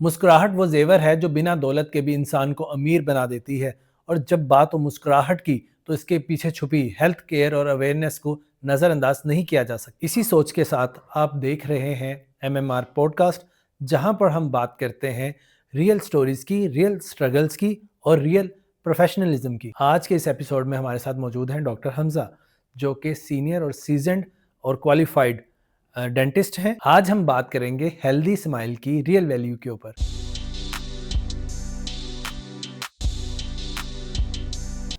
मुस्कुराहट वो जेवर है जो बिना दौलत के भी इंसान को अमीर बना देती है। और जब बात हो मुस्कुराहट की तो इसके पीछे छुपी हेल्थ केयर और अवेयरनेस को नज़रअंदाज नहीं किया जा सकता। इसी सोच के साथ आप देख रहे हैं MMR पॉडकास्ट, जहां पर हम बात करते हैं रियल स्टोरीज की, रियल स्ट्रगल्स की और रियल प्रोफेशनलिज्म की। आज के इस एपिसोड में हमारे साथ मौजूद हैं डॉक्टर हमजा, जो कि सीनियर और सीजनड और क्वालिफाइड डेंटिस्ट हैं। आज हम बात करेंगे हेल्दी स्माइल की रियल वैल्यू के ऊपर।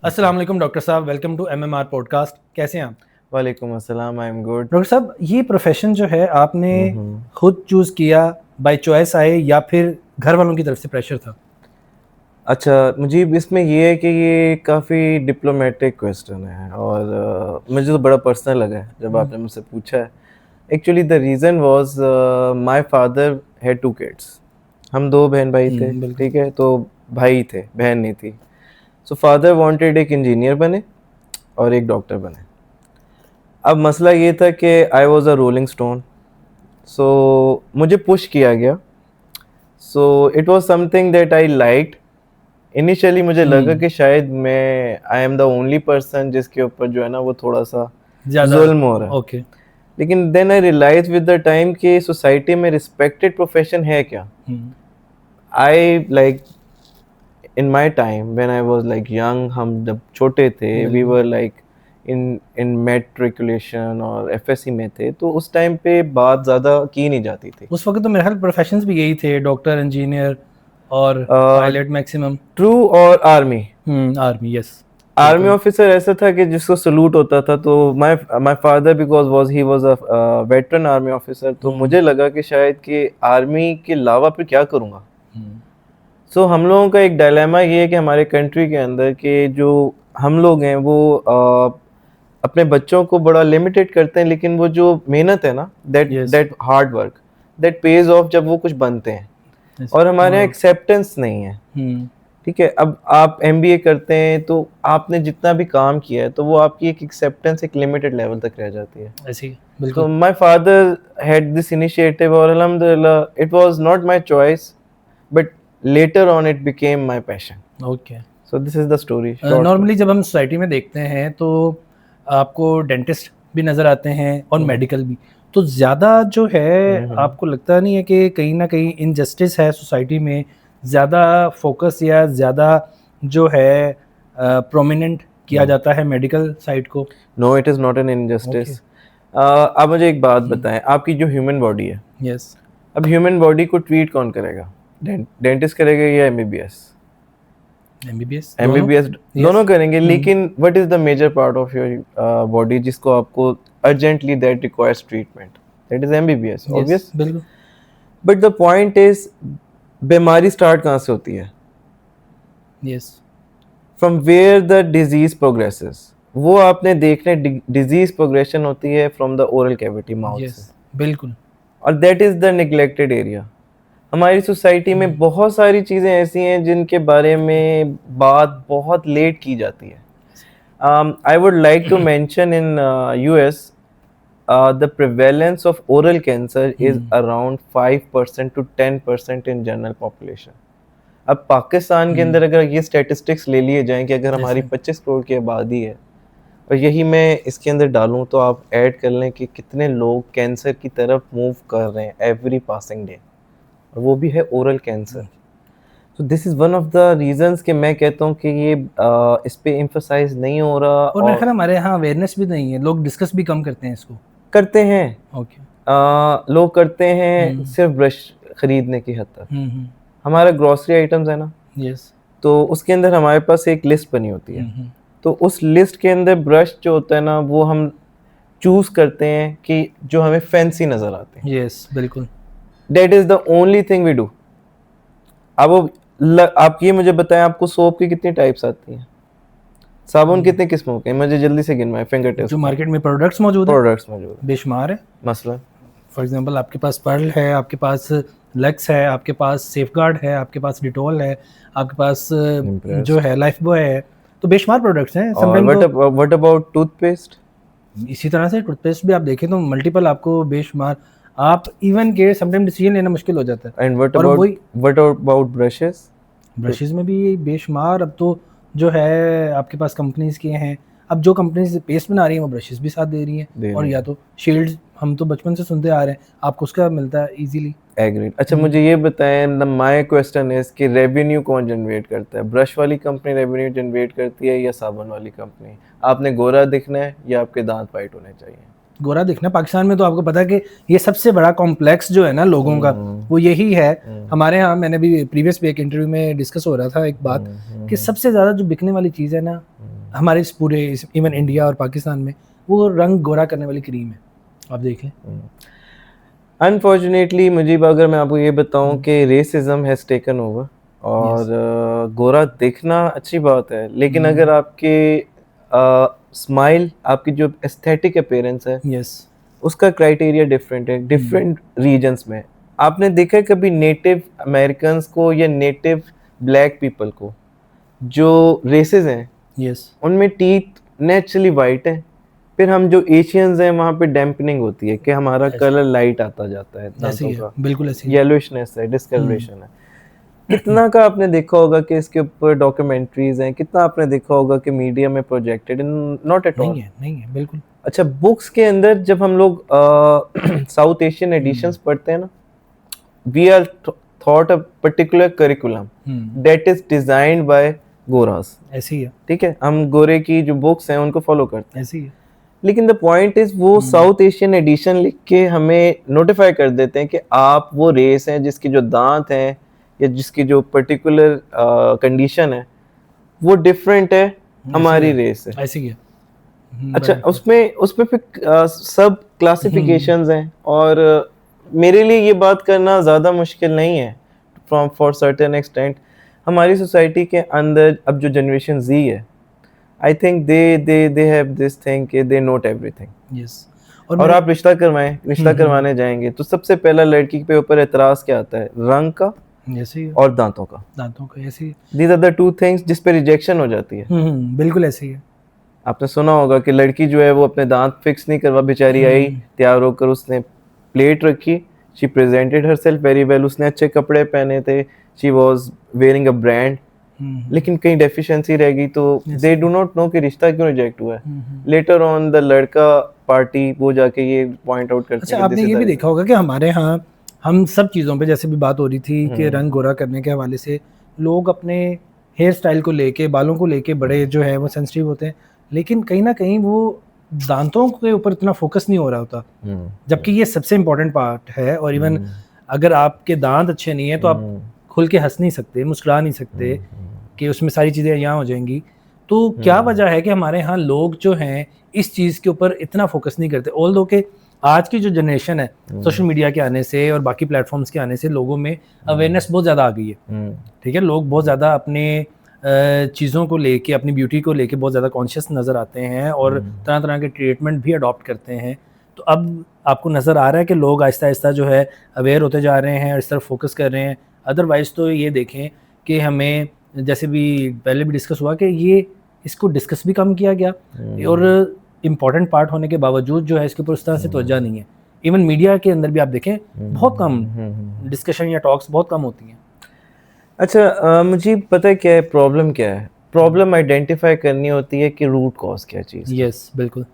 अस्सलाम वालेकुम डॉक्टर साहब, वेलकम टू MMR पॉडकास्ट। कैसे हैं आप? वालेकुम अस्सलाम, आई एम गुड। डॉक्टर साहब, ये प्रोफेशन जो है आपने खुद चूज किया, बाय चॉइस आए, या फिर घर वालों की तरफ से प्रेशर था? अच्छा, मुझे इसमें ये है कि ये काफ़ी डिप्लोमेटिक क्वेश्चन है और मुझे तो बड़ा पर्सनल लगा है जब आपने मुझसे पूछा है। Actually the reason was my father had 2 kids. हम 2 बहन भाई थे, ठीक है? तो भाई थे, बहन नहीं थी। सो फादर वांटेड एक इंजीनियर बने और एक डॉक्टर बने। अब मसला ये था कि I was a rolling stone, so मुझे पुश किया गया। So it was something that I liked. Initially मुझे लगा कि शायद मैं I am the only person जिसके ऊपर जो है ना वो थोड़ा सा जुल्म हो रहा है। ओके। लेकिन then I realise with the time कि सोसाइटी में रिस्पेक्टेड प्रोफेशन है क्या। I like in my time when I was like young, हम जब छोटे थे we were like in matriculation और एफएससी में थे, तो उस टाइम पे बात ज़्यादा की नहीं जाती थी। उस वक्त तो मेरे ख्याल प्रोफेशंस भी यही थे, डॉक्टर, इंजीनियर और पायलट मैक्सिमम। ट्रू। और army. Army, yes. Army officer ऐसा था कि जिसको सलूट होता था। तो my father because he was a veteran army officer, तो मुझे लगा कि शायद कि आर्मी के अलावा फिर क्या करूँगा। सो हम लोगों का एक डायलेमा ये है कि हमारे कंट्री के अंदर के जो हम लोग हैं वो अपने बच्चों को बड़ा लिमिटेड करते हैं, लेकिन वो जो मेहनत है ना, that hard work that page of जब वो कुछ बनते हैं। और हमारे यहाँ एक्सेप्टेंस नहीं है। ठीक है, अब आप MBA करते हैं तो आपने जितना भी काम किया है तो वो आपकी एक एक्सेप्टेंस एक लिमिटेड लेवल तक रह जाती है। ऐसे ही, बिल्कुल। तो my father had this initiative और अल्हम्दुलिल्लाह it was not my choice, but later on it became my passion. Okay. So this is the story. Normally जब हम सोसाइटी में देखते हैं तो आपको डेंटिस्ट भी नज़र आते हैं और मेडिकल भी, तो ज़्यादा जो है आपको लगता नहीं है कि कहीं ना कहीं इनजस्टिस है सोसाइटी में, ज़्यादा फोकस या ज़्यादा जो है प्रोमिनेंट किया जाता है मेडिकल साइड को? No, it is not an injustice. आप मुझे एक बात बताएं, आपकी जो ह्यूमन बॉडी है, यस, अब ह्यूमन बॉडी को ट्रीट कौन करेगा? डेंटिस्ट करेगा या MBBS? MBBS दोनों करेंगे, लेकिन what is the major part of your body जिसको आपको urgently that requires treatment? That is MBBS, obvious. बिल्कुल। बट द पॉइंट इज, बीमारी स्टार्ट कहाँ से होती है? Yes, from where the disease progresses. वो आपने देखने डिजीज प्रोग्रेशन होती है from the oral cavity, mouth से। बिल्कुल। और that is the neglected area. हमारी सोसाइटी में बहुत सारी चीज़ें ऐसी हैं जिनके बारे में बात बहुत लेट की जाती है। I would like to mention in US the prevalence of oral cancer is around 5% to 10% in general population. अब पाकिस्तान के अंदर अगर ये स्टैटिस्टिक्स ले लिए जाएं कि अगर हमारी 25 करोड़ की आबादी है और यही मैं इसके अंदर डालूं, तो आप ऐड कर लें कि कितने लोग कैंसर की तरफ मूव कर रहे हैं एवरी पासिंग डे, और वो भी है ओरल कैंसर। तो this is one of the reasons कि मैं कहता हूँ कि ये इस पे एम्फसाइज नहीं हो रहा। और मेरे ख्याल हमारे यहाँ अवेयरनेस भी नहीं है, लोग डिस्कस भी कम करते हैं इसको। करते हैं, ओके। लोग करते हैं सिर्फ ब्रश खरीदने की हद तक। हमारा ग्रोसरी आइटम्स है ना, यस, तो उसके अंदर हमारे पास एक लिस्ट बनी होती है। तो उस लिस्ट के अंदर ब्रश जो होता है ना, वो हम चूज करते हैं कि जो हमें फैंसी नजर आते हैं। यस, बिल्कुल। That is the only thing we do. अब आप ये मुझे बताएं, आपको सोप की कितनी टाइप्स आती हैं? साबुन कितने किस्मों के? मुझे जल्दी से गिनवाएं फिंगर टिप्स। जो मार्केट में प्रोडक्ट्स मौजूद है बेशुमार है। मसला फॉर एग्जांपल, आपके पास पर्ल है, आपके पास लक्स है, आपके पास सेफगार्ड है, आपके पास डिटॉल है, आपके पास जो है लाइफ बॉय है, तो बेशुमार प्रोडक्ट्स हैं। What about toothpaste? इसी तरह से टूथपेस्ट भी आप देखें तो मल्टीपल आपको बेशुमार आप इवन के समटाइम डिसीजन लेना मुश्किल हो जाता है। एंड और वही व्हाट अबाउट ब्रशेस? ब्रशेस में भी बेशुमार अब तो जो है आपके पास कंपनीज के हैं, अब जो कंपनीज पेस्ट बना रही हैं वो ब्रशेस भी साथ दे रही हैं, और या तो शील्ड हम तो बचपन से सुनते आ रहे हैं, आपको उसका मिलता है इजीली। एग्रीड। अच्छा मुझे ये बताएं, माय क्वेश्चन इज कि रेवेन्यू कौन जनरेट करता है? ब्रश वाली कंपनी रेवेन्यू जनरेट करती है या साबुन वाली कंपनी? आपने गोरा दिखना है या आपके दांत वाइट होने चाहिए? गोरा दिखना, पाकिस्तान में तो आपको पता है कि ये सबसे बड़ा कॉम्प्लेक्स जो है ना लोगों का, वो यही है। हमारे यहाँ मैंने भी प्रीवियस भी एक इंटरव्यू में डिस्कस हो रहा था एक बात कि सबसे ज़्यादा जो बिकने वाली चीज़ है ना हमारे इस पूरे इवन इंडिया और पाकिस्तान में, वो रंग गोरा करने वाली क्रीम है, आप देख लें। अनफॉर्चुनेटली मुझीब, अगर मैं आपको ये बताऊं कि रेसिज्म हैज़ टेकन ओवर, और गोरा दिखना अच्छी बात है, लेकिन अगर आपके स्माइल, आपकी जो एस्थेटिक अपीयरेंस है, उसका क्राइटेरिया डिफरेंट है डिफरेंट रीजन्स में। आपने देखा है कभी नेटिव अमेरिकन्स को या नेटिव ब्लैक पीपल को, जो रेसेस हैं उनमें टीथ नेचुरली वाइट है, फिर हम जो एशियंस हैं वहाँ पे डैम्पनिंग होती है कि हमारा कलर लाइट आता जाता है दांतों का, बिल्कुल ऐसे येलोइशनेस है, डिस्कलरेशन है। कितना का आपने देखा होगा कि इसके ऊपर डॉक्यूमेंट्रीज हैं, कितना आपने देखा होगा कि मीडिया में प्रोजेक्टेड? Not at all. नहीं है बिल्कुल। अच्छा, बुक्स के अंदर जब हम लोग साउथ एशियन एडिशंस पढ़ते हैं ना, we are taught a particular curriculum that is designed by गोरास, ऐसी है, ठीक है, हम गोरे की जो बुक्स हैं उनको फॉलो करते हैं, ऐसी है। लेकिन द पॉइंट इज वो साउथ एशियन एडिशन लिख के हमें नोटिफाई कर देते हैं कि आप वो रेस हैं जिसकी जो दांत हैं या जिसकी जो पर्टिकुलर कंडीशन है वो डिफरेंट है, हमारी रेस है, ऐसी है। अच्छा, उसमें फिर सब क्लासिफिकेशंस हैं, और मेरे लिए ये बात करना ज़्यादा मुश्किल नहीं है फ्रॉम फॉर सर्टेन एक्सटेंट। हमारी सोसाइटी के अंदर अब जो जनरेशन जी है, I think they have this thing कि दे नोट एवरीथिंग। यस। और आप रिश्ता करवाने जाएंगे तो सबसे पहला लड़की के ऊपर एतराज़ क्या आता है? रंग का और दांतों का। ऐसी these are the two things जिस पे रिजेक्शन हो जाती है। बिल्कुल ऐसी है। आपने सुना होगा कि लड़की जो है वो अपने दांत फिक्स नहीं करवा, बेचारी आई तैयार होकर, उसने प्लेट रखी, she presented herself very well, उसने अच्छे कपड़े पहने थे, she was wearing a brand, लेकिन कहीं डेफिशिएंसी रह गई तो दे डू नॉट नो कि रिश्ता क्यों रिजेक्ट हुआ है। लेटर ऑन द लड़का पार्टी वो जाके ये पॉइंट आउट करते हैं। आपने ये भी देखा होगा कि हमारे यहाँ हम सब चीज़ों पे, जैसे भी बात हो रही थी कि रंग गोरा करने के हवाले से लोग अपने हेयर स्टाइल को लेके, बालों को लेके बड़े जो है वो सेंसिटिव होते हैं, लेकिन कहीं ना कहीं वो दांतों के ऊपर इतना फोकस नहीं हो रहा होता, जबकि ये सबसे इम्पोर्टेंट पार्ट है। और इवन अगर आपके दांत अच्छे नहीं है तो आप खुल के हंस नहीं सकते, मुस्कुरा नहीं सकते कि उसमें सारी चीज़ें यहाँ हो जाएंगी। तो क्या वजह है कि हमारे यहाँ लोग जो हैं इस चीज़ के ऊपर इतना फोकस नहीं करते? ऑल दो के आज की जो जनरेशन है, सोशल मीडिया के आने से और बाकी प्लेटफॉर्म्स के आने से लोगों में अवेयरनेस बहुत ज़्यादा आ गई है, ठीक है, लोग बहुत ज़्यादा अपने चीज़ों को लेके, अपनी ब्यूटी को लेके बहुत ज़्यादा कॉन्शियस नज़र आते हैं और तरह तरह के ट्रीटमेंट भी अडॉप्ट करते हैं। तो अब आपको नज़र आ रहा है कि लोग आहिस्ता आहिस्ता जो है अवेयर होते जा रहे हैं और इस तरफ फोकस कर रहे हैं। अदरवाइज़ तो ये देखें कि हमें, जैसे भी पहले भी डिस्कस हुआ, कि ये इसको डिस्कस भी कम किया गया और इम्पॉर्टेंट पार्ट होने के बावजूद जो है इसके ऊपर उस तरह से तवज्जो नहीं है। इवन मीडिया के अंदर भी आप देखें बहुत कम डिस्कशन या टॉक्स बहुत कम होती हैं। अच्छा, मुझे पता है क्या है प्रॉब्लम, क्या है प्रॉब्लम आइडेंटिफाई करनी होती है कि रूट कॉज क्या चीज़। यस बिल्कुल।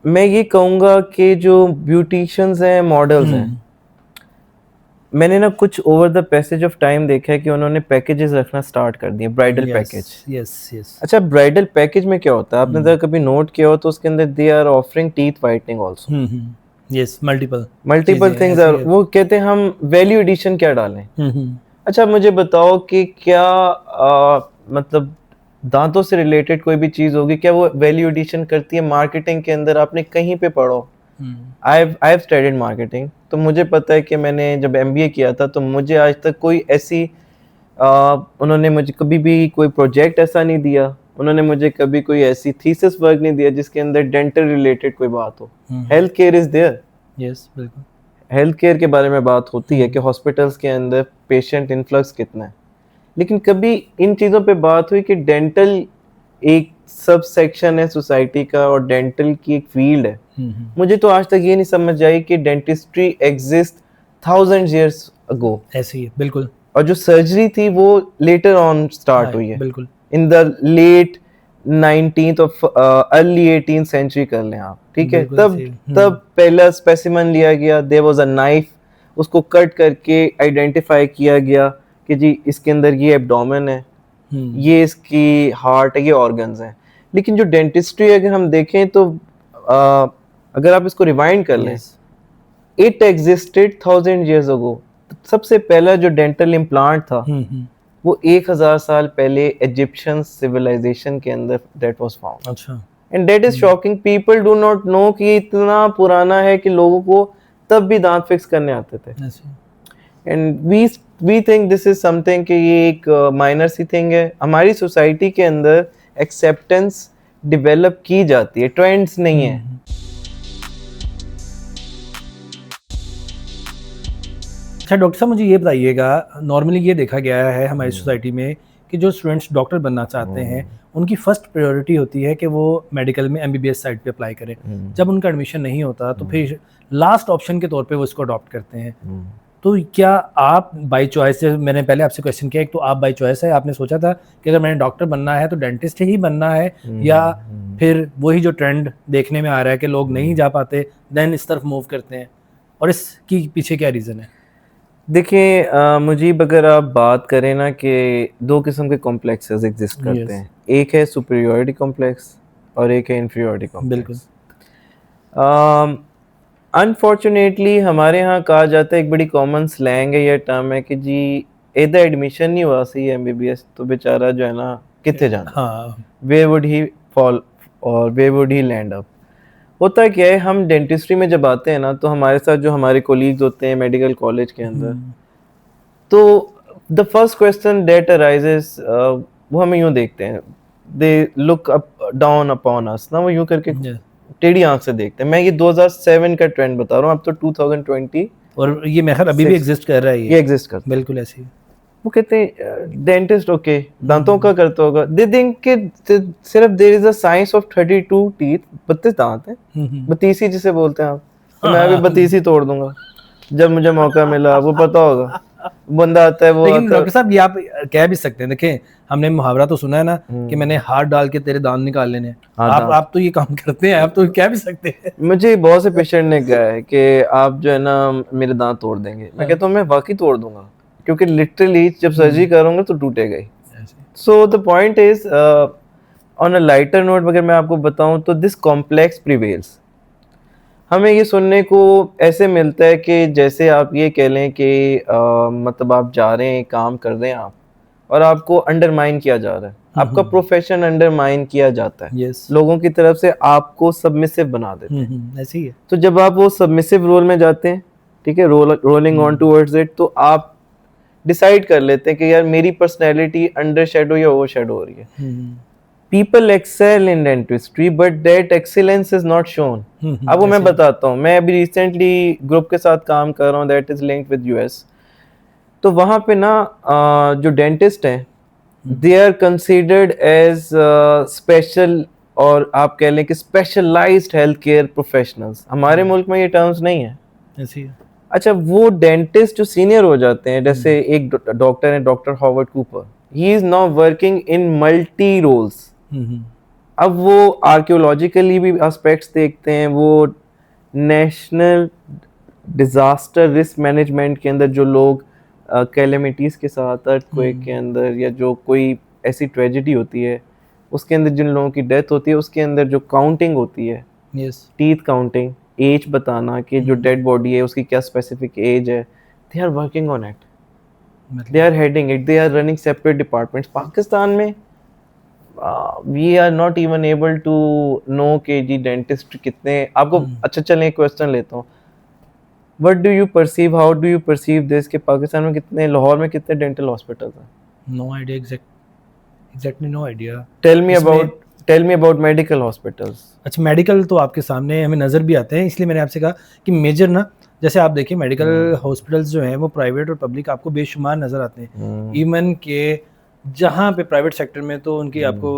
मैं ये कहूँगा कि जो ब्यूटिशियंस हैं, मॉडल्स हैं, मैंने ना कुछ over the passage of time देखा है कि उन्होंने पैकेजेस रखना स्टार्ट कर दिए, ब्राइडल पैकेज। यस। अच्छा, ब्राइडल पैकेज में क्या होता है, आपने जरा कभी नोट किया हो तो उसके अंदर they are offering teeth whitening also. Yes, multiple things are, वो कहते हैं हम वैल्यू एडिशन क्या डालें। अच्छा मुझे बताओ कि क्या मतलब दांतों से रिलेटेड कोई भी चीज़ होगी, क्या वो वैल्यू एडिशन करती है मार्केटिंग के अंदर? आपने कहीं पे पढ़ो? आई हैव स्टडीड मार्केटिंग, तो मुझे पता है कि मैंने जब MBA किया था तो मुझे आज तक कोई ऐसी उन्होंने मुझे कभी भी कोई प्रोजेक्ट ऐसा नहीं दिया, उन्होंने मुझे कभी कोई ऐसी थीसिस वर्क नहीं दिया जिसके अंदर डेंटल रिलेटेड कोई बात हो। Health care is there, yes बिल्कुल, हेल्थ केयर के बारे में बात होती है कि हॉस्पिटल्स के अंदर पेशेंट इन्फ्लक्स कितना है, लेकिन कभी इन चीज़ों पे बात हुई कि डेंटल एक सब सेक्शन है सोसाइटी का और डेंटल की एक फील्ड है। मुझे तो आज तक ये नहीं समझ आई कि dentistry exist thousand years ago, ऐसे ही है, बिल्कुल। और जो सर्जरी थी वो लेटर ऑन स्टार्ट हुई है, बिल्कुल। In the late 19th of early 18th century कर लें आप, ठीक है। बिल्कुल तब ऐसे ही। तब पहला स्पेसिमन लिया गया, देयर वाज अ नाइफ, उसको कट करके आइडेंटिफाई किया गया कि जी इसके अंदर ये एब्डोमेन है, ये इसकी हार्ट है, ये ऑर्गन्स हैं। लेकिन जो डेंटिस्ट्री अगर हम देखें तो अगर आप इसको रिवाइंड कर लें, it existed thousand years ago. सबसे पहला जो डेंटल इम्प्लांट था वो 1000 साल पहले इजिप्शियन सिविलाइजेशन के अंदर दैट वाज फाउंड। अच्छा। And that is shocking, people do not know कि ये इतना पुराना है कि लोगों को तब भी दांत फिक्स करने आते थे। And we think this is something कि ये एक माइनर सी थिंग है। हमारी सोसाइटी के अंदर एक्सेप्टेंस डेवलप की जाती है, ट्रेंड्स नहीं है। अच्छा डॉक्टर साहब, मुझे ये बताइएगा, नॉर्मली ये देखा गया है हमारी सोसाइटी में कि जो स्टूडेंट्स डॉक्टर बनना चाहते हैं उनकी फर्स्ट प्रायोरिटी होती है कि वो मेडिकल में एमबीबीएस साइड पे अप्लाई करें। जब उनका एडमिशन नहीं होता तो फिर लास्ट ऑप्शन के तौर पे वो इसको अडॉप्ट करते हैं। तो क्या आप बाई चॉइस, से मैंने पहले आपसे क्वेश्चन किया, एक तो आप बाई चॉइस है, आपने सोचा था कि अगर मैंने डॉक्टर बनना है तो डेंटिस्ट ही बनना है, या फिर वही जो ट्रेंड देखने में आ रहा है कि लोग नहीं जा पाते देन इस तरफ मूव करते हैं, और इसकी पीछे क्या रीज़न है? देखिए मुजीब, अगर आप बात करें ना कि दो किस्म के कॉम्प्लेक्सेस एग्जिस्ट करते हैं, एक है सुपीरियरिटी कॉम्प्लेक्स और एक है इन्फीरियरिटी कॉम्प्लेक्स। अनफॉर्चुनेटली हमारे यहाँ कहा जाता है, एक बड़ी कॉमन स्लैंग है, ये टर्म है कि जी इधर एडमिशन नहीं हुआ सही एमबीबीएस तो बेचारा जो है ना कितने जाना, वे वुड ही फॉल और वे वुड ही लैंड अप। होता क्या है, हम डेंटिस्ट्री में जब आते हैं ना तो हमारे साथ जो हमारे कोलीग्स होते हैं मेडिकल कॉलेज के अंदर, तो the first question that arises, वो हमें यूँ देखते हैं, they look up down upon us ना, वो यूँ करके टेढ़ी आंख से देखते हैं। मैं ये 2007 का ट्रेंड बता रहा हूँ, अब तो 2020 और ये मैं अभी भी एग्जिस्ट कर रहा है, ये एग्जिस्ट करता है बिल्कुल ऐसे ही। वो कहते हैं डेंटिस्ट ओके दांतों का करता होगा, दे थिंक कि सिर्फ there is a science of 32 teeth, 32 दांत हैं, 32 जिसे बोलते हैं आप, तो मैं भी 32 तोड़ दूंगा जब मुझे मौका मिला, वो पता होगा। बंदा आता है वो, लेकिन डॉक्टर साहब ये आप कह भी सकते हैं, देखें हमने मुहावरा तो सुना है ना कि मैंने हाथ डाल के तेरे दांत निकाल लेने हैं, आप तो ये काम करते हैं, आप तो कह भी सकते हैं। मुझे बहुत से पेशेंट ने कहा है कि आप जो है ना मेरे दांत तोड़ देंगे, मैं कहता हूँ मैं वाकई तोड़ दूंगा, क्योंकि लिटरली जब सर्जरी करूंगा तो टूटेगा ही। So the point is, on a lighter note अगर मैं आपको बताऊं तो दिस कॉम्प्लेक्स प्रिवेल्स। हमें ये सुनने को ऐसे मिलता है कि जैसे आप ये कह लें कि मतलब आप जा रहे हैं, काम कर रहे हैं आप, और आपको अंडरमाइन किया जा रहा है, आपका प्रोफेशन अंडरमाइन किया जाता है, लोगों की तरफ से आपको सबमिसिव बना देते हैं। ऐसे ही है। तो जब आप वो सबमिसिव रोल में जाते हैं, ठीक है, रोलिंग ऑन टूवर्ड्स इट, तो आप डिसाइड कर लेते हैं कि यार मेरी पर्सनैलिटी अंडर शेडो या ओवर शेडो हो रही है। People excel in dentistry, but that excellence is not shown. अब वो मैं बताता हूँ, मैं अभी रिसेंटली ग्रुप के साथ काम कर रहा हूँ that is linked with US, तो वहाँ पे ना जो डेंटिस्ट हैं they are considered as special, और आप कह लें कि specialized healthcare professionals। हमारे मुल्क में ये टर्म्स नहीं है। अच्छा, वो डेंटिस्ट जो सीनियर हो जाते हैं, जैसे एक डॉक्टर है, doctor Howard Cooper, he is now working in multi roles. अब वो आर्कियोलॉजिकली भी एस्पेक्ट्स देखते हैं, वो नेशनल डिजास्टर रिस्क मैनेजमेंट के अंदर जो लोग कैलेमिटीज़ के साथ, अर्थक्वेक के अंदर, या जो कोई ऐसी ट्रेजेडी होती है उसके अंदर जिन लोगों की डेथ होती है, उसके अंदर जो काउंटिंग होती है, टीथ काउंटिंग, एज बताना कि जो डेड बॉडी है उसकी क्या स्पेसिफिक एज है, they are working on it, they are heading it, they are running separate departments. Pakistan में we are not even able to know कि जी डेंटिस्ट कितने आपको। अच्छा चलें एक क्वेश्चन लेता हूँ, what do you perceive, how do you perceive this कि पाकिस्तान में कितने, लाहौर में कितने डेंटल हॉस्पिटल्स हैं? No idea, exactly no idea. Tell me about medical hospitals. अच्छा, मेडिकल तो आपके सामने हमें नज़र भी आते हैं, इसलिए मैंने आपसे कहा कि मेजर ना, जैसे आप देखिए मेडिकल हॉस्पिटल्स जो हैं वो प्राइवेट और पब्लिक आपको बेशुमार नज़र आते हैं। इवन के जहाँ पे प्राइवेट सेक्टर में तो उनकी आपको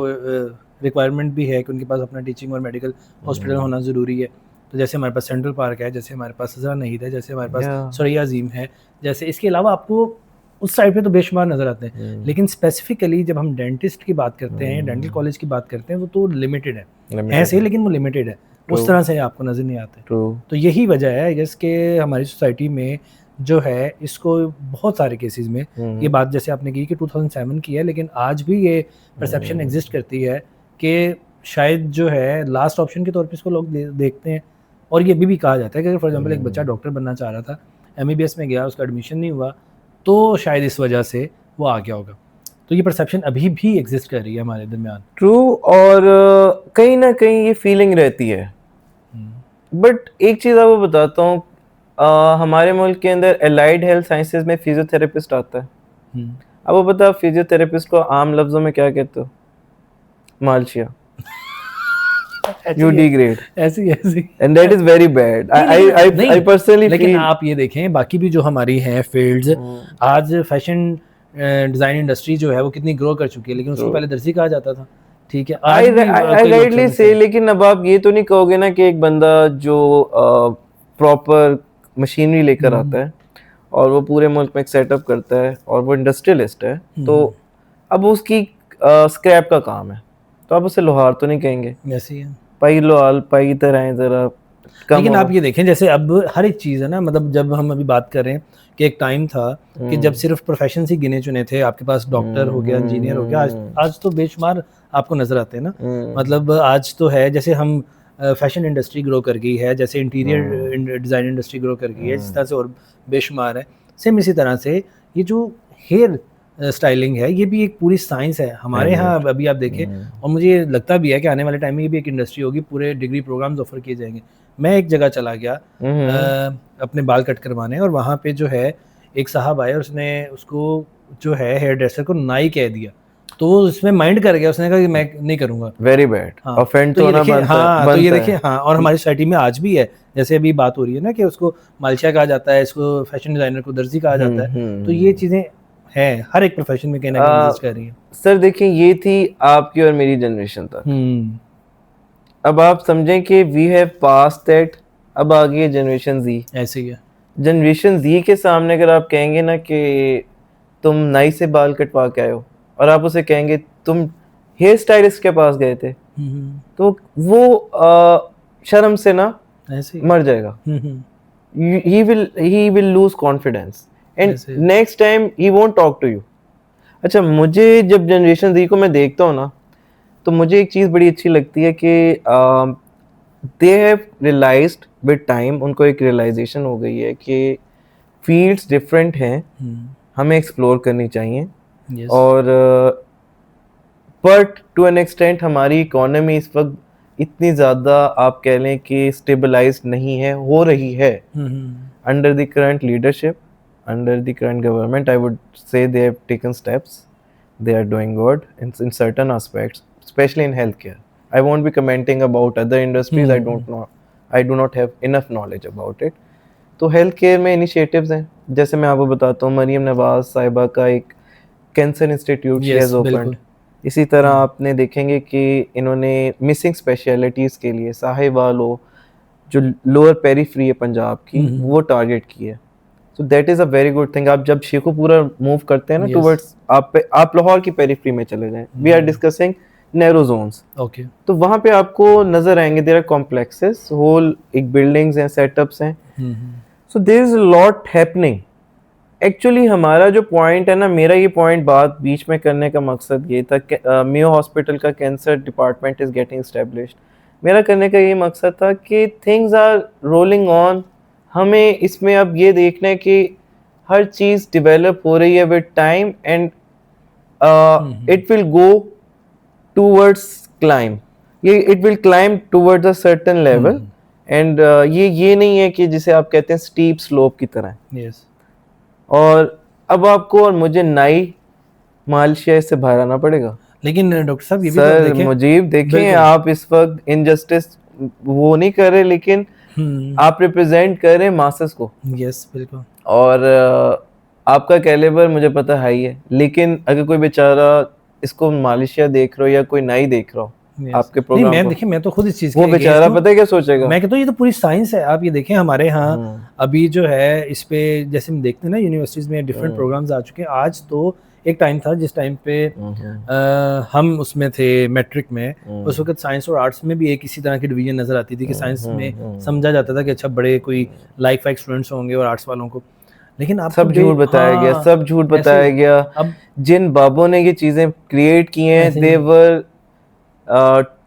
रिक्वायरमेंट भी है कि उनके पास अपना टीचिंग और मेडिकल हॉस्पिटल होना ज़रूरी है। तो जैसे हमारे पास सेंट्रल पार्क है, जैसे हमारे पास हज़रा नहीद है, जैसे हमारे पास Yeah. सुरैया अज़ीम है, जैसे इसके अलावा आपको उस साइड पे तो बेशुमार नज़र आते हैं। लेकिन स्पेसिफिकली जब हम डेंटिस्ट की बात करते हैं, डेंटल कॉलेज की बात करते हैं, वो तो लिमिटेड है सही, लेकिन वो लिमिटेड है, उस तरह से आपको नज़र नहीं आते। तो यही वजह है आई गेस कि हमारी सोसाइटी में जो है इसको बहुत सारे केसेस में ये बात जैसे आपने की कि 2007 की है, लेकिन आज भी ये परसेप्शन एग्जिस्ट करती है कि शायद जो है लास्ट ऑप्शन के तौर पे इसको लोग देखते हैं। और ये भी कहा जाता है कि अगर फॉर एग्जांपल एक बच्चा डॉक्टर बनना चाह रहा था, एमबीबीएस में गया, उसका एडमिशन नहीं हुआ, तो शायद इस वजह से वो आ गया होगा। तो ये परसेप्शन अभी भी एग्जिस्ट कर रही है हमारे दरमियान। ट्रू, और कहीं ना कहीं ये फीलिंग रहती है। बट एक चीज़ आपको बताता हूँ, हमारे मुल्क के अंदर एलाइड हेल्थ साइंसेज में फिजियोथेरेपिस्ट आता है। अब वो पता फिजियोथेरेपिस्ट को आम लफ्जों में क्या कहते हो? मालशिया। You degrade. ऐसी And that is very bad. I personally लेकिन feel. आप ये देखें बाकी भी जो हमारी हैं फील्ड्स, आज फैशन डिज़ाइन इंडस्ट्री जो है वो कितनी ग्रो कर चुकी है, लेकिन उसको पहले दर्जी कहा जाता था। ठीक है, आज भी I rightly say, लेकिन अब आप ये तो नहीं कहोगे ना कि एक बंदा जो प्रॉपर मशीनरी लेकर आता है और वो पूरे मुल्क में एक सेटअप करता है और वो इंडस्ट्रियलिस्ट है, तो अब उसकी स्क्रैप का काम है, तो आप उसे लोहार तो नहीं कहेंगे। ऐसी है पाई लोहार पाई तरह जरा कम। लेकिन आप ये देखें जैसे अब हर एक चीज़ है ना, मतलब जब हम अभी बात कर रहे हैं कि एक टाइम था कि जब सिर्फ प्रोफेशन ही गिने चुने थे, आपके पास डॉक्टर हो गया, इंजीनियर हो गया, आज तो बेशुमार आपको नजर आते हैं ना। मतलब आज तो है जैसे हम फैशन इंडस्ट्री ग्रो कर गई है, जैसे इंटीरियर डिज़ाइन इंडस्ट्री ग्रो कर गई है, जिस तरह से और बेशुमार है। सेम इसी तरह से ये जो हेयर स्टाइलिंग है, ये भी एक पूरी साइंस है हमारे यहाँ अभी आप देखें। और मुझे लगता भी है कि आने वाले टाइम में ये भी एक इंडस्ट्री होगी, पूरे डिग्री प्रोग्राम्स ऑफर किए जाएंगे। मैं एक जगह चला गया अपने बाल कट करवाने, और वहाँ पे जो है एक साहब आए और उसने उसको जो है हेयर ड्रेसर को नाई कह दिया, तो वो उसमें माइंड कर गया, उसने कहा कि मैं नहीं करूँगा। वेरी बैड, ऑफेंड तो ये देखिए, तो ये देखिए, हाँ, और हमारी सोसाइटी में आज भी है, जैसे अभी बात हो रही है ना कि उसको मालशिया कहा जाता है, इसको फैशन डिजाइनर को दर्जी कहा जाता है। तो ये चीज़ें हैं हर एक प्रोफेशन में कहीं ना कहीं एग्जिस्ट कर रही है। सर देखिए, ये थी आपकी और मेरी जनरेशन तक। अब आप समझें कि वी हैव पास दैट, अब आ गई है जनरेशन जी। ऐसे ही है। जनरेशन जी के सामने अगर आप कहेंगे ना कि तुम नाई से बाल कटवा के आए हो, और आप उसे कहेंगे तुम हेयर स्टाइलिस्ट के पास गए थे, तो वो शर्म से ना ऐसे मर जाएगा। he will lose confidence and next time he won't talk to you। अच्छा, मुझे जब जनरेशन जी को मैं देखता हूँ ना, तो मुझे एक चीज़ बड़ी अच्छी लगती है कि they have realised with time, उनको एक रियलाइजेशन हो गई है कि फील्ड्स डिफरेंट हैं, हमें एक्सप्लोर करनी चाहिए। और बट टू एन एक्सटेंट हमारी इकोनॉमी इस वक्त इतनी ज़्यादा आप कह लें कि स्टेबलाइज्ड नहीं है, हो रही है। Under the current leadership, under the current government, I would say they have taken steps. They are doing good in certain aspects, especially in healthcare. I won't be commenting about other industries. I don't know. I do not have enough knowledge about it. तो healthcare में initiatives हैं, जैसे मैं आपको बताता हूँ, मरियम नवाज साहिबा का एक cancer institute she has opened। इसी तरह आपने देखेंगे कि इन्होंने मिसिंग स्पेशलिटीज़ के लिए साहिवाल हो, जो लोअर पेरीफ्री है पंजाब की, वो टारगेट की है। So that is a very good thing। आप जब शेखुपुरा मूव करते हैं ना टुवर्ड्स, आप लाहौर की पेरिफेरी में चले जाएं, we are discussing narrow zones. Okay, तो वहाँ पे आपको नजर आएंगे देयर आर कॉम्प्लेक्सेस, होल एक बिल्डिंग्स हैं, सेटअप्स हैं। So there is a lot happening. Actually हमारा जो पॉइंट है ना, मेरा ये पॉइंट बात बीच में करने का मकसद ये था, मेयो हॉस्पिटल का cancer department is getting established. मेरा करने का ये मकसद था कि थिंग्स आर रोलिंग ऑन। हमें इसमें अब ये देखना है कि हर चीज़ डेवलप हो रही है with time, and it will go towards climb, ये it will climb towards a certain level. And ये नहीं है कि जिसे आप कहते हैं स्टीप स्लोप की तरह। yes. और अब आपको और मुझे नाई मालशिया से बाहर आना पड़ेगा। लेकिन डॉक्टर साहब ये भी सर मुजीब देखें, आप इस वक्त इनजस्टिस वो नहीं कर रहे, लेकिन आप रिप्रेजेंट कर रहे हैं मासेस को। यस, बिल्कुल। और आपका कैलिबर मुझे पता हाई है, लेकिन अगर कोई बेचारा इसको मालशिया देख रहा हो या कोई नाई देख रहा हो, Yes. आपके नहीं, प्रोग्राम मैं को, देखिए, मैं तो खुद इस चीज वो के against बेचारा हूँ। पता है क्या सोचेगा? मैं कहता हूँ ये तो पूरी साइंस है। आप ये देखें हमारे यहाँ अभी जो है इस पे, जैसे हम देखते हैं ना यूनिवर्सिटीज में डिफरेंट प्रोग्राम्स आ चुके हैं। आज तो एक टाइम था जिस टाइम पे हम उसमें थे मैट्रिक में, उस वक्त साइंस और आर्ट्स में भी एक इसी तरह की डिवीजन नजर आती थी कि साइंस में समझा जाता था कि अच्छा बड़े कोई लाइक फाइक स्टूडेंट्स होंगे और आर्ट्स वालों को, लेकिन अब सब झूठ बताया गया, सब झूठ बताया गया। अब जिन बाबों ने ये चीजें क्रिएट की हैं, ऐसे दे ही were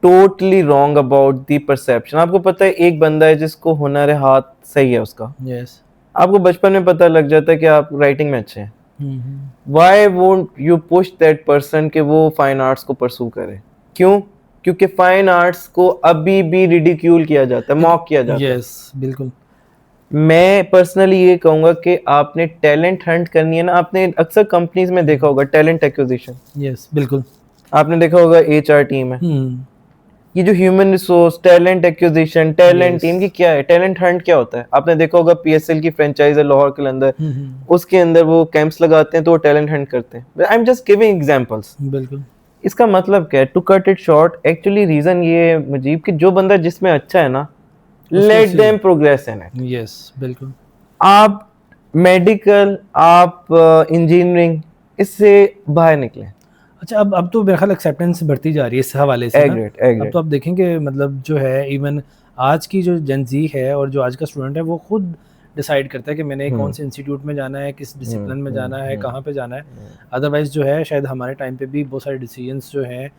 totally wrong about the perception. आपको पता है एक बंदा है जिसको हुनर हाथ सही है उसका, यस आपको बचपन में पता लग जाता है कि आप राइटिंग में अच्छे हैं, why won't you push that person कि वो फाइन आर्ट्स को परसू करे? क्यों? क्योंकि फाइन आर्ट्स को अभी भी रिडिक्यूल किया जाता है, मॉक किया जाता है। यस बिल्कुल। मैं पर्सनली ये कहूंगा कि आपने टैलेंट हंट करनी है ना, आपने अक्सर कंपनीज में देखा होगा टैलेंट एक्विजिशन, यस बिल्कुल। आपने देखा होगा एचआर टीम है, ये जो human resource talent acquisition talent team की क्या है, टैलेंट हंट क्या होता है? आपने देखा होगा पीएसएल की फ्रेंचाइज है लाहौर के अंदर, उसके अंदर वो कैंप्स लगाते हैं तो वो टैलेंट हंट करते हैं। I am just giving examples. बिल्कुल। इसका मतलब क्या है? To cut it short, actually reason ये है मुजीब कि जो बंदा जिसमें अच्छा है ना, let them progress in it. Yes बिल्कुल। आप मेडिकल, आप इंजीनियरिंग, इससे बाहर निकले। अच्छा, अब तो मेरा ख्याल एक्सेप्टेंस बढ़ती जा रही है इस हवाले से ना। अब तो आप देखेंगे मतलब जो है इवन आज की जो जेनजी है और जो आज का स्टूडेंट है वो खुद डिसाइड करता है कि मैंने कौन से इंस्टीट्यूट में जाना है, किस डिसिप्लिन में जाना है, कहाँ पे जाना है। अदरवाइज जो है शायद हमारे टाइम पे भी बहुत सारे डिसीजंस जो हैं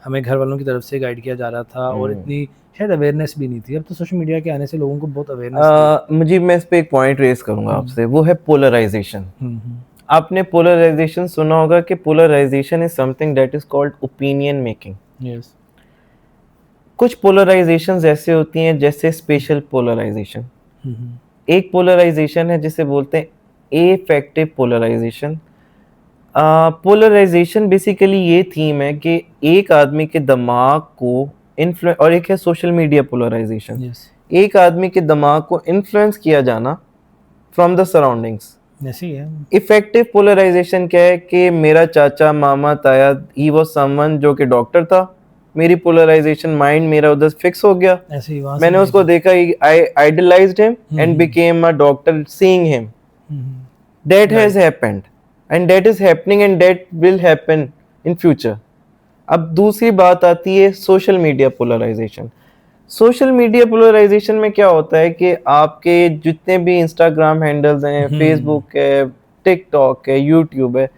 हमें घर वालों की तरफ से गाइड किया जा रहा था और इतनी शायद अवेयरनेस भी नहीं थी। अब तो सोशल मीडिया के आने से लोगों को बहुत अवेयरनेस मुझे, मैं इस पे एक पॉइंट रेज करूंगा आपसे, वो है पोलराइजेशन। आपने पोलराइजेशन सुना होगा कि polarisation is something that is called opinion making. Yes. कुछ पोलराइजेशंस ऐसे होती हैं जैसे स्पेशल पोलराइजेशन, एक पोलराइजेशन है जिसे बोलते हैं एफेक्टिव पोलराइजेशन। पोलराइजेशन बेसिकली ये थीम है कि एक आदमी के दिमाग को इन्फ्लुएंस, और एक है सोशल मीडिया पोलराइजेशन, एक आदमी के दिमाग को इन्फ्लुएंस किया जाना फ्रॉम द सराउंडिंग्स। ऐसी है। इफेक्टिव पोलराइजेशन क्या है कि मेरा चाचा मामा ताया ही वाज समवन जो कि डॉक्टर था, मेरी पोलराइजेशन माइंड मेरा उधर फिक्स हो गया, ऐसे ही मैंने उसको देखा, I idealized him and became a doctor seeing him. That has happened and that is happening and that will happen in future. अब दूसरी बात आती है social media polarization. Social media polarization में क्या होता है कि आपके जितने भी इंस्टाग्राम हैंडल्स हैं, फेसबुक है, टिकटॉक है, यूट्यूब है,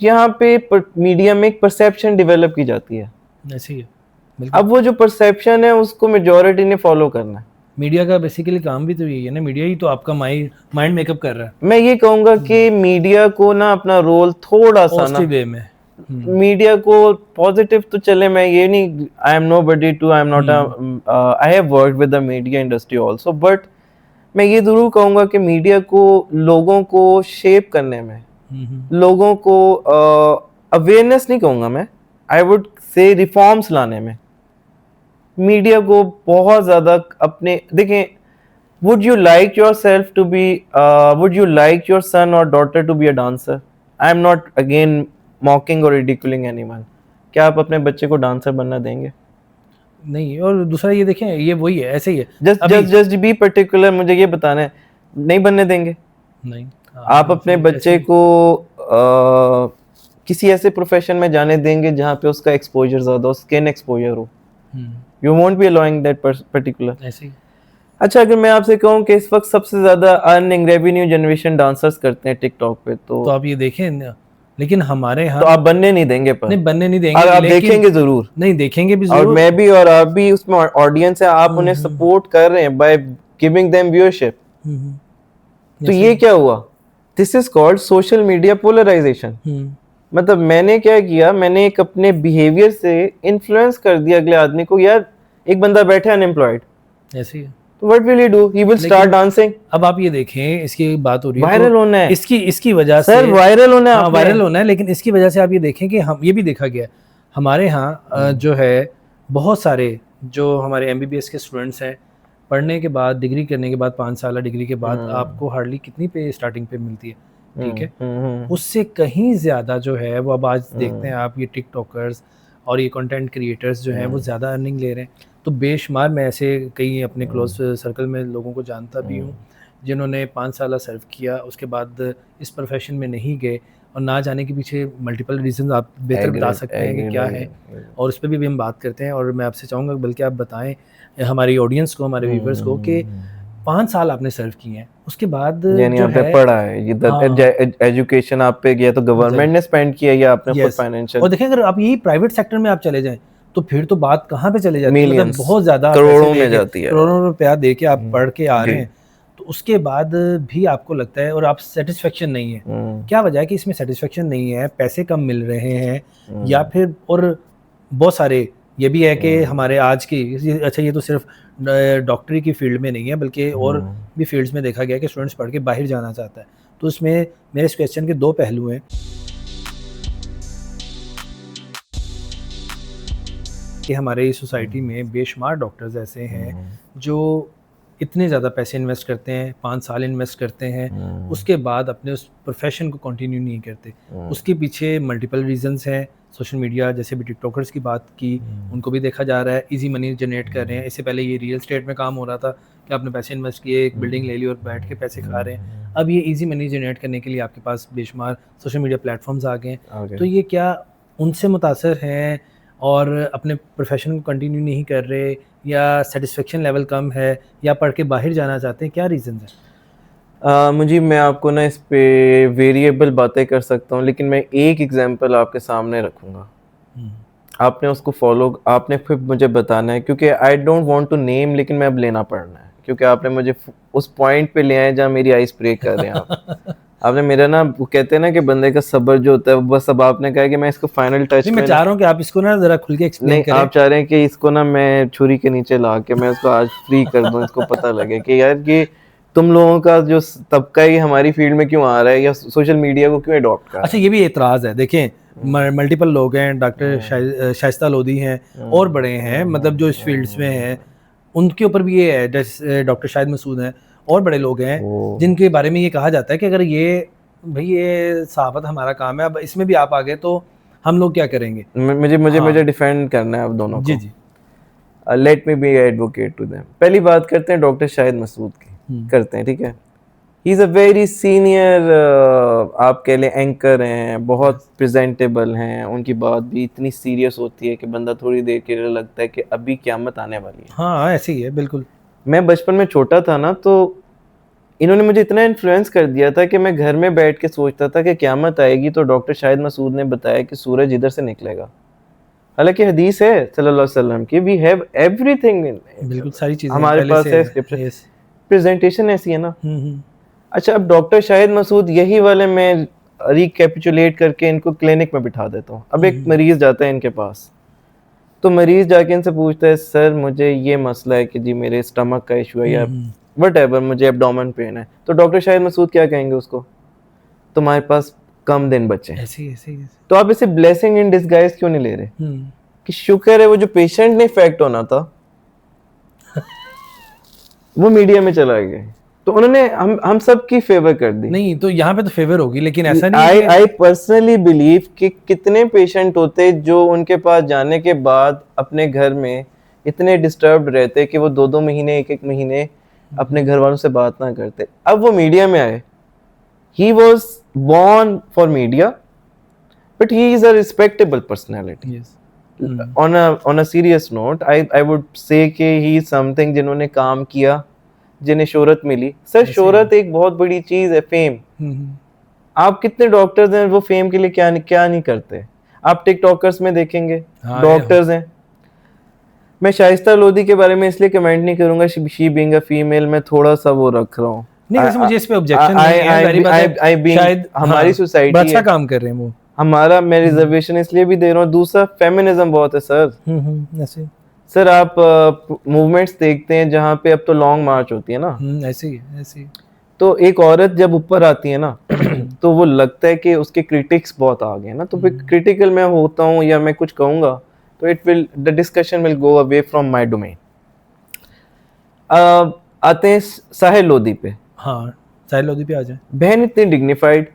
यहाँ पे मीडिया में एक परसेप्शन डेवलप की जाती है। ऐसी है। अब वो जो परसेप्शन है उसको मेजॉरिटी ने फॉलो करना है। मीडिया का बेसिकली काम भी तो यही है ना, मीडिया ही तो आपका माइंड मेकअप कर रहा है। मैं ये कहूंगा कि मीडिया को ना अपना रोल थोड़ा सा ना वे में, मीडिया को पॉजिटिव तो चले, मैं ये नहीं, I am nobody to, I am not I have worked with the media industry also, but मैं ये जरूर कहूंगा कि मीडिया को लोगों को शेप करने में, लोगों को अवेयरनेस नहीं कहूंगा मैं, आई वुड से रिफॉर्म्स लाने में मीडिया को बहुत ज्यादा अपने, देखें, would you like yourself to be, would you like your son और daughter to be a dancer? I am not again mocking और रिडिकुलिंग एनीवन। क्या आप अपने बच्चे को डांसर बनना देंगे? नहीं। और दूसरा ये देखें, ये वही है, ऐसे ही है, जस्ट बी पर्टिकुलर, मुझे ये बताना है, नहीं बनने देंगे। नहीं। आप अपने बच्चे को किसी ऐसे प्रोफेशन में जाने देंगे जहाँ पे उसका एक्सपोजर ज्यादा हो, स्किन एक्सपोजर हो? You won't be allowing that particular. ऐसे ही। अच्छा, अगर मैं आपसे कहूँ कि इस वक्त सबसे ज्यादा अर्निंग रेवेन्यू जनरेशन डांसर्स करते हैं टिकटॉक पे, तो आप ये देखें, लेकिन हमारे यहाँ तो आप बनने नहीं देंगे, पर नहीं बनने नहीं देंगे, और आप देखेंगे जरूर, नहीं देखेंगे भी जरूर, और मैं भी और आप भी उसमें ऑडियंस है, आप उन्हें सपोर्ट कर रहे हैं बाय गिविंग देम व्यूअरशिप। तो ये क्या हुआ? This is called social media polarisation. मतलब मैंने क्या किया, मैंने एक अपने बिहेवियर से इन्फ्लुएंस कर दिया अगले आदमी को, यार एक बंदा बैठे अनएम्प्लॉयड, ऐसे ही है, what will he do? He will start dancing. अब आप ये देखें, इसकी बात हो रही है, वायरल होना है, इसकी वजह से सर वायरल होना है, हाँ वायरल होना है, लेकिन इसकी वजह से आप ये देखें कि हम ये भी देखा गया हमारे यहाँ जो है बहुत सारे जो हमारे एमबीबीएस के स्टूडेंट्स हैं, पढ़ने के बाद, डिग्री करने के बाद, 5 साल डिग्री के बाद आपको हार्डली कितनी पे स्टार्टिंग पे मिलती है, ठीक है, उससे कहीं ज़्यादा जो है वो अब आज देखते हैं आप, ये टिकटॉकर्स और ये कंटेंट क्रिएटर्स जो हैं वो ज़्यादा अर्निंग ले रहे हैं। तो बेशुमार मैं ऐसे कई अपने क्लोज सर्कल में लोगों को जानता भी हूँ जिन्होंने 5 साल सर्व किया, उसके बाद इस प्रोफेशन में नहीं गए, और ना जाने के पीछे मल्टीपल रीजंस आप बेहतर बता सकते हैं कि क्या है, और उस पर भी हम बात करते हैं। और मैं आपसे चाहूँगा बल्कि आप बताएं हमारी ऑडियंस को, हमारे व्यूवर्स को कि 5 साल आपने सर्व किए हैं, उसके बाद यानी जो आपने है पढ़ा है एजुकेशन आप पे गया तो गवर्नमेंट ने स्पेंड किया या आपने खुद फाइनेंशियल। और देखें अगर आप यही प्राइवेट सेक्टर में आप चले जाएं तो फिर तो बात कहाँ पे चले जाती है, मतलब मिलियंस, बहुत ज्यादा करोड़ों में जाती है, करोड़ों रुपया दे के आप पढ़ के आ रहे हैं, तो उसके बाद भी आपको लगता है और आप सेटिस्फेक्शन नहीं है। क्या वजह है कि इसमें सेटिस्फेक्शन नहीं है? पैसे कम मिल रहे हैं या फिर और बहुत सारे ये भी है कि हमारे आज की अच्छा ये तो सिर्फ डॉक्टरी की फील्ड में नहीं है बल्कि और भी फील्ड्स में देखा गया कि स्टूडेंट्स पढ़ के बाहर जाना चाहता है। तो उसमें मेरे इस क्वेश्चन के 2 पहलू हैं कि हमारे सोसाइटी में बेशुमार डॉक्टर्स ऐसे हैं जो इतने ज़्यादा पैसे इन्वेस्ट करते हैं, 5 साल इन्वेस्ट करते हैं, उसके बाद अपने उस प्रोफेशन को कंटिन्यू नहीं करते। उसके पीछे मल्टीपल रीजंस हैं। सोशल मीडिया जैसे भी टिकटॉकर्स की बात की, उनको भी देखा जा रहा है इजी मनी जनरेट कर रहे हैं। इससे पहले ये रियल एस्टेट में काम हो रहा था कि आपने पैसे इन्वेस्ट किए, एक बिल्डिंग ले ली और बैठ के पैसे खा रहे हैं। अब ये इजी मनी जनरेट करने के लिए आपके पास बेशुमार सोशल मीडिया प्लेटफॉर्म्स आ गए हैं। तो ये क्या उनसे मुतासर हैं और अपने प्रोफेशन को कंटिन्यू नहीं कर रहे, या सेटिस्फेक्शन लेवल कम है, या पढ़ के बाहर जाना चाहते हैं? क्या रीज़न है? मुझे मैं आपको ना इस पे वेरिएबल बातें कर सकता हूँ, लेकिन मैं एक एग्जांपल आपके सामने रखूँगा। आपने उसको फॉलो, आपने फिर मुझे बताना है, क्योंकि I don't want to name, लेकिन मैं अब लेना पड़ना है क्योंकि आपने मुझे उस पॉइंट पे ले आए जहाँ मेरी आइस ब्रेक कर रहे हैं आप। आपने मेरा ना, वो कहते हैं ना कि बंदे का सब्र जो होता है, बस अब आपने कहा कि मैं इसको फाइनल टच मैं चाह रहा हूँ कि आप इसको ना जरा खुल के एक्सप्लेन करें। आप चाह रहे हैं कि इसको ना मैं छुरी के नीचे ला के मैं इसको आज फ्री कर दूं, इसको पता लगे कि यार कि तुम लोगों का जो तबका ही हमारी फील्ड में क्यों आ रहा है या सोशल मीडिया को क्यों अडॉप्ट कर रहा है। अच्छा, ये भी एतराज़ है। देखें मल्टीपल लोग हैं, डॉक्टर शाइस्ता लोधी हैं और बड़े हैं, मतलब जो इस फील्ड्स में हैं, उनके ऊपर भी ये है, जैसे डॉक्टर शाहिद मसूद हैं और बड़े लोग हैं जिनके बारे में ये कहा जाता है कि अगर ये भाई ये सहाफत हमारा काम है, अब इसमें भी आप आ गए तो हम लोग क्या करेंगे? मुझे डिफेंड करना है आप दोनों को। जी। Let me be advocate to them. पहली बात करते हैं डॉक्टर शाहिद मसूद की, करते हैं, ठीक है। He is a very senior, आप कह लें एंकर हैं, बहुत प्रेजेंटेबल हैं, उनकी बात भी इतनी सीरियस होती है कि बंदा थोड़ी देर के लिए लगता है कि अभी क़यामत आने वाली है। हाँ, ऐसे ही है बिल्कुल। मैं बचपन में छोटा था ना, तो इन्होंने मुझे इतना इन्फ्लुएंस कर दिया था कि मैं घर में बैठ के सोचता था कि क़यामत आएगी तो डॉक्टर शाहिद मसूद ने बताया कि सूरज इधर से निकलेगा। हालांकि हदीस है सल्लल्लाहु अलैहि वसल्लम की, वी हैव एवरीथिंग, बिल्कुल सारी चीजें हमारे पास है, स्क्रिप्चर, प्रेजेंटेशन ऐसी है ना। अच्छा, अब डॉक्टर शाहिद मसूद यही वाले मैं रिकैपिचुलेट करके इनको क्लिनिक में बिठा देता हूँ। अब एक मरीज जाता है इनके पास, तो मरीज जाके इनसे पूछता है, सर मुझे ये मसला है कि जी मेरे स्टमक का इशू है या व्हाटएवर, मुझे एब्डोमेन पेन है। तो डॉक्टर शाहिद मसूद क्या कहेंगे उसको? तुम्हारे पास कम दिन बचे। ऐसे। तो आप इसे ब्लेसिंग इन डिस्गाइज क्यों नहीं ले रहे कि शुक्र है वो जो पेशेंट ने इफेक्ट होना था वो मीडिया में चला गया, तो उन्होंने हम सब की फेवर कर दी। नहीं तो यहाँ पे तो फेवर होगी, लेकिन ऐसा नहीं। आई पर्सनली बिलीव कि कितने पेशेंट होते जो उनके पास जाने के बाद अपने घर में इतने डिस्टर्ब रहते कि वो 2-2 महीने, 1-1 महीने अपने घर वालों से बात ना करते। अब वो मीडिया में आए। He was born for media, but he is a respectable personality. Yes. On a serious note, I would say कि he is something जिन्होंने काम किया, जिन्हें शोहरत मिली। सर शोहरत एक बहुत बड़ी चीज है, फेम। आप कितने डॉक्टर्स हैं वो फेम के लिए क्या नहीं करते? आप टिकटॉकर्स में देखेंगे, डॉक्टर्स हैं। मैं शाइस्ता लोधी के बारे में इसलिए कमेंट नहीं करूंगा, शी बीइंग अ फीमेल, मैं थोड़ा सा वो रख रहा हूँ। नहीं, वैसे मुझे इस पे ऑब्जेक्शन नहीं है, जारी बात है, शायद हमारी सोसाइटी अच्छा काम कर रहे हैं वो, हमारा, मैं रिजर्वेशन इसलिए भी दे रहा हूँ। दूसरा, फेमिनिज्म बहुत है सर। ऐसे सर आप मूवमेंट्स देखते हैं जहाँ पे अब तो लॉन्ग मार्च होती है ना, ऐसे ही। तो एक औरत जब ऊपर आती है ना तो वो लगता है कि उसके क्रिटिक्स बहुत आ गए ना, तो फिर क्रिटिकल मैं होता हूँ या मैं कुछ कहूँगा तो the discussion will go away from my domain. आते हैं साहिल लोधी पे। हाँ, साहिल लोधी पे आ जाए। बहन इतनी डिग्निफाइड,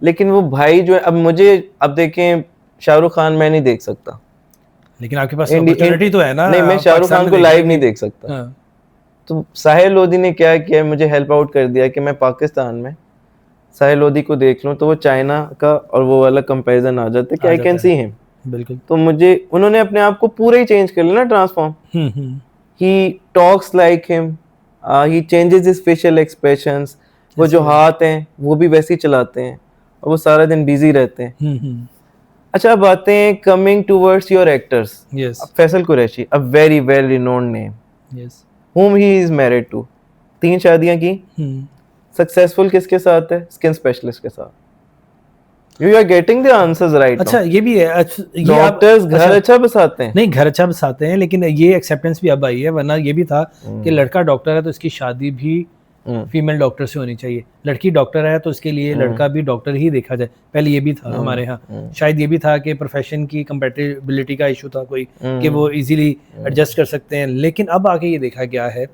लेकिन वो भाई जो है, अब देखें शाहरुख खान मैं नहीं देख सकता, लेकिन आपके पास इंडी- अपॉर्चुनिटी तो है ना, नहीं, मैं आप शाहरुख पाकिस्तान खान में को देख लाइव लेंगे। नहीं देख सकता। हाँ, तो साहिल लोधी ने क्या किया, मुझे हेल्प आउट कर दिया कि मैं पाकिस्तान में साहिल लोधी को देख लूं, तो वो चाइना का और वो वाला कंपैरिजन आ जाता है कि आ आई कैन जाता सी है, हिम। बिल्कुल। तो मुझे उन्होंने अपने आप को पूरा ही चेंज कर लिया ना, transform. Hmm. He talks like him, he changes his facial expressions, वो ऐसे जो ही है। हाथ हैं वो भी वैसे ही चलाते हैं, और वो सारा दिन बिजी रहते हैं। हम्म। अच्छा, अब आते हैं coming towards your actors. Yes. Faisal Qureshi, a very well renowned name, yes. whom he is married to, 3 शादियां की, हम्म। सक्सेसफुल किसके साथ है? स्किन स्पेशलिस्ट के साथ। You are getting the answers right अच्छा, नाउ। ये भी है। अच्छा, ये आप डॉक्टर्स घर अच्छा अच्छा बसाते हैं। नहीं, घर अच्छा बसाते हैं, लेकिन ये एक्सेप्टेंस भी अब आई है, वरना ये भी था कि लड़का डॉक्टर है तो इसकी शादी भी फीमेल डॉक्टर से होनी चाहिए, लड़की डॉक्टर है तो इसके लिए लड़का भी डॉक्टर ही देखा जाए। पहले ये भी था हमारे यहाँ, शायद ये भी था कि प्रोफेशन की कंपेटिबिलिटी का इशू था कोई, कि वो इजीली एडजस्ट कर सकते हैं। लेकिन अब आगे ये देखा गया है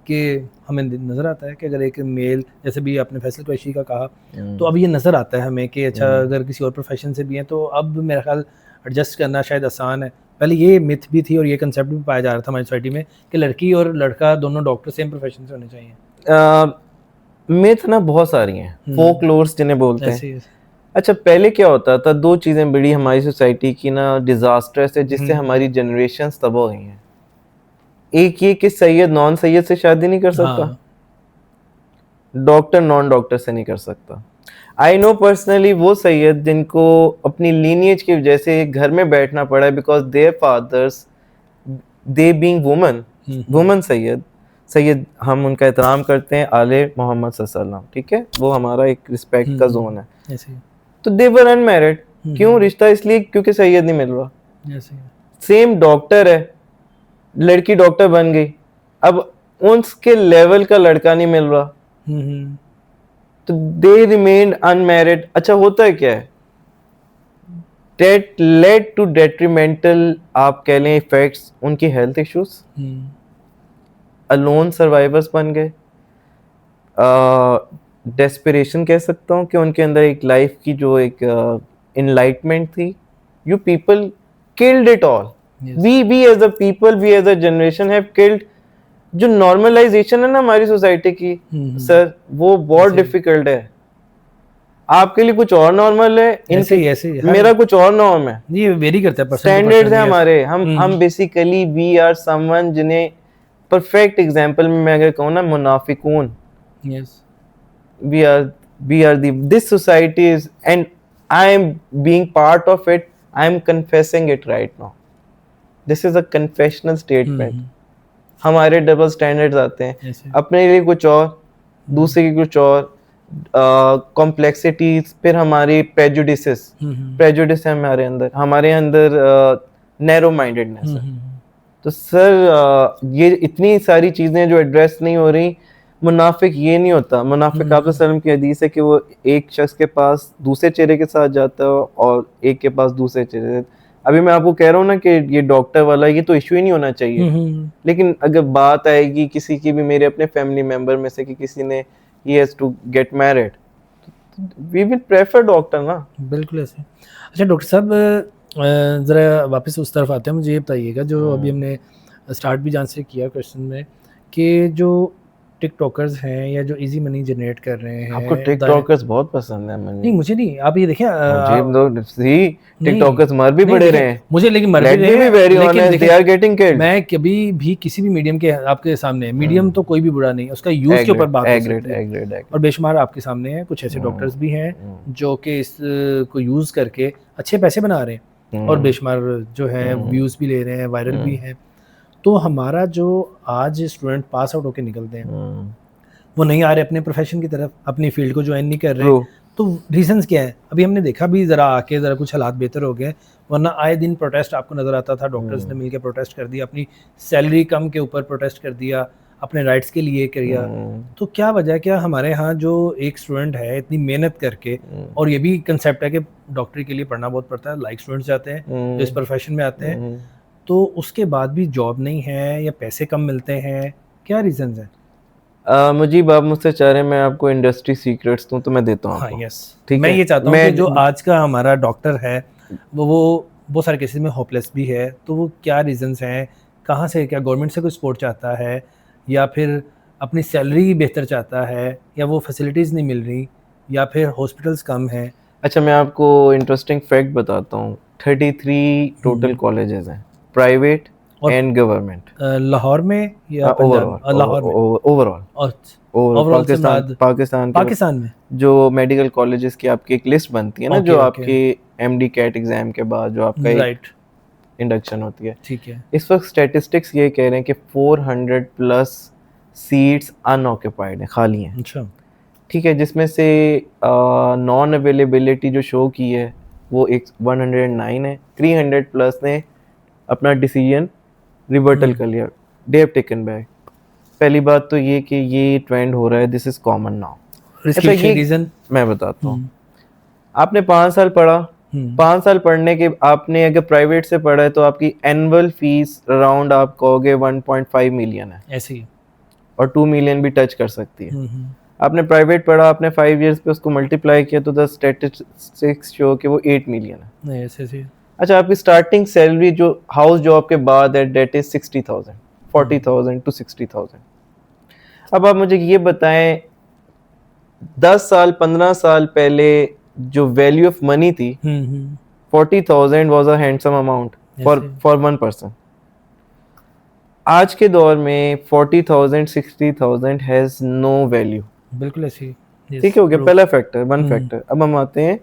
कि हमें नज़र आता है कि अगर एक मेल, जैसे भी आपने फैसल कुरैशी का कहा, तो अब ये नज़र आता है हमें कि अच्छा अगर किसी और प्रोफेशन से भी हैं तो अब मेरा ख्याल एडजस्ट करना शायद आसान है। पहले ये मिथ भी थी और ये कंसेप्ट भी पाया जा रहा था हमारी सोसाइटी में कि लड़की और लड़का दोनों डॉक्टर सेम प्रोफेशन से होने चाहिए। मिथ ना बहुत सारी हैं, फोकलोर्स जिन्हें बोलते हैं। ऐसे ही अच्छा, पहले क्या होता था, 2 चीजें बड़ी हमारी सोसाइटी की ना डिजास्टर्स है, जिससे हमारी जनरेशन तबाह हो गई हैं। एक ये कि सैयद नॉन सैयद से शादी नहीं कर सकता, हाँ। डॉक्टर नॉन डॉक्टर से नहीं कर सकता। आई नो पर्सनली वो सैयद जिनको अपनी लीनिएज की वजह से घर में बैठना पड़ा है, because their fathers, they being woman Syed, Syed हम उनका एहतराम करते हैं, आले मोहम्मद सल्लल्लाहु अलैहि वसल्लम, ठीक है, वो हमारा एक रिस्पेक्ट का जोन है। ऐसे ही तो दे वर अनमैरिड। क्यों? रिश्ता इसलिए क्योंकि सैयद नहीं मिल रहा। ऐसे ही सेम डॉक्टर है, लड़की डॉक्टर बन गई, अब उसके लेवल का लड़का नहीं मिल रहा, तो दे रिमेन अनमैरिड। अच्छा, होता है क्या है, that led to detrimental, आप कह लें, इफेक्ट्स, उनकी हेल्थ इश्यूज, अलोन सर्वाइवर्स बन गए। डेस्पिरेशन कह सकता हूँ कि उनके अंदर एक लाइफ की जो एक इनलाइटमेंट थी, you people killed it all. We as a people, we as a generation have killed. जो नॉर्मलाइजेशन है ना हमारी सोसाइटी की, सर, वो बहुत डिफिकल्ट है। आपके लिए कुछ और नॉर्मल है, ऐसे ही मेरा कुछ और नॉर्म है। ये वेरी करता है, पर्सन टू स्टैंडर्ड्स पर्सन। है हमारे। हम बेसिकली वी आर समवन जिन्हें, परफेक्ट एग्जांपल में मैं अगर कहूँ ना, मुनाफिकून, yes, we are the, this society is, and I am being part of it, I am confessing it right now, this is a confessional statement। हमारे double standards आते हैं, अपने लिए कुछ और, दूसरे की कुछ और, कॉम्प्लेक्सिटीज, फिर हमारी प्रेजुडिसेस है हमारे अंदर नैरो माइंडेडनेस है। तो सर, ये इतनी सारी चीजें जो एड्रेस नहीं हो रही। मुनाफिक ये नहीं होता, मुनाफिक आप सल्लम की हदीस है कि वो एक शख्स के पास दूसरे चेहरे के साथ जाता है और एक के पास दूसरे चेहरे। अभी मैं आपको कह रहा हूँ ना कि ये डॉक्टर वाला, ये तो इशू ही नहीं होना चाहिए। लेकिन अगर बात आएगी किसी की भी, मेरे अपने फैमिली मेंबर में से कि किसी ने he has to get married, we will prefer doctor ना। बिल्कुल ऐसे। अच्छा डॉक्टर साहब, ज़रा वापस उस तरफ आते हैं, मुझे ये बताइएगा जो अभी हमने स्टार्ट भी जान से किया क्वेश्चन में, कि जो टिकटॉकर्स हैं या जो इजी मनी जनरेट कर रहे हैं। आपको टिकटॉकर्स बहुत पसंद है? नहीं, मुझे नहीं, आप ये देखिए, मुझे लोग सी टिकटॉकर्स मर भी बड़े रहे हैं, मुझे, लेकिन मर भी रहे हैं, लेकिन they are getting killed। मैं कभी भी किसी भी मीडियम के आपके सामने, मीडियम तो कोई भी बुरा नहीं, उसका यूज के ऊपर बात हो सकती है, और बेशुमार आपके सामने है कुछ ऐसे डॉक्टर्स भी हैं जो कि इस को यूज करके अच्छे पैसे बना रहे हैं, और बेशुमार जो है व्यूज भी ले रहे हैं, वायरल भी हैं। तो हमारा जो आज स्टूडेंट पास आउट होके निकलते हैं, वो नहीं आ रहे अपने प्रोफेशन की तरफ, अपनी फील्ड को ज्वाइन नहीं कर रहे। तो रीजंस क्या है? अभी हमने देखा भी, जरा आके जरा कुछ हालात बेहतर हो गए, वरना आए दिन प्रोटेस्ट आपको नजर आता था। डॉक्टर्स ने मिलकर प्रोटेस्ट कर दिया, अपनी सैलरी कम के ऊपर प्रोटेस्ट कर दिया, अपने राइट्स के लिए किया। तो क्या वजह, क्या हमारे यहाँ जो एक स्टूडेंट है इतनी मेहनत करके, और ये भी कंसेप्ट है कि डॉक्टरी के लिए पढ़ना बहुत पड़ता है, लाइक स्टूडेंट्स जाते हैं जो इस प्रोफेशन में आते हैं, तो उसके बाद भी जॉब नहीं है या पैसे कम मिलते हैं, क्या रीजंस है? मुजीब, आप मुझसे चाह रहे हैं मैं आपको इंडस्ट्री सीक्रेट्स दूं, तो मैं देता हूं। हाँ, यस, मैं ये चाहता हूँ कि जो आज का हमारा डॉक्टर है वो बहुत सारे केसेस में होपलेस भी है, तो वो क्या रीजंस हैं, कहाँ से, क्या गवर्नमेंट से कोई सपोर्ट चाहता है, या फिर अपनी सैलरी बेहतर चाहता है, या वो फैसिलिटीज़ नहीं मिल रही, या फिर हॉस्पिटल्स कम हैं? अच्छा, मैं आपको इंटरेस्टिंग फैक्ट बताता हूँ। 33 टोटल कॉलेजेस हैं, प्राइवेट और एंड गवर्नमेंट, लाहौर में या पंजाब? लाहौर में। ओवरऑल और ओवरऑल ओवरऑल से मुराद पाकिस्तान के पाकिस्तान में? जो मेडिकल कॉलेजेस की आपकी एक लिस्ट बनती है ना, जो ओके, ओके। आपके एमडी कैट एग्जाम के बाद जो आपका एक राइट, इंडक्शन होती है, ठीक है। इस वक्त स्टैटिस्टिक्स ये कह रहे हैं कि 400 प्लस सीट्स अनऑक्यूपाइड हैं, खाली हैं। अच्छा। ठीक है, जिसमें से नॉन अवेलेबिलिटी जो शो की है वो एक 109 है। 300 प्लस ने अपना डिसीजन रिवर्टल कर लिया, दे हैव टेकन बैक। पहली बात तो ये कि ये ट्रेंड हो रहा है, दिस इज कॉमन नाउ। और इसके अच्छा, पीछे ये रीज़न? मैं बताता हूँ। आपने 5 साल पढ़ा, 5 साल पढ़ने के आपने अगर प्राइवेट से पढ़ा है तो आपकी एनुअल फीस अराउंड आप कहोगे 1.5 मिलियन है, ऐसे ही। और 2 मिलियन भी टच कर सकती है। आपने प्राइवेट पढ़ा, आपने 5 इयर्स पे उसको मल्टीप्लाई किया तो द स्टैटिस्टिक्स शो कि वो 8 मिलियन है। नहीं, ऐसे ही। अच्छा, आपकी स्टार्टिंग सैलरी जो हाउस जॉब के बाद है डेट इज 60,000, 40,000 to 60,000। अब आप मुझे ये बताएं, 10 साल 15 साल पहले जो वैल्यू ऑफ मनी थी, 40,000 was a handsome amount for one person. आज के दौर में 40,000 60,000 हैज नो वैल्यू। बिल्कुल ऐसे ही। Yes, ठीक है, हो गया true. पहला फैक्टर, वन फैक्टर। अब हम आते हैं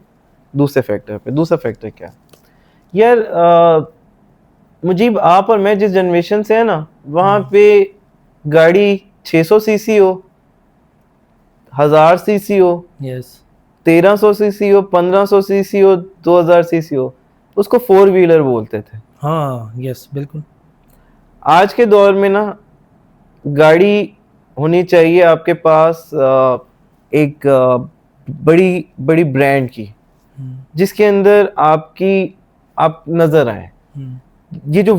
दूसरे फैक्टर पे। दूसरा फैक्टर क्या यार, मुजीब, आप और मैं जिस जनरेशन से है ना, वहां पे गाड़ी 600 सीसी हो, 1000 सीसी हो, यस। 1300 सीसी हो, 1500 सीसी हो, 2000 सीसी हो, उसको 4 व्हीलर बोलते थे। हाँ, यस, बिल्कुल। आज के दौर में ना गाड़ी होनी चाहिए आपके पास एक बड़ी बड़ी ब्रांड की, जिसके अंदर आप नजर आए। ये जो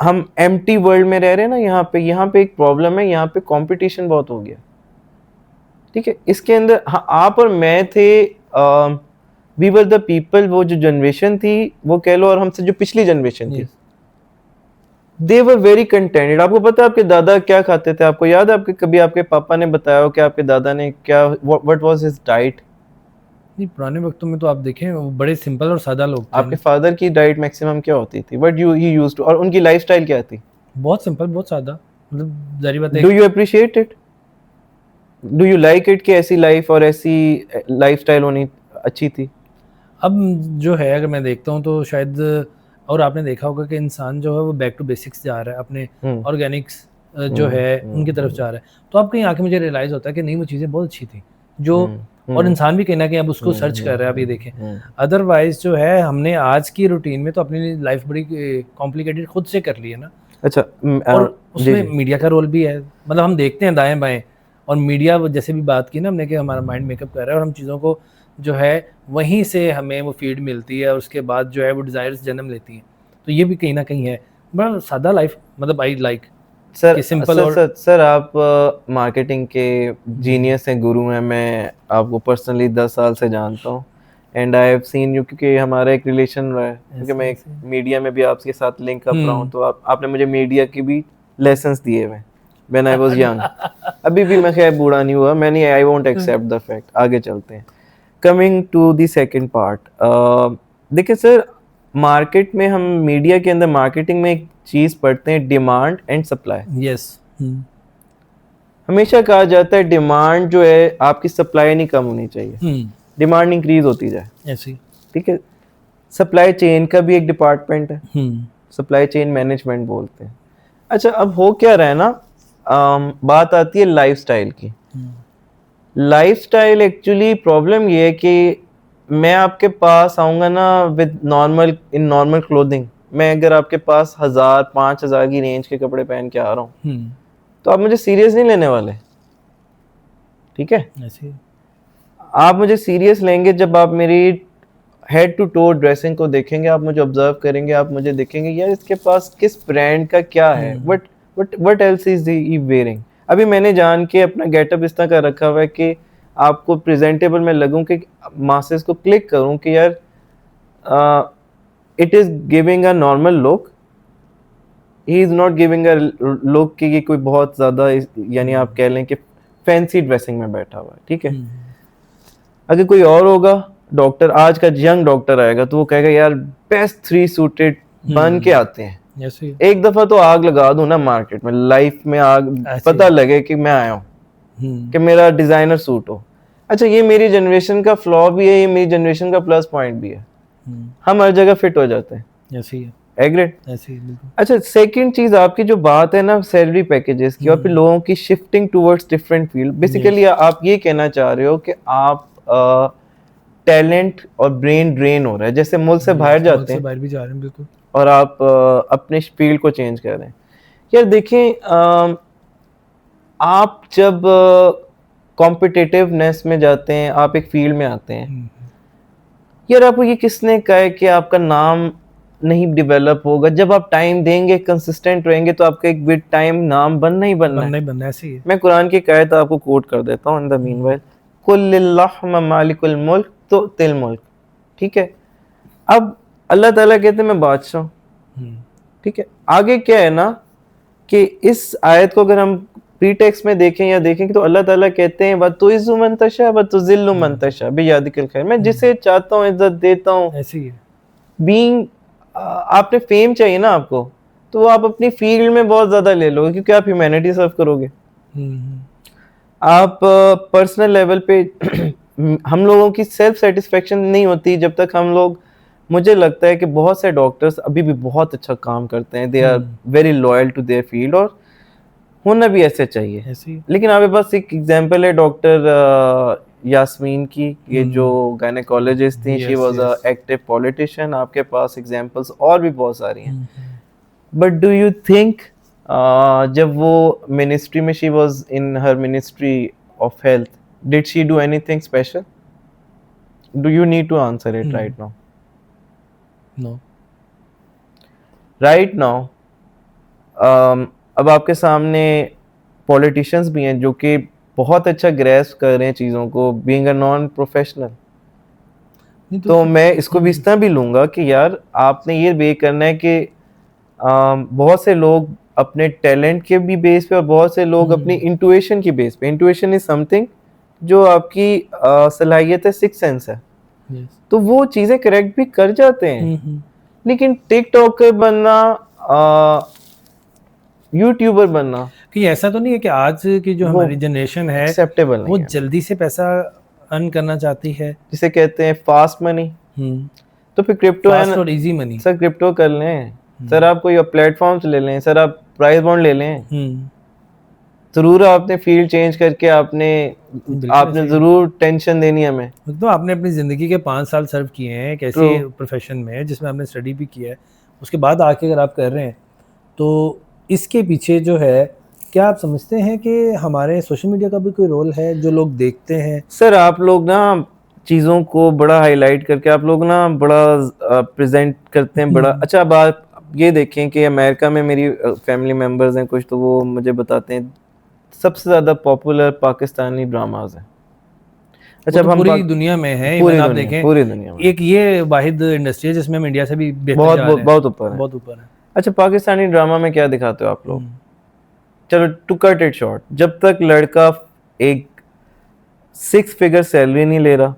हम एम्प्टी वर्ल्ड में रह रहे हैं ना, यहाँ पे एक प्रॉब्लम है, यहाँ पे कंपटीशन बहुत हो गया। ठीक है, इसके अंदर आप और मैं थे, वी वर द पीपल, वो जो जनरेशन थी वो कह लो, और हमसे जो पिछली जनरेशन थी, दे वर वेरी कंटेंटेड। आपको पता है आपके दादा क्या खाते थे? आपको याद है आपके कभी आपके पापा ने बताया हो कि आपके दादा ने क्या, व्हाट वाज हिज डाइट? नहीं, पुराने वक्तों में तो आप देखें वो बड़े सिंपल और सादा लोग थे। आपके फादर की डाइट मैक्सिमम क्या होती थी? व्हाट ही यूज्ड टू, और उनकी लाइफस्टाइल क्या थी? बहुत सिंपल, बहुत सादा, मतलब जारी बात है। Do you appreciate it? Do you like it कि ऐसी लाइफ और ऐसी लाइफस्टाइल होनी अच्छी थी? अब जो है, अगर मैं देखता हूँ तो शायद, और आपने देखा होगा कि इंसान जो है वो बैक टू बेसिक्स जा रहा है, अपने ऑर्गेनिक्स जो है उनकी तरफ जा रहा है। तो अब कहीं आके मुझे रियलाइज होता है कि नहीं, वो चीज़ें बहुत अच्छी थी जो, और इंसान भी कहीं ना कहीं अब उसको सर्च कर रहा है। अब ये देखें, अदरवाइज जो है हमने आज की रूटीन में तो अपनी लाइफ बड़ी कॉम्प्लिकेटेड खुद से कर ली है ना। अच्छा, और उसमें मीडिया का रोल भी है, मतलब हम देखते हैं दाएं बाएं, और मीडिया जैसे भी बात की ना हमने कि हमारा माइंड मेकअप कर रहा है, और हम चीज़ों को जो है वहीं से हमें वो फीड मिलती है, और उसके बाद जो है वो डिज़ायर्स जन्म लेती हैं। तो ये भी कहीं ना कहीं है, बड़ा सादा लाइफ, मतलब आई लाइक सिंपल। और सर आप मार्केटिंग के जीनियस हैं, गुरु हैं। मैं आपको पर्सनली 10 साल से जानता हूँ, and I have seen you, क्योंकि हमारा एक रिलेशन रहा है, क्योंकि मैं एक मीडिया में भी आपके साथ लिंक अप रहा हूँ, तो आपने मुझे मीडिया की भी लेसन्स दिए हुए व्हेन आई वाज यंग। अभी भी मैं खैर बूढ़ा नहीं हुआ, मैंने, I won't accept the fact. आगे चलते हैं, coming to the second part. देखिए सर, मार्केट में हम मीडिया के अंदर मार्केटिंग में एक चीज पढ़ते हैं, डिमांड एंड सप्लाई। यस। हमेशा कहा जाता है डिमांड जो है आपकी सप्लाई नहीं कम होनी चाहिए, डिमांड इंक्रीज होती जाए। ऐसी। ठीक है, सप्लाई चेन का भी एक डिपार्टमेंट है, सप्लाई चेन मैनेजमेंट बोलते हैं। अच्छा, अब हो क्या रहा है ना, बात आती है लाइफस्टाइल की। लाइफस्टाइल एक्चुअली प्रॉब्लम ये है कि मैं आपके पास आऊँगा ना with normal, in normal clothing, मैं अगर आपके पास 1000 5000 की रेंज के कपड़े पहन के आ रहा हूँ, तो आप मुझे सीरियस नहीं लेने वाले। ठीक है, ऐसे आप मुझे सीरियस लेंगे जब आप मेरी हेड टू टो ड्रेसिंग को देखेंगे, आप मुझे ऑब्जर्व करेंगे, आप मुझे देखेंगे यार इसके पास किस ब्रांड का क्या है, what else is he wearing. अभी मैंने जान के अपना गेटअप इस तरह का रखा हुआ है कि आपको प्रेजेंटेबल मैं लगूं, कि मासेस को क्लिक करूं कि यार it is giving a normal look. He is not giving a look कि ये कोई बहुत ज़्यादा यानी आप कह लें कि फैंसी ड्रेसिंग में बैठा हुआ है, ठीक है। अगर कोई और होगा डॉक्टर, आज का यंग डॉक्टर आएगा तो वो कहेगा यार बेस्ट 3 सूटेड बन के आते हैं, एक दफा तो आग लगा दूं ना मार्केट में, लाइफ में आग, पता लगे कि मैं आया हूँ, कि मेरा डिजाइनर सूट हो। अच्छा, ये मेरी जनरेशन का फ्लॉ भी है, ये मेरी जनरेशन का प्लस पॉइंट भी है। हम हर जगह फिट हो जाते हैं। एग्रीड। अच्छा, सेकंड चीज आपकी जो बात है ना सैलरी पैकेजेस की और फिर लोगों की shifting towards different field, basically आप ये कहना चाह रहे हो कि आप टैलेंट और ब्रेन ड्रेन हो रहा है, जैसे मुल्क से बाहर जाते हैं, बाहर भी जा रहे हैं बिल्कुल, और आप अपने फील्ड को चेंज कर रहे हैं। यार देखें, आप जब कॉम्पिटिटिवनेस में जाते हैं, आप एक फील्ड में आते हैं, यार आपको ये किसने कहा है कि आपका नाम नहीं डेवलप होगा? जब आप टाइम देंगे, कंसिस्टेंट रहेंगे, तो आपका एक विद टाइम नाम बनना ही बनना है। ऐसे ही है। मैं कुरान की आयत आपको कोट कर देता हूँ इन द मीनवाइल, कुल लिल्लाह मालिकुल मुल्क तुतिल मुल्क, ठीक है। अब अल्लाह ताला कहते हैं मैं बादशाह हूँ, ठीक है। आगे क्या है ना कि इस आयत को अगर हम प्रीटेक्स्ट में देखें या देखें तो अल्लाह ताला कहते हैं वतुइज़्ज़ु मन तशा वतुज़िल्लु मन तशा बियदिकिल खैर, मैं जिसे चाहता हूँ इज्जत देता हूँ। ऐसे ही है। बीइंग आपने फेम चाहिए ना आपको, तो आप अपनी फील्ड में बहुत ज्यादा ले लोगे क्योंकि आप ह्यूमैनिटी सर्व करोगे। आप पर्सनल लेवल पे हम लोगों की सेल्फ सेटिस्फेक्शन नहीं होती जब तक हम लोग, मुझे लगता है कि बहुत से डॉक्टर्स अभी भी बहुत अच्छा काम करते हैं, they are very loyal to their field, और होना भी ऐसे चाहिए। लेकिन आपके पास एक एग्जांपल है डॉक्टर यास्मीन की, ये जो गायनेकोलॉजिस्ट थी, she was a active politician. आपके पास एग्जांपल्स और भी बहुत सारी हैं। बट डू यू थिंक जब वो मिनिस्ट्री में, she was in her ministry of health, did she do anything special? Do you need to answer it right now? No. Right now अब आपके सामने पॉलिटिशियंस भी हैं जो कि बहुत अच्छा ग्रेस्प कर रहे हैं चीज़ों को, बीइंग अ नॉन प्रोफेशनल। तो मैं इसको भी इस तरह भी लूँगा कि यार आपने ये बे करना है कि बहुत से लोग अपने टैलेंट के भी बेस पे और बहुत से लोग अपनी इंट्यूशन की बेस पे, इंट्यूशन इज समथिंग जो आपकी सलाहियत है, सिक्स सेंस है, तो वो चीज़ें करेक्ट भी कर जाते हैं। लेकिन टिकटॉकर बनना, यूट्यूबर बनना, कि ऐसा तो नहीं है कि आज की जो हमारी जनरेशन है एक्सेप्टेबल वो जल्दी से पैसा अर्न करना चाहती है, जिसे कहते हैं फास्ट मनी। तो फिर क्रिप्टो फास्ट और इजी मनी। सर क्रिप्टो कर लें, सर आप कोई प्लेटफॉर्म्स ले लें, सर आप प्राइस बॉन्ड ले लें, जरूर आपने फील्ड चेंज करके आपने जरूर टेंशन देनी है हमें। तो आपने अपनी जिंदगी के 5 साल सर्व किए हैं एक ऐसे प्रोफेशन में जिसमें आपने स्टडी भी किया है, उसके बाद आके अगर आप कर रहे हैं तो इसके पीछे जो है, क्या आप समझते हैं कि हमारे सोशल मीडिया का भी कोई रोल है जो लोग देखते हैं? सर आप लोग ना चीज़ों को बड़ा हाईलाइट करके आप लोग ना बड़ा प्रेजेंट करते हैं बड़ा अच्छा। अब आप ये देखें कि अमेरिका में मेरी फैमिली मेम्बर्स हैं कुछ, तो वो मुझे बताते हैं सबसे ज़्यादा पॉपुलर पाकिस्तानी ड्रामाज हैं। अच्छा, तो पूरी दुनिया में है, पूरी आप दुनिया, देखें पूरी दुनिया में एक ये वाहिद इंडस्ट्री है जिसमें इंडिया से भी बहुत ऊपर है, बहुत ऊपर है। अच्छा, पाकिस्तानी ड्रामा में क्या दिखाते हो आप लोग? चलो टू कट इट शॉर्ट, जब तक लड़का एक 6 फिगर सैलरी नहीं ले रहा,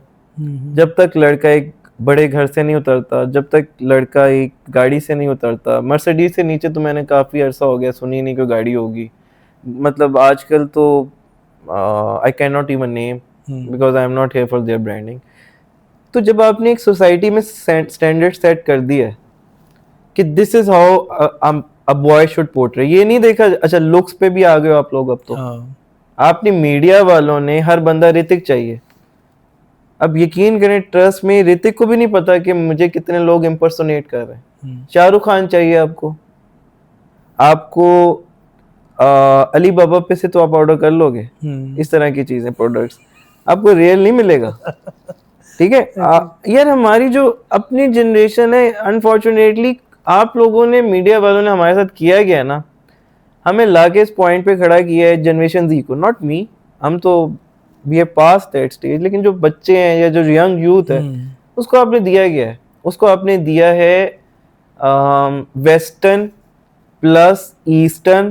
जब तक लड़का एक बड़े घर से नहीं उतरता, जब तक लड़का एक गाड़ी से नहीं उतरता, मर्सिडीज से नीचे तो मैंने काफ़ी अरसा हो गया सुनी नहीं कोई गाड़ी होगी। मतलब आजकल तो I can not even name because I am not here for their branding. तो जब आपने एक सोसाइटी में स्टैंडर्ड सेट कर दिया है कि this is how a boy should portray, ये नहीं देखा, अच्छा लुक्स पे भी आ गए आप लोग अब तो। आपने मीडिया वालों ने हर बंदा ऋतिक चाहिए। अब यकीन करें, ट्रस्ट में ऋतिक को भी नहीं पता कि मुझे कितने लोग इम्पर्सोनेट कर रहे हैं। शाहरुख खान चाहिए आपको अली बाबा पे से तो आप ऑर्डर कर लोगे इस तरह की चीजें, प्रोडक्ट्स आपको रियल नहीं मिलेगा। ठीक है यार, हमारी जो अपनी जनरेशन है, अनफॉर्चुनेटली आप लोगों ने, मीडिया वालों ने हमारे साथ किया गया ना, हमें लाके इस पॉइंट पे खड़ा किया है जनरेशन जी को, नॉट मी, हम तो we have pass that stage, लेकिन जो बच्चे हैं या जो यंग यूथ है उसको आपने दिया गया है, उसको आपने दिया है western plus eastern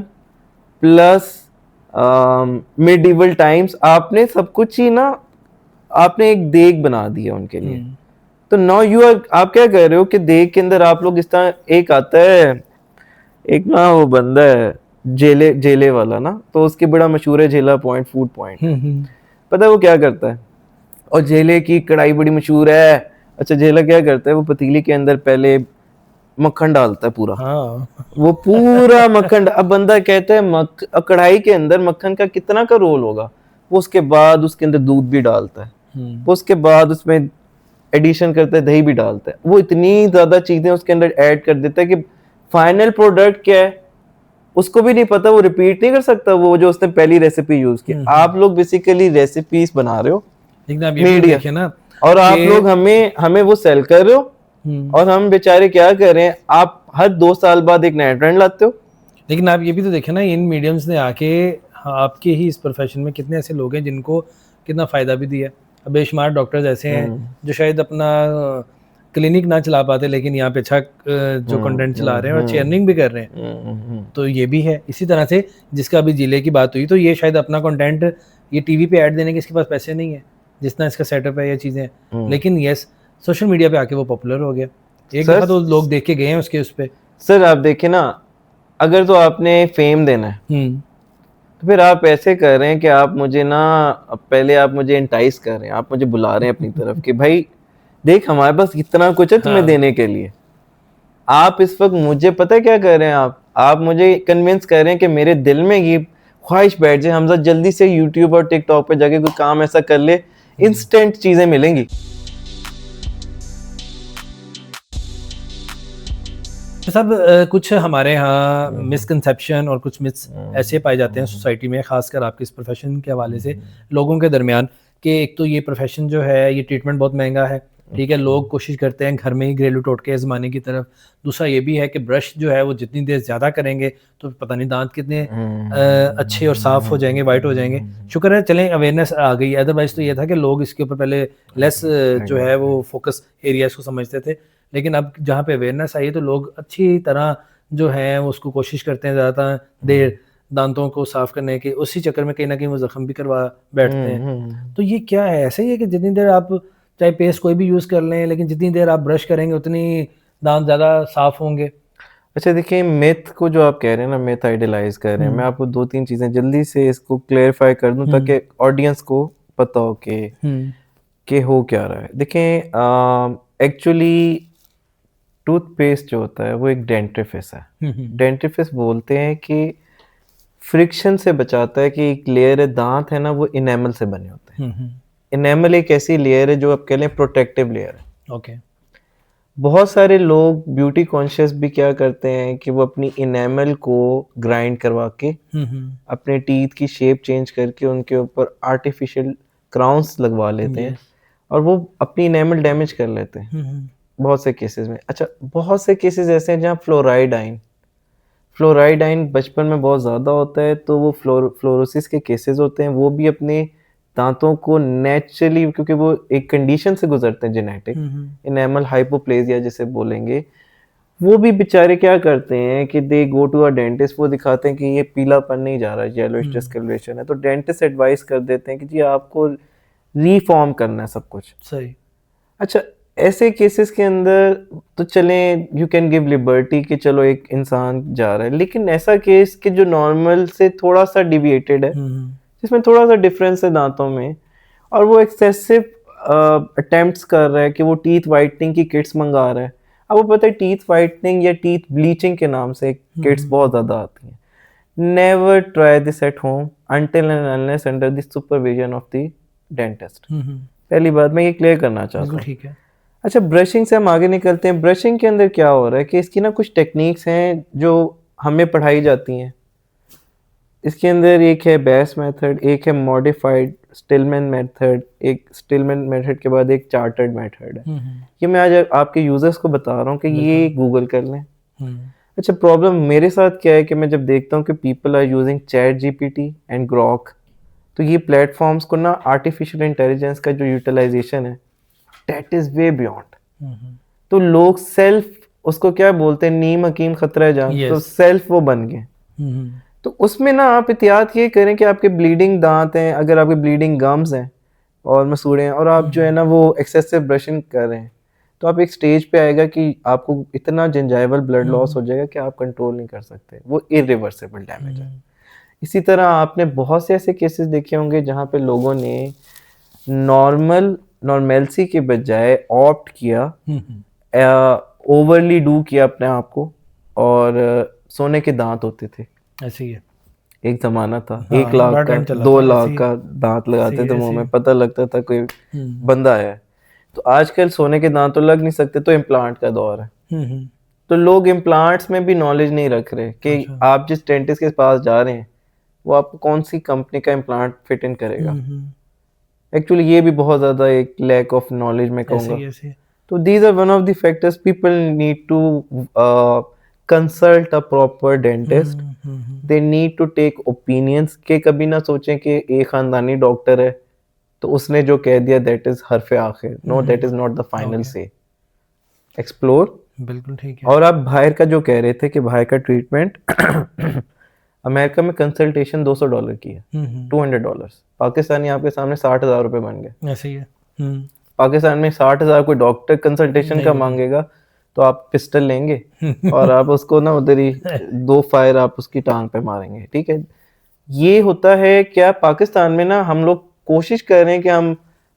plus medieval times, आपने सब कुछ ही ना, आपने एक देग बना दी है उनके लिए। तो नाउ यू आर, आप क्या कह रहे हो कि देग के अंदर आप लोग इस तरह, एक आता है, एक ना वो बंदा है जेले जेले वाला ना, तो उसकी बड़ा मशहूर है झेला पॉइंट, फूड पॉइंट, पता है वो क्या करता है? और जेले की कढ़ाई बड़ी मशहूर है। अच्छा, जेला क्या करता है, वो पतीली के अंदर पहले मक्खन डालता है पूरा, हाँ वो पूरा मक्खन, अब बंदा कहता है अब कढ़ाई के अंदर मक्खन का कितना का रोल होगा, वो उसके बाद उसके अंदर दूध भी डालता है, वो उसके बाद उसमें एडिशन करता है, दही भी डालता है, वो इतनी ज्यादा चीजें उसके अंदर ऐड कर देता है कि फाइनल प्रोडक्ट क्या है उसको भी नहीं पता, वो रिपीट नहीं कर सकता वो जो उसने पहली रेसिपी यूज की। आप लोग बेसिकली रेसिपीज बना रहे हो लेकिन आप ये भी मीडिया, देखिए ना और आप कि लोग हमें हमें वो सेल कर रहे हो, और हम बेचारे क्या कर रहे हैं, आप हर 2 साल बाद एक नया ट्रेंड लाते हो। लेकिन आप ये भी तो देखें ना, इन मीडियम्स ने आके आपके ही इस प्रोफेशन में कितने ऐसे लोग हैं जिनको कितना फ़ायदा भी दिया। अब बेशुमार डॉक्टर्स ऐसे हैं जो शायद अपना क्लिनिक ना चला पाते, लेकिन यहाँ पे अच्छा जो कंटेंट चला रहे हैं और अच्छी अर्निंग भी कर रहे हैं। तो ये भी है। इसी तरह से जिसका अभी जिले की बात हुई, तो ये शायद अपना कंटेंट ये टीवी पे ऐड देने के इसके पास पैसे नहीं है जितना इसका सेटअप है, ये चीज़ें हैं। लेकिन यस, सोशल मीडिया पे आके वो पॉपुलर हो गया। एक सर- दफ़ा तो लोग देख के गए हैं उसके उस पे। सर आप देखिए ना, अगर तो आपने फेम देना है तो फिर आप ऐसे कर रहे हैं कि आप मुझे ना, पहले आप मुझे इंटाइस कर रहे हैं, आप मुझे बुला रहे हैं अपनी तरफ कि भाई देख हमारे पास इतना कुछ है तुम्हें हाँ। देने के लिए। आप इस वक्त मुझे पता है क्या कर रहे हैं, आप मुझे कन्विंस कर रहे हैं कि मेरे दिल में ये ख्वाहिश बैठ जाए, हमजा जल्दी से यूट्यूब और टिकटॉक पे जाके कोई काम ऐसा कर ले, इंस्टेंट चीजें मिलेंगी। तो सब कुछ हमारे यहाँ मिसकंसेप्शन और कुछ मिथ्स ऐसे पाए जाते हैं सोसाइटी में, खासकर आपके इस प्रोफेशन के हवाले से लोगों के दरमियान, कि एक तो ये प्रोफेशन जो है ये ट्रीटमेंट बहुत महंगा है, ठीक है, लोग कोशिश करते हैं घर में ही घरेलू टोटके आजमाने की तरफ। दूसरा ये भी है कि ब्रश जो है वो जितनी देर ज़्यादा करेंगे तो पता नहीं दांत कितने अच्छे और साफ़ हो जाएंगे, वाइट हो जाएंगे। शुक्र है चलें अवेयरनेस आ गई, अदरवाइज़ तो ये था कि लोग इसके ऊपर पहले लेस जो है वो फोकस एरिया इसको समझते थे। लेकिन अब जहाँ पे अवेयरनेस आई है तो लोग अच्छी तरह जो है वो उसको कोशिश करते हैं ज़्यादा देर दांतों को साफ करने के, उसी चक्कर में कहीं ना कहीं वो जख्म भी करवा बैठते हैं। तो ये क्या है, ऐसे ही है कि जितनी देर आप चाहे पेस्ट कोई भी यूज़ कर लें, लेकिन जितनी देर आप ब्रश करेंगे उतनी दांत ज़्यादा साफ होंगे। अच्छा देखिए, मिथ को जो आप कह रहे हैं ना, मिथ आइडियलाइज कर रहे हैं, मैं आपको 2-3 चीजें जल्दी से इसको क्लेरिफाई कर दूं ताकि ऑडियंस को पता हो कि हो क्या रहा है। देखें एक्चुअली टूथपेस्ट जो होता है वो एक डेंटिफिस है। डेंटिफिस बोलते हैं कि फ्रिक्शन से बचाता है, कि एक लेयर दांत है ना वो इनेमल से बने होते हैं। इनेमल एक ऐसी लेयर है जो आप कह लें प्रोटेक्टिव लेयर है। ओके। बहुत सारे लोग ब्यूटी कॉन्शियस भी क्या करते हैं कि वो अपनी इनेमल को ग्राइंड करवा के अपने टीथ की शेप चेंज करके उनके ऊपर आर्टिफिशियल क्राउन्स लगवा लेते हैं और वो अपनी इनेमल डैमेज कर लेते हैं बहुत से केसेस में। अच्छा, बहुत से केसेस ऐसे हैं जहाँ फ्लोराइडाइन बचपन में बहुत ज़्यादा होता है, तो वो फ्लोरोसिस के केसेस होते हैं, वो भी अपने दांतों को नेचुरली, क्योंकि वो एक कंडीशन से गुजरते हैं जेनेटिक, इनेमल हाइपोप्लेजिया जिसे बोलेंगे, वो भी बेचारे क्या करते हैं कि दे गो टू अ डेंटिस्ट, वो दिखाते हैं कि ये पीलापन नहीं जा रहा है, येलोइश डिस्कलरेशन है, तो डेंटिस्ट एडवाइस कर देते हैं कि जी आपको रीफॉर्म करना है सब कुछ। सही। अच्छा, ऐसे केसेस के अंदर तो चलें, यू कैन गिव लिबर्टी कि चलो एक इंसान जा रहा है, लेकिन ऐसा केस कि जो नॉर्मल से थोड़ा सा डिविएटेड है, जिसमें थोड़ा सा डिफरेंस है दांतों में, और वो एक्सेसिव अटेम्प्ट्स कर रहा है कि वो टीथ वाइटनिंग की किट्स मंगा रहा है। अब वो पता है टीथ वाइटनिंग या टीथ ब्लीचिंग के नाम से किट्स बहुत ज़्यादा आती हैं। Never try this at home until and unless under the supervision of the dentist. पहली बात मैं ये क्लियर करना चाहता हूँ। ठीक है। अच्छा, ब्रशिंग से हम आगे निकलते हैं। ब्रशिंग के अंदर क्या हो रहा है कि इसकी ना कुछ टेक्निक्स हैं जो हमें पढ़ाई जाती हैं। इसके अंदर एक है बेस मेथड, एक है मॉडिफाइड स्टिलमैन मेथड, एक स्टिलमैन मेथड के बाद एक चार्टर्ड मेथड है। ये मैं आज आपके यूजर्स को बता रहा हूँ कि ये गूगल कर लें। अच्छा, प्रॉब्लम मेरे साथ क्या है कि मैं जब देखता हूँ कि people are using chat GPT and Grok, तो ये प्लेटफॉर्म्स को ना आर्टिफिशियल इंटेलिजेंस का जो यूटिलाइजेशन है दैट इज वे बियॉन्ड। तो लोग सेल्फ उसको क्या बोलते हैं, नीम हकीम खतरा है जान, तो Yes. सेल्फ वो बन गए। तो उसमें ना आप एहतियात ये करें कि आपके ब्लीडिंग दांत हैं, अगर आपके ब्लीडिंग गम्स हैं और मसूड़े हैं, और आप जो है ना वो एक्सेसिव ब्रशिंग कर रहे हैं, तो आप एक स्टेज पे आएगा कि आपको इतना जिंजाइवल ब्लड लॉस हो जाएगा कि आप कंट्रोल नहीं कर सकते, वो इरिवर्सिबल डैमेज है। इसी तरह आपने बहुत से ऐसे केसेस देखे होंगे जहाँ पे लोगों ने नॉर्मेल्सी के बजाय ऑप्ट किया, ओवरली डू किया अपने आप को, और सोने के दांत होते थे। ऐसे ही है। एक जमाना था, हाँ, 1 लाख बड़ा का टाइम चला 2 था, लाख ऐसे ही- का दांत लगाते ऐसे थे ही- मुंह में, ऐसे पता लगता था कोई बंदा है। तो आजकल सोने के दांत तो लग नहीं सकते, तो इम्प्लांट का दौर है। तो लोग इम्प्लांट्स में भी नॉलेज नहीं रख रहे कि अच्छा। आप जिस डेंटिस्ट के पास जा रहे हैं वो आपको कौन सी कंपनी का इम्प्लांट फिट इन करेगा। एक्चुअली ये भी बहुत ज़्यादा एक लैक ऑफ नॉलेज मैं ऐसे कहूँगा। ही- ऐसे ही। तो these are one of the factors people need to consult a proper dentist. They need to take opinions, के कभी ना सोचें कि एक खानदानी डॉक्टर है तो उसने जो कह दिया that is हरफ आखिर। No, that is not the final say. Explore। बिल्कुल ठीक है। और आप बाहर का जो कह रहे थे कि बाहर का ट्रीटमेंट अमेरिका में कंसल्टेशन $200 की है, $200। पाकिस्तानी आपके सामने 60,000 रुपये बन गए। ऐसे ही है। पाकिस्तान में 60,000 कोई डॉक्टर कंसल्टेशन का मांगेगा तो आप पिस्टल लेंगे और आप उसको ना उधर ही 2 फायर आप उसकी टांग पे मारेंगे। ठीक है, ये होता है क्या पाकिस्तान में ना हम लोग कोशिश कर रहे हैं कि हम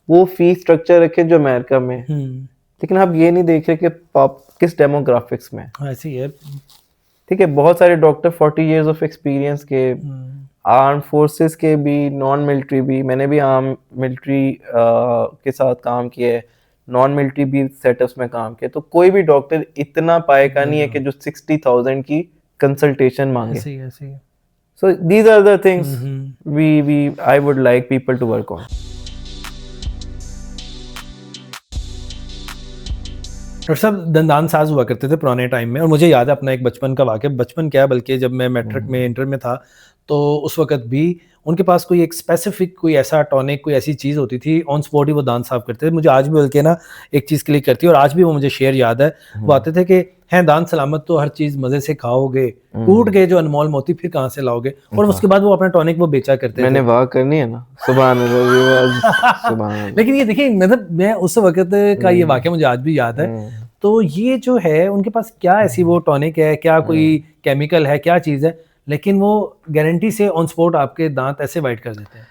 वो फीस स्ट्रक्चर रखें जो अमेरिका में, लेकिन आप ये नहीं देख रहे कि किस डेमोग्राफिक्स में। ऐसे ही है। ठीक है, बहुत सारे डॉक्टर 40 इयर्स ऑफ एक्सपीरियंस के, आर्म फोर्सेस के भी, नॉन मिलिट्री भी, मैंने भी आर्म मिलिट्री के साथ काम किया है, नॉन मिलिट्री भी सेटअप्स में काम किया, तो कोई भी डॉक्टर इतना पाए का नहीं है कि जो 60,000 की कंसल्टेशन मांगे। ऐसे ही- ऐसे ही। So these are the things we I would like people to work on. और सब दंदान साज हुआ करते थे पुराने टाइम में, और मुझे याद है अपना एक बचपन का वाक़या, बचपन क्या बल्कि जब मैं मैट्रिक में इंटर में था तो उस वक्त भी उनके पास कोई एक स्पेसिफिक कोई ऐसा टॉनिक कोई ऐसी चीज़ होती थी, ऑन स्पॉट ही वो दांत साफ करते थे। मुझे आज भी बल्कि ना एक चीज़ क्लिक करती है और आज भी वो मुझे शेयर याद है। वो आते थे कि हैं दांत सलामत तो हर चीज़ मज़े से खाओगे, टूट गए जो अनमोल मोती फिर कहाँ से लाओगे। और उसके बाद वो अपना टॉनिक वो बेचा करते मैंने थे। वाह करनी है ना, सुभान अल्लाह, सुभान अल्लाह। लेकिन ये देखिए, मतलब मैं उस वक्त का ये वाक़या मुझे आज भी याद है। तो ये जो है उनके पास क्या ऐसी वो टॉनिक है, क्या कोई केमिकल है, क्या चीज़ है, लेकिन वो गारंटी से ऑन स्पॉट आपके दांत ऐसे वाइट कर देते हैं।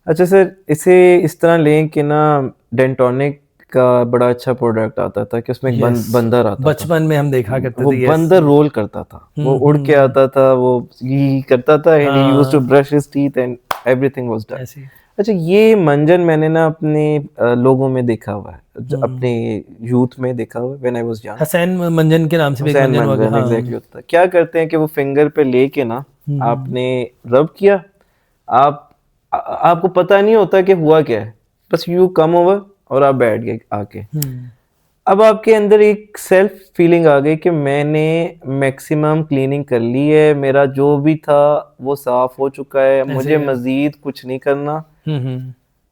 अच्छा सर, इसे इस तरह लें कि ना डेंटोनिक का बड़ा अच्छा प्रोडक्ट आता था कि उसमें एक बंदर आता था। बचपन में हम देखा करते वो थे। बंदर रोल करता था, वो उड़ के आता था, वो ये करता था, and he used to brush his teeth and everything was done. ऐसे ही। अच्छा, ये मंजन मैंने ना अपने लोगों में देखा हुआ है, अपने यूथ में देखा हुआ है, when I was young. Hussain मंजन के नाम से भी एक मंजन हुआ। हाँ। एग्जैक्टली होता है। क्या करते हैं कि वो फिंगर पे लेके ना आपने रब किया, आपको पता नहीं होता कि हुआ क्या है, बस यू कम ओवर और आप बैठ गए आके। अब आपके अंदर एक सेल्फ फीलिंग आ गई कि मैंने मैक्सिमम क्लीनिंग कर ली है, मेरा जो भी था वो साफ हो चुका है, मुझे मजीद कुछ नहीं करना।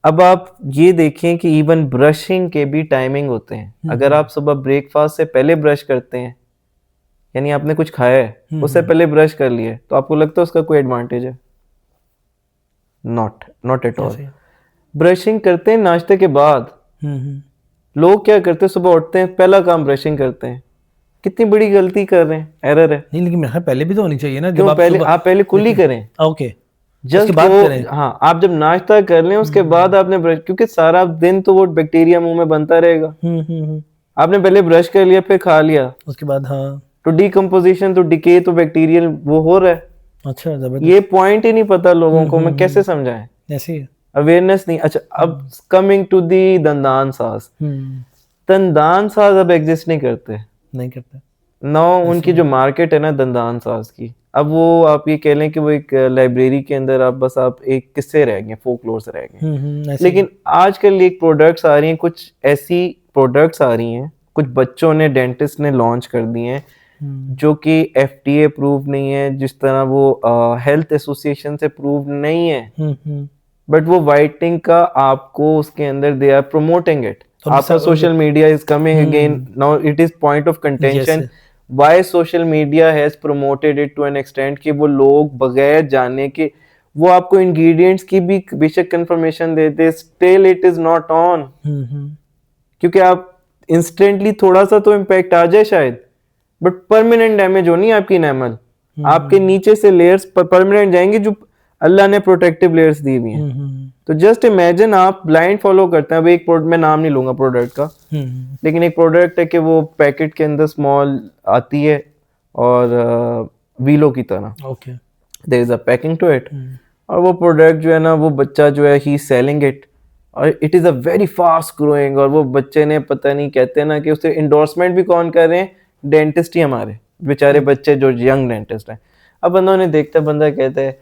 अब आप ये देखें कि इवन ब्रशिंग के भी टाइमिंग होते हैं। अगर आप सुबह ब्रेकफास्ट से पहले ब्रश करते हैं, यानी आपने कुछ खाया है उससे पहले ब्रश कर लिए, तो आपको लगता है उसका कोई एडवांटेज है? Not at all. ब्रशिंग करते हैं नाश्ते के बाद। लोग क्या करते हैं, सुबह उठते हैं पहला काम ब्रशिंग करते हैं। कितनी बड़ी गलती कर रहे हैं, एरर है। नहीं, लेकिन मेरे ख्याल पहले भी तो होनी चाहिए ना। क्यों आप पहले कुल्ली करें, ओके, जस्ट बात करें। हाँ, आप जब नाश्ता कर लें उसके बाद आपने ब्रश, क्योंकि सारा दिन तो वो बैक्टीरिया मुंह में बनता रहेगा। आपने पहले ब्रश कर लिया फिर खा लिया, उसके बाद हाँ तो डिकम्पोजिशन तो डिके तो बैक्टीरियल वो हो रहा है। अच्छा, जबरदस्त। ये पॉइंट ही नहीं पता लोगों को, मैं कैसे समझाएं, ऐसे ही अवेयरनेस नहीं। अच्छा, अब कमिंग टू दी दंदान साज। दंदान साज अब एग्जिस्ट नहीं करते ना, उनकी जो मार्केट है ना दंदान साज की, अब वो आप ये कह लें कि वो एक लाइब्रेरी के अंदर आप एक किस्से रह गए, फोकलोर से रह गए। लेकिन आजकल एक प्रोडक्ट्स आ रही हैं, कुछ ऐसी प्रोडक्ट्स आ रही हैं, कुछ बच्चों ने, डेंटिस्ट ने लॉन्च कर दी हैं, जो कि FDA अप्रूव नहीं है, जिस तरह वो हेल्थ एसोसिएशन से अप्रूव नहीं है, बट वो वाइटनिंग का आपको उसके अंदर दे आर प्रमोटिंग इट। आपका social media is coming again now, it is point of contention. Why social media has promoted it to an extent कि वो लोग बगैर जाने के वो आपको इंग्रेडिएंट्स की भी बेशक कंफर्मेशन देते, still it is not on, क्योंकि आप इंस्टेंटली थोड़ा सा तो इम्पैक्ट आ जाए शायद, बट परमानेंट डैमेज होनी है आपकी एनामल, आपके नीचे से लेयर्स परमानेंट जाएंगे जो अल्लाह ने प्रोटेक्टिव लेयर्स दी हुई हैं। तो जस्ट इमेजिन आप ब्लाइंड फॉलो करते हैं। अब एक प्रोडक्ट, मैं नाम नहीं लूंगा प्रोडक्ट का, लेकिन एक प्रोडक्ट है कि वो पैकेट के अंदर स्मॉल आती है और वीलो की तरह, okay, there is a packing to it, और वो प्रोडक्ट जो है ना, वो बच्चा जो है ही सेलिंग इट, और it is a very fast growing, और वो बच्चे ने पता नहीं, कहते हैं ना कि उसे इंडोर्समेंट भी कौन कर रहे हैं, डेंटिस्ट ही, हमारे बेचारे बच्चे जो यंग डेंटिस्ट हैं। अब बंदा उन्हें देखता है, बंदा कहता है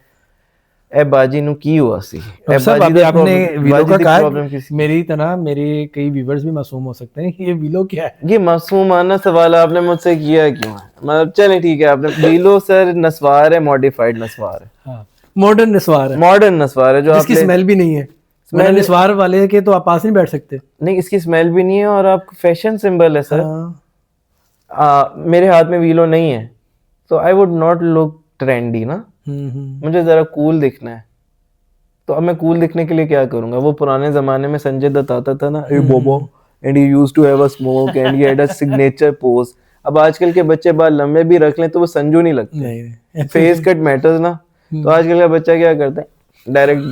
ए बाजी नु की हुआ सी, अब सब अभी आपने वीलो का कहा, प्रॉब्लम किसी मेरी तरह मेरे कई व्यूअर्स भी मासूम हो सकते हैं कि ये वीलो क्या है। ये मासूमाना सवाल आपने मुझसे किया क्यों है? मतलब चलें ठीक है, आपने वीलो सर नस्वार है, मॉडिफाइड नस्वार है, हाँ, मॉडर्न निस्वार है, मॉडर्न नस्वार है, जो जिसकी आपने स्मेल भी नहीं है। मैंने निस्वार वाले के तो आप पास नहीं बैठ सकते। नहीं, इसकी स्मेल भी नहीं है, और आप फैशन सिंबल है सर। हाँ। मेरे हाथ में वीलो नहीं है, तो I would not look trendy ना, मुझे जरा कूल दिखना है। तो अब मैं कूल दिखने के लिए क्या करूंगा? वो पुराने जमाने में संजय दत्त आता था ना, a bobo, and he used to have a smoke and he had a signature pose. अब आजकल के बच्चे बाल लंबे भी रख लें तो वो संजू नहीं लगते, नहीं। फेस कट मैटर्स ना। तो आजकल का बच्चा क्या करता है, डायरेक्ट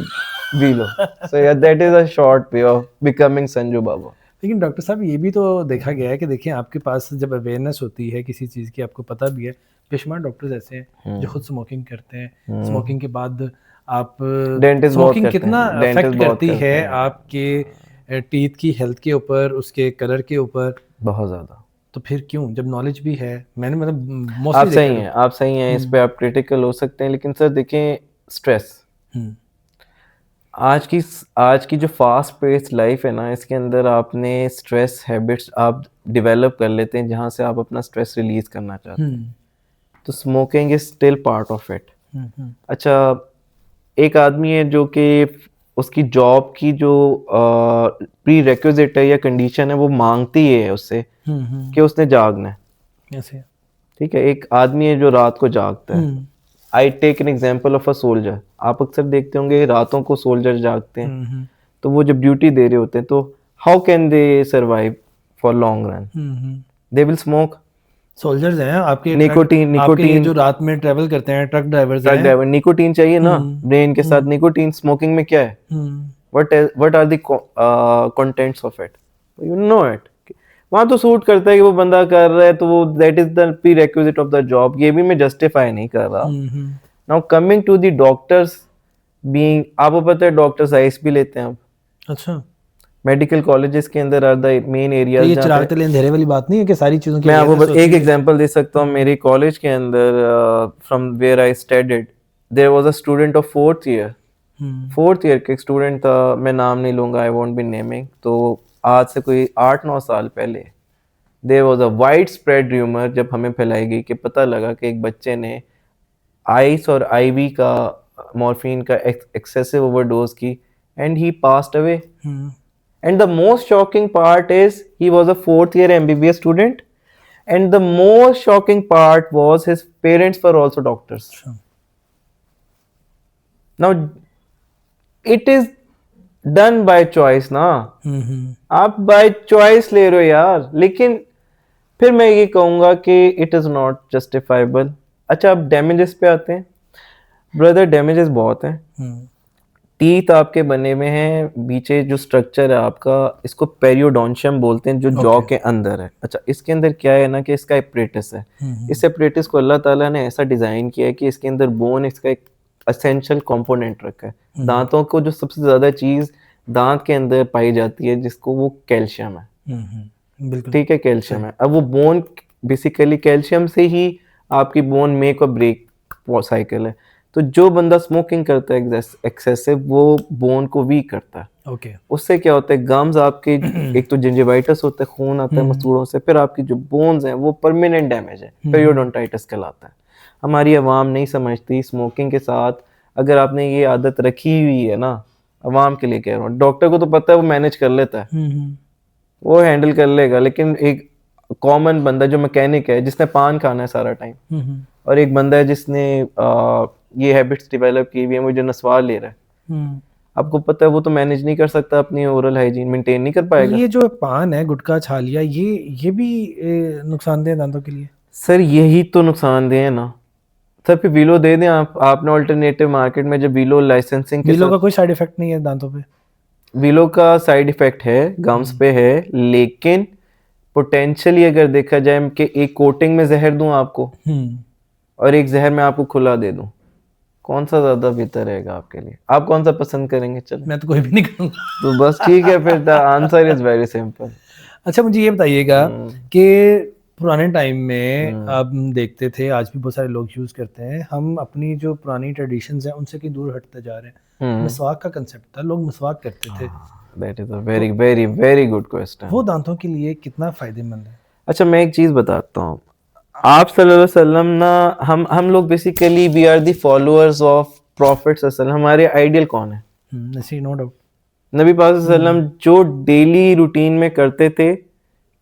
वीलो। सो या that is a short way of becoming Sanju Baba. लेकिन डॉक्टर साहब, ये भी तो देखा गया है कि देखिए, आपके पास जब अवेयरनेस होती है किसी चीज़ की, आपको पता भी है, बेशुमार डॉक्टर्स ऐसे हैं जो खुद स्मोकिंग करते हैं, स्मोकिंग के बाद आप स्मोकिंग कितना अफेक्ट करती है आपके टीथ की हेल्थ के ऊपर, उसके कलर के ऊपर, बहुत ज्यादा। तो फिर क्यों, जब नॉलेज भी है, मैंने मतलब आप मोस्टली सही हैं, आप सही हैं, इस पे आप क्रिटिकल हो सकते हैं, लेकिन सर देखें, स्ट्रेस, आज की जो फास्ट पेस्ड लाइफ है ना, इसके अंदर आपने स्ट्रेस हैबिट्स आप डेवलप कर लेते हैं जहाँ से आप अपना स्ट्रेस रिलीज करना चाहते हैं। तो smoking is still part of it. अच्छा, एक आदमी है जो कि उसकी जॉब की जो प्री रिक्विजिट है या कंडीशन है, वो मांगती है उससे कि उसने जागना है। ठीक है, एक आदमी है जो रात को जागता है। I take an example of a soldier. आप अक्सर देखते होंगे रातों को सोल्जर जागते हैं, तो वो जब ड्यूटी दे रहे होते हैं, तो how can they survive for long run? They will smoke. Soldiers हैं आपके, निकोटीन जो रात में ट्रेवल करते हैं, ट्रक ड्राइवर्स हैं, ट्रक ड्राइवर, निकोटीन चाहिए ना ब्रेन के साथ। निकोटीन स्मोकिंग में क्या है? What are the contents of it? You know it. वहां तो सूट करता है कि वो बंदा कर रहा है, तो वो that is the prerequisite of the job. ये भी मैं जस्टिफाई नहीं कर रहा। Now coming to the doctors being, आपको पता है डॉक्टर्स आइस भी लेते हैं अब। अच्छा, मेडिकल कॉलेजेस के अंदर आर द मेन एरियाज। तो ये चिराग तले अंधेरे वाली बात नहीं है कि सारी चीजों की। मैं आपको बस एक एग्जांपल दे सकता हूँ। मेरे कॉलेज के अंदर from where I studied, there was a student of fourth year के स्टूडेंट था, मैं नाम नहीं लूंगा, आई वोंट बी नेमिंग। तो आज से कोई 8-9 साल पहले there was a widespread rumour, जब हमें फैलाई गई, कि पता लगा कि एक बच्चे ने आइस और आईवी का, मॉर्फिन का एक्सेसिव ओवरडोज की, and he passed away. And the most shocking part is he was a 4th year MBBS student, and the most shocking part was his parents were also doctors. Now it is done by choice ना, आप by choice ले रहे हो यार, लेकिन फिर मैं ये कहूँगा कि it is not justifiable। अच्छा, अब damages पे आते हैं। ब्रदर, damages बहुत हैं। टीथ आपके बने में हैं, बीचे जो स्ट्रक्चर है आपका, इसको पेरियोडोंशियम बोलते हैं, जो जॉ के अंदर है। अच्छा, इसके अंदर क्या है ना कि इसका एपरेटस है। इस एपरेटस को अल्लाह ताला ने ऐसा डिजाइन किया है कि इसके अंदर बोन इसका एक एसेंशियल कंपोनेंट रखा है। दांतों को जो सबसे ज्यादा चीज दांत के अंदर पाई जाती है, जिसको वो कैल्शियम है। ठीक है, कैल्शियम है। अब वो बोन बेसिकली कैल्शियम से ही आपकी बोन मेक और ब्रेक साइकिल है। तो जो बंदा स्मोकिंग करता है एक्सेसिव, वो बोन को वीक करता है। उससे क्या होता है, गम्स आपके, एक तो जिंजिवाइटिस होता है, खून आता है मसूड़ों से, फिर आपकी जो बोन्स हैं वो परमानेंट डैमेज है, पेरियोडोंटाइटिस कहलाता है। हमारी आवाम नहीं समझती। स्मोकिंग के साथ अगर आपने ये आदत रखी हुई है ना, आवाम के लिए कह रहा हूँ, डॉक्टर को तो पता है, वो मैनेज कर लेता है, वो हैंडल कर लेगा, लेकिन एक कॉमन बंदा जो मैकेनिक है जिसने पान खाना है सारा टाइम, और एक बंदा है जिसने ये हैबिट्स डेवलप की हुई है, मुझे नस्वार ले रहा है, आपको पता है वो तो मैनेज नहीं कर सकता, अपनी ओरल हाइजीन मेंटेन नहीं कर पाएगा। ये जो पान है, गुटखा, छालिया, ये भी नुकसानदेह है दांतों के लिए? सर यही तो नुकसानदेह है ना सर, फिर वीलो दे दें आपने ऑल्टरनेटिव मार्केट में, जब वीलो लाइसेंसिंग के वीलो का कोई साइड इफेक्ट नहीं है दांतों पे? वीलो का साइड इफेक्ट है, गम्स पे है, लेकिन पोटेंशियली अगर देखा जाए कि एक कोटिंग में जहर दूं आपको और एक जहर में आपको खुला दे दूं, कौन सा ज्यादा बेहतर रहेगा आपके लिए? आप कौन सा पसंद करेंगे? चलो मैं तो कोई भी नहीं करूंगा। तो बस ठीक है, फिर the answer is very simple. अच्छा, मुझे ये बताइएगा कि पुराने टाइम में आप देखते थे, आज भी बहुत सारे लोग यूज करते हैं, हम अपनी जो पुरानी ट्रेडिशंस हैं उनसे कहीं दूर हटते जा रहे हैं। मसवाक का कंसेप्ट था, लोग मसवाक करते थे। That is a very very very good question. वो दांतों के लिए कितना फायदेमंद है? अच्छा, मैं एक चीज बताता हूँ, आप सल्लल्लाहु अलैहि वसल्लम ना, हम लोग basically we are the followers of prophet सल्लल्लाहु अलैहि वसल्लम। हमारे आइडियल कौन है? नो डाउट नबी पाक सल्लल्लाहु अलैहि वसल्लम जो डेली रूटीन में करते थे,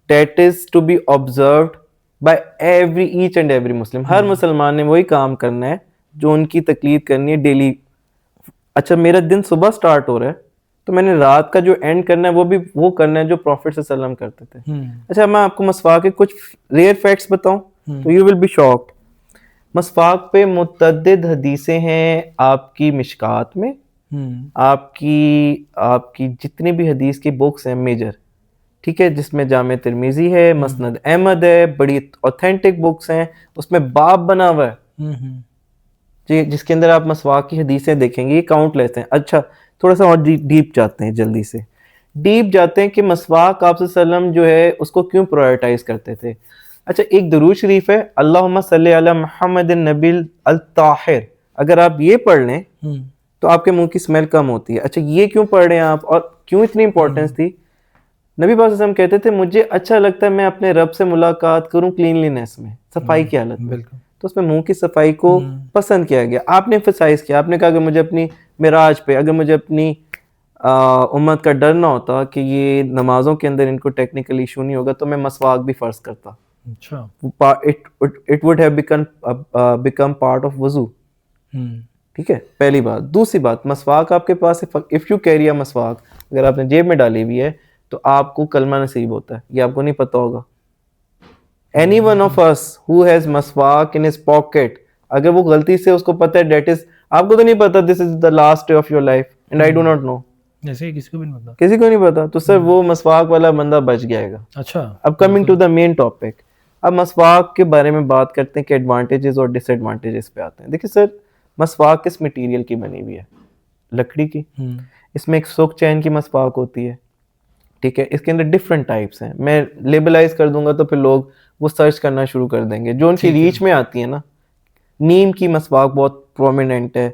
that is to be observed by every each and every Muslim. हर मुसलमान ने वही काम करना है जो उनकी तकलीद करनी है डेली। अच्छा, मेरा दिन सुबह स्टार्ट हो रहा है तो मैंने रात का जो एंड करना है वो भी वो करना है जो प्रॉफिट सल्लल्लाहु अलैहि वसल्लम करते थे। अच्छा, मैं आपको मसवाक के कुछ रेयर फैक्ट्स बताऊं तो यू विल बी शॉक्ड। मसवाक पे मुतअद्दिद हदीसें हैं आपकी मिशकात में, आपकी जितनी भी हदीस की बुक्स हैं मेजर, ठीक है, जिसमें जामे तिरमिजी है, मसनद अहमद है, बड़ी ऑथेंटिक बुक्स हैं, उसमें बाब बना हुआ है जिसके अंदर आप मसवाक की हदीसें देखेंगे, ये काउंटलेस हैं। अच्छा, थोड़ा सा और डीप जाते हैं, जल्दी से डीप जाते हैं कि मसवाक आप सल्लम जो है उसको क्यों प्रायोरिटाइज करते थे। अच्छा, एक दरूद शरीफ है, अल्लाहुम्मा सल्ली अला मुहम्मदिन नबील अल ताहिर, अगर आप ये पढ़ लें तो आपके मुंह की स्मेल कम होती है। अच्छा, ये क्यों पढ़ रहे हैं आप और क्यों इतनी इंपॉर्टेंस थी? नबी पाक सल्लल्लाहु अलैहि वसल्लम कहते थे मुझे अच्छा लगता है मैं अपने रब से मुलाकात करूं क्लीनलीनेस में, सफाई की हालत में, तो उसमें मुंह की सफाई को पसंद किया गया। आपने एम्फसाइज किया, आपने कहा कि मुझे अपनी मिराज पे, अगर मुझे अपनी उम्मत का डर ना होता कि ये नमाजों के अंदर इनको टेक्निकल इशू नहीं होगा तो मैं मसवाक भी फर्ज करता। अच्छा, it would have become part of वजू। ठीक है, पहली बात। दूसरी बात, मसवाक आपके पास, इफ यू कैरी अ मसवाक, अगर आपने जेब में डाली हुई है तो आपको कलमा नसीब होता है, ये आपको नहीं पता होगा। Any one of us who has मसवाक इन हिज पॉकेट, अगर वो गलती से उसको पता है दैट इज, आपको तो नहीं पता this is the last day of your life and I do not know, ऐसे किसी को भी नहीं पता, किसी को नहीं पता, तो सर वो मसवाक वाला बंदा बच जाएगा। अच्छा, अब coming to the main topic, अब मसवाक के बारे में बात करते हैं कि एडवांटेजेस और डिसएडवांटेजेस पे आते हैं। देखिए सर, मसवाक किस मटेरियल की बनी हुई है? लकड़ी की। इसमें एक सुख चैन की मसवाक होती है, ठीक है, इसके अंदर डिफरेंट टाइप्स हैं, मैं लेबलाइज कर दूंगा तो फिर लोग वो सर्च करना शुरू कर देंगे जो उनकी रीच में आती है ना। नीम की मसवाक बहुत प्रोमिनेंट है,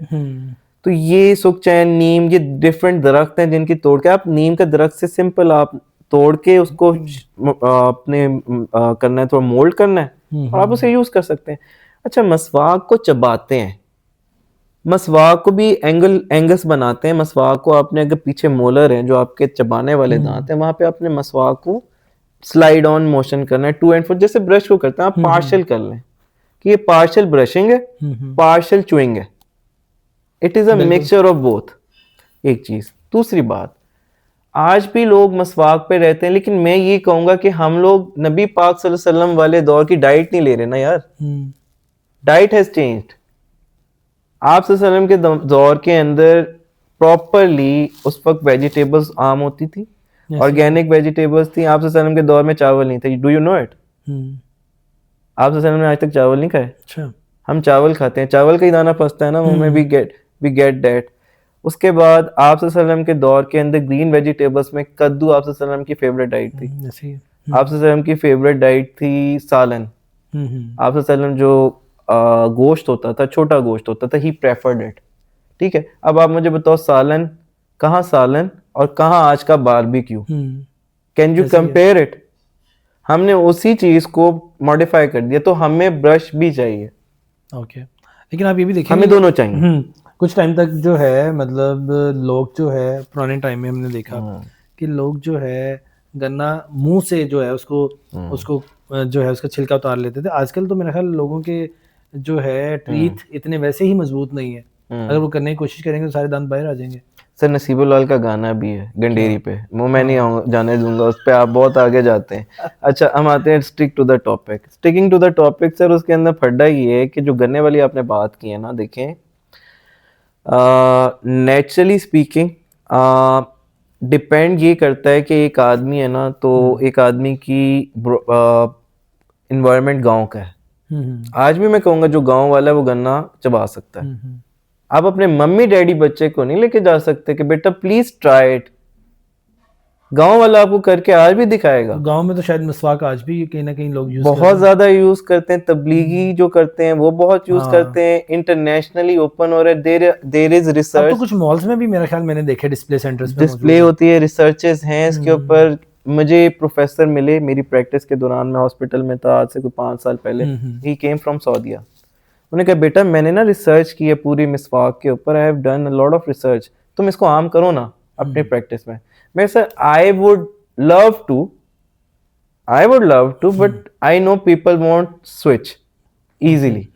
तो ये सुख चैन, नीम, ये डिफरेंट दरख्त हैं जिनकी तोड़ के आप, नीम का दरख्त से सिंपल आप तोड़ के उसको अपने करना है, थोड़ा मोल्ड करना है और आप उसे यूज कर सकते हैं। अच्छा, मसवाक को चबाते हैं, मसवाक को भी एंगल्स बनाते हैं। मसवाक को आपने अगर पीछे मोलर हैं जो आपके चबाने वाले दांत हैं, वहां पे आपने मसवाक को स्लाइड ऑन मोशन करना है, टू एंड फ्रो, जैसे ब्रश को करते हैं आप, पार्शियल कर लें कि ये पार्शियल ब्रशिंग है, पार्शियल चुइंग है, it is a mixture of both. एक चीज। दूसरी बात, आज भी लोग मसवाक पे रहते हैं, लेकिन मैं ये कहूंगा कि हम लोग नबी पाक सल्लल्लाहु अलैहि वसल्लम वाले दौर की डाइट नहीं ले रहे ना यार। Diet has changed. आप सल्लल्लाहु अलैहि वसल्लम के दौर के अंदर प्रॉपरली उस वक्त वेजिटेबल्स आम होती थी, ऑर्गेनिक वेजिटेबल्स थी। आप सल्लल्लाहु अलैहि वसल्लम के दौर में चावल नहीं था। Do you know it? आप सल्लल्लाहु अलैहि वसल्लम ने आज तक चावल नहीं खाए? अच्छा। हम चावल खाते हैं, चावल का ही दाना फंसता है ना मुंह में, वी गेट दैट। उसके बाद आप सल्लल्लाहु अलैहि वसल्लम के दौर के अंदर ग्रीन वेजिटेबल्स में कद्दू आप सल्लल्लाहु अलैहि वसल्लम की फेवरेट डाइट थी। आप सल्लल्लाहु अलैहि वसल्लम की फेवरेट डाइट थी सालन। आप सल्लल्लाहु अलैहि वसल्लम जो गोश्त होता था, छोटा गोश्त होता था, ही प्रेफर्ड इट। ठीक है, अब आप मुझे बताओ सालन और कहाँ आज का barbecue? Can you compare it? हमने उसी चीज को मॉडिफाई कर दिया, तो हमें ब्रश भी चाहिए। ओके, लेकिन आप ये भी देखिए, हमें दोनों चाहिए। कुछ टाइम तक जो है, मतलब लोग जो है, पुराने टाइम में हमने देखा कि लोग जो है गन्ना मुंह से जो है उसको जो है उसका छिलका उतार लेते थे। आजकल तो मेरा ख्याल लोगों के जो है टीथ इतने वैसे ही मजबूत नहीं है, अगर वो करने की कोशिश करेंगे तो सारे दांत बाहर आ जाएंगे। सर नसीबुल्लाह का गाना भी है गंडेरी पे, वो मैं नहीं हाँ। जाने दूंगा उस पे, आप बहुत आगे जाते हैं। अच्छा हम आते हैं stick to the topic. Sticking to the topic sir, उसके अंदर फड्डा ये है कि जो गन्ने वाली आपने बात की है ना, देखें नेचुरली स्पीकिंग डिपेंड ये करता है कि एक आदमी है ना, तो एक आदमी की इन्वायरमेंट गांव का है। आज भी मैं कहूँगा जो गांव वाला है वो गन्ना चबा सकता है। आप अपने मम्मी डैडी बच्चे को नहीं लेके जा सकते कि बेटा प्लीज ट्राई इट, गांव वाला आपको करके आज भी दिखाएगा। गांव में तो शायद मिसवाक आज भी कहीं ना कहीं लोग यूज बहुत ज्यादा यूज करते हैं, तबलीगी जो करते हैं वो बहुत यूज हाँ। करते हैं, इंटरनेशनली ओपन हो रहा है। देयर इज अब तो रिसर्च, कुछ मॉल्स में भी मेरा ख्याल मैंने देखे डिस्प्ले सेंटर्स पे डिस्प्ले होती है, रिसर्चेस हैं इसके ऊपर। मुझे प्रोफेसर मिले मेरी प्रैक्टिस के दौरान, मैं हॉस्पिटल में था आज से कोई 5 साल पहले। ही केम फ्रॉम सऊदीया। उन्होंने कहा बेटा मैंने ना रिसर्च की है पूरी मिसवाक के ऊपर, I have done a lot of research, तुम इसको आम करो ना अपनी प्रैक्टिस में। मैं sir I would love to but I know people won't switch easily,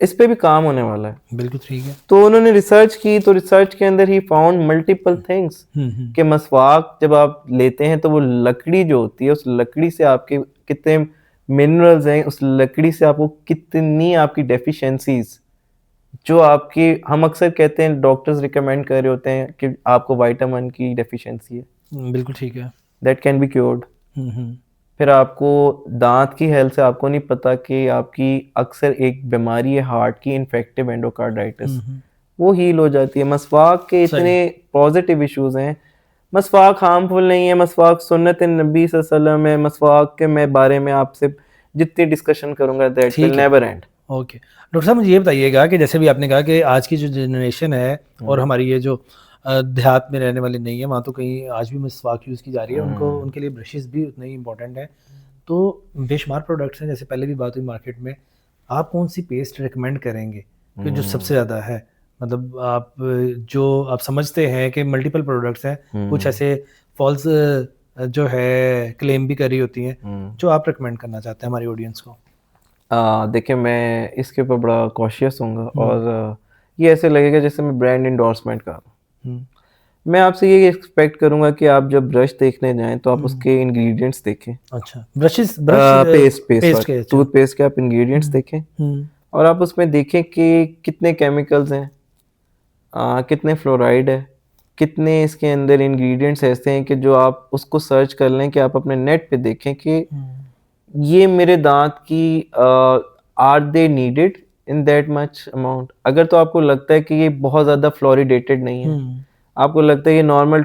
इस पे भी काम होने वाला है। बिल्कुल ठीक है। तो उन्होंने रिसर्च की, तो रिसर्च के अंदर ही फाउंड मल्टीपल थिंग्स कि मसवाक जब आप लेते हैं तो वो लकड़ी जो होती है, उस लकड़ी से आपके कितने मिनरल्स हैं, उस लकड़ी से आपको कितनी आपकी डेफिशिएंसीज जो आपकी, हम अक्सर कहते हैं डॉक्टर्स रिकमेंड कर रहे होते हैं कि आपको विटामिन की डेफिशिएंसी है, बिल्कुल ठीक है। That can be cured. फिर आपको दांत की हेल्थ से आपको नहीं पता कि आपकी अक्सर एक बीमारी है हार्ट की, इन्फेक्टिव एंडोकार्डाइटिस, वो हील हो जाती है। मसवाक के इतने पॉजिटिव इश्यूज हैं। मसवाक हार्मफुल नहीं है, मसवाक सुन्नत नबी सल्लल्लाहु अलैहि वसल्लम है। मसवाक के मैं बारे में आपसे जितनी डिस्कशन करूंगा that will never and. Okay doctor साहब, मुझे ये बताइएगा कि जैसे भी आपने कहा कि आज की जो जनरेशन है और हमारी ये जो देहात में रहने वाली नहीं है, वहाँ तो कहीं आज भी मिसवाक यूज़ की जा रही है, उनको उनके लिए ब्रशेस भी उतने ही इंपॉर्टेंट है। तो बेशुमार प्रोडक्ट्स हैं, जैसे पहले भी बात हुई मार्केट में, आप कौन सी पेस्ट रिकमेंड करेंगे कि जो सबसे ज़्यादा है, मतलब आप जो आप समझते हैं कि मल्टीपल प्रोडक्ट्स हैं, कुछ ऐसे फॉल्स जो है क्लेम भी कर रही होती हैं, जो आप रिकमेंड करना चाहते हैं हमारी ऑडियंस को? देखिए मैं इसके ऊपर बड़ा कॉशियस हूँगा और ये ऐसे लगेगा जैसे मैं ब्रांड इंडोर्समेंट कर रहा हूँ। मैं आपसे ये एक्सपेक्ट करूंगा कि आप जब ब्रश देखने जाएं तो आप उसके इंग्रेडिएंट्स देखें। अच्छा, ब्रश पेस्ट टूथपेस्ट के आप इंग्रेडिएंट्स देखें और आप उसमें देखें कि कितने केमिकल्स हैं, कितने फ्लोराइड है, कितने इसके अंदर इंग्रेडिएंट्स ऐसे हैं कि जो आप उसको सर्च कर लें, कि आप अपने नेट पे देखें कि ये मेरे दांत की are they needed in that much amount. अगर तो आपको लगता है कि ये बहुत ज़्यादा फ्लोरिडेटेड नहीं है, आपको लगता है ये नॉर्मल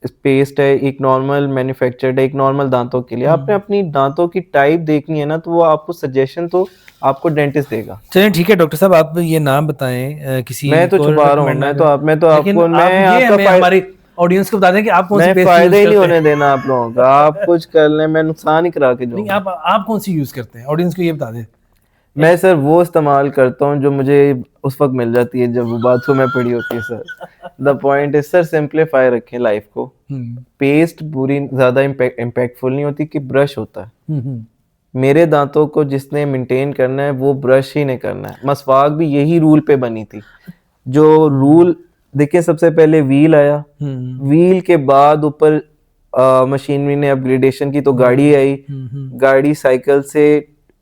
पेस्ट है, एक नॉर्मल मैन्युफैक्चर्ड है, एक नॉर्मल दांतों के लिए, आपने अपनी दांतों की टाइप देखनी है ना, तो वो आपको सजेशन तो आपको डेंटिस्ट देगा। चलिए ठीक है डॉक्टर साहब, आप ये नाम बताएं किसी मैं तो छुपा रहा हूँ, हमारी ऑडियंस को बता दें कि आप कौन सी पेस्ट फायदा ही नहीं होने देना आप लोगों का, आप कुछ कर लें मैं नुकसान ही करा के दूंगा। आप कौन सी यूज करते हैं, ऑडियंस को ये बता दें। मैं सर वो इस्तेमाल करता हूँ जो मुझे उस वक्त मिल जाती है जब वो बाथरूम में पड़ी होती है sir. The point is sir simplify रखें लाइफ को। पेस्ट बुरी ज्यादा इम्पैक्टफुल नहीं होती कि ब्रश होता है। मेरे दांतों को जिसने मेंटेन करना है वो ब्रश ही नहीं करना है। मसवाक भी यही रूल पे बनी थी। जो रूल देखिए, सबसे पहले व्हील आया, व्हील के बाद ऊपर मशीनरी ने अपग्रेडेशन की तो गाड़ी आई, गाड़ी साइकिल से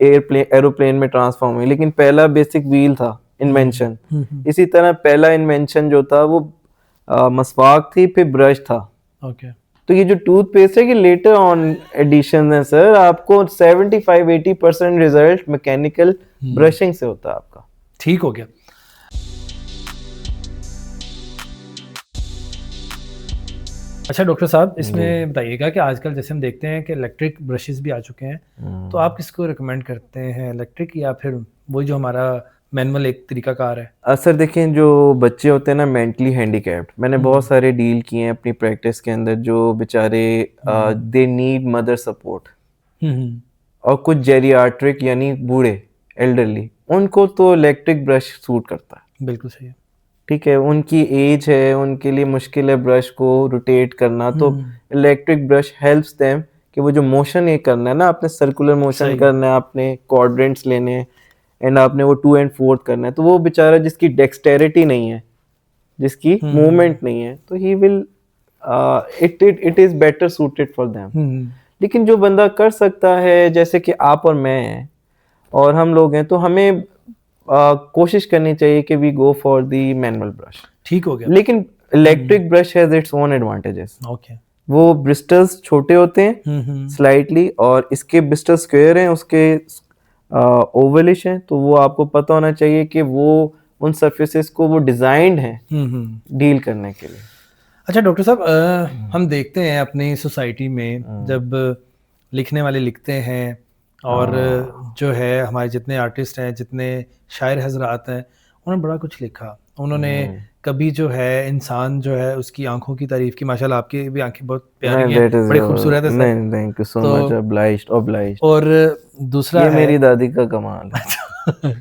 एरोप्लेन में ट्रांसफॉर्म हुई, लेकिन पहला बेसिक व्हील था इन्वेंशन। इसी तरह पहला इन्वेंशन जो था वो मसवाक थी, फिर ब्रश था। तो ये जो टूथपेस्ट है कि लेटर ऑन एडिशन है सर, आपको 75-80% रिजल्ट मैकेनिकल ब्रशिंग से होता है आपका। ठीक हो गया। अच्छा डॉक्टर साहब, इसमें बताइएगा कि आजकल जैसे हम देखते हैं कि इलेक्ट्रिक ब्रशेस भी आ चुके हैं, तो आप किसको रिकमेंड करते हैं, इलेक्ट्रिक या फिर वही जो हमारा मैनुअल एक तरीकाकार है? सर देखें, जो बच्चे होते हैं ना मेंटली हैंडीकैप्ड, मैंने बहुत सारे डील किए हैं अपनी प्रैक्टिस के अंदर, जो बेचारे दे नीड मदर सपोर्ट, और कुछ जेरियाट्रिक यानी बूढ़े एल्डरली, उनको तो इलेक्ट्रिक ब्रश सूट करता है। बिल्कुल सही है। ठीक है, उनकी एज है, उनके लिए मुश्किल है ब्रश को रोटेट करना, तो इलेक्ट्रिक ब्रश हेल्प्स देम कि वो जो मोशन ये करना है ना, आपने सर्कुलर मोशन सही। करना है, आपने क्वाड्रेंट्स लेने हैं एंड आपने वो 2 and 4 करना है, तो वो बेचारा जिसकी डेक्सटेरिटी नहीं है, जिसकी मूवमेंट नहीं है, तो he will it is better suited for them. लेकिन जो बंदा कर सकता है, जैसे कि आप और मैं हैं और हम लोग हैं, तो हमें कोशिश करनी चाहिए कि we go for the manual brush. ठीक हो गया। लेकिन electric brush has its own advantages. Okay. वो ब्रिस्टल्स छोटे होते हैं स्लाइटली, और इसके ब्रिस्टल स्क्वायर हैं, उसके ओवलिश हैं, तो वो आपको पता होना चाहिए कि वो उन सरफेसेस को वो डिजाइंड हैं डील करने के लिए। अच्छा डॉक्टर साहब, हम देखते हैं अपनी सोसाइटी में जब लिखने वाले लिखते हैं और जो है हमारे जितने आर्टिस्ट हैं, जितने शायर हजरात हैं, उन्होंने बड़ा कुछ लिखा। उन्होंने कभी जो है इंसान जो है उसकी आंखों की तारीफ की। माशाल्लाह आपकी भी आंखें बहुत प्यारी हैं, बड़ी खूबसूरत है sir. Thank you so much, obliged. और दूसरा ये है मेरी दादी का कमाल है।